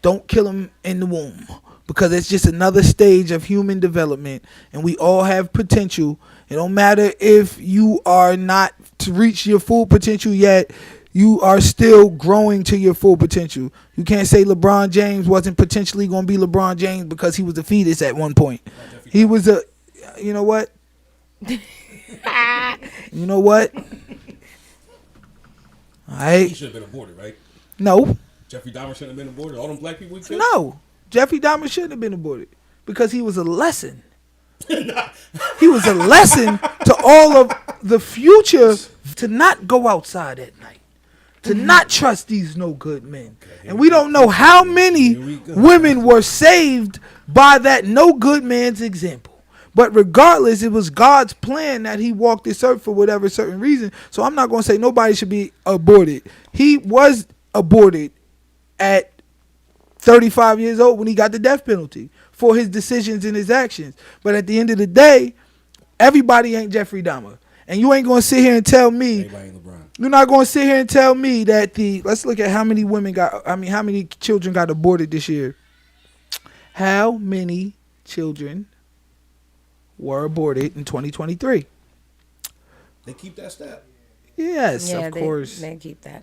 B: don't kill them in the womb because it's just another stage of human development, and we all have potential. It don't matter if you are not to reach your full potential yet. You are still growing to your full potential. You can't say LeBron James wasn't potentially going to be LeBron James because he was a fetus at one point. He was a, you know what? You know what?
D: He should have been aborted, right?
B: No.
D: Jeffrey Dahmer shouldn't have been aborted. All them black people we killed?
B: No. Jeffrey Dahmer shouldn't have been aborted because he was a lesson. He was a lesson to all of the future to not go outside at night, to not trust these no good men. And we don't know how many women were saved by that no good man's example. But regardless, it was God's plan that he walked this earth for whatever certain reason. So I'm not going to say nobody should be aborted. He was aborted at 35 years old when he got the death penalty for his decisions and his actions. But at the end of the day, everybody ain't Jeffrey Dahmer. And you ain't going to sit here and tell me,
D: Everybody ain't LeBron.
B: you're not going to sit here and tell me that let's look at how many how many children got aborted this year. How many children were aborted in 2023?
D: They keep that stat.
B: Yes,
A: Yeah,
B: of course.
A: They keep that.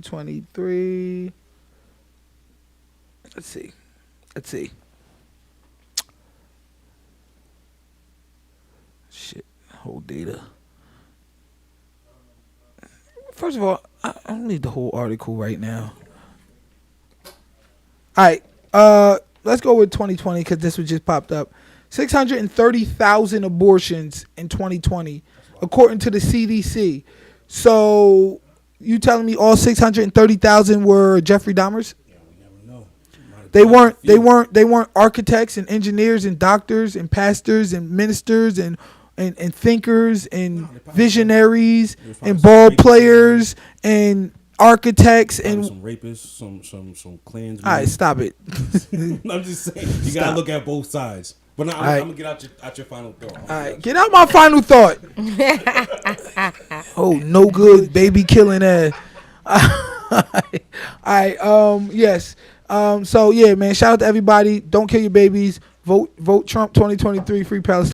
B: 2023. Let's see. Shit, whole data. First of all, I don't need the whole article right now. All right, let's go with 2020 because this was just popped up. 630,000 abortions in 2020, according to the CDC. So you telling me all 630,000 were Jeffrey Dahmers?
D: Yeah, we never know.
B: They weren't architects and engineers and doctors and pastors and ministers and thinkers and visionaries and ball players and architects and
D: some rapists, some clans.
B: all right, stop it.
D: I'm just saying you gotta look at both sides. But now I'm gonna get out your final thought.
B: All right, get out my final thought. Oh, no good, baby killing ass. All right, yes. So yeah, man, shout out to everybody. Don't kill your babies. Vote Trump 2023, free Palestine.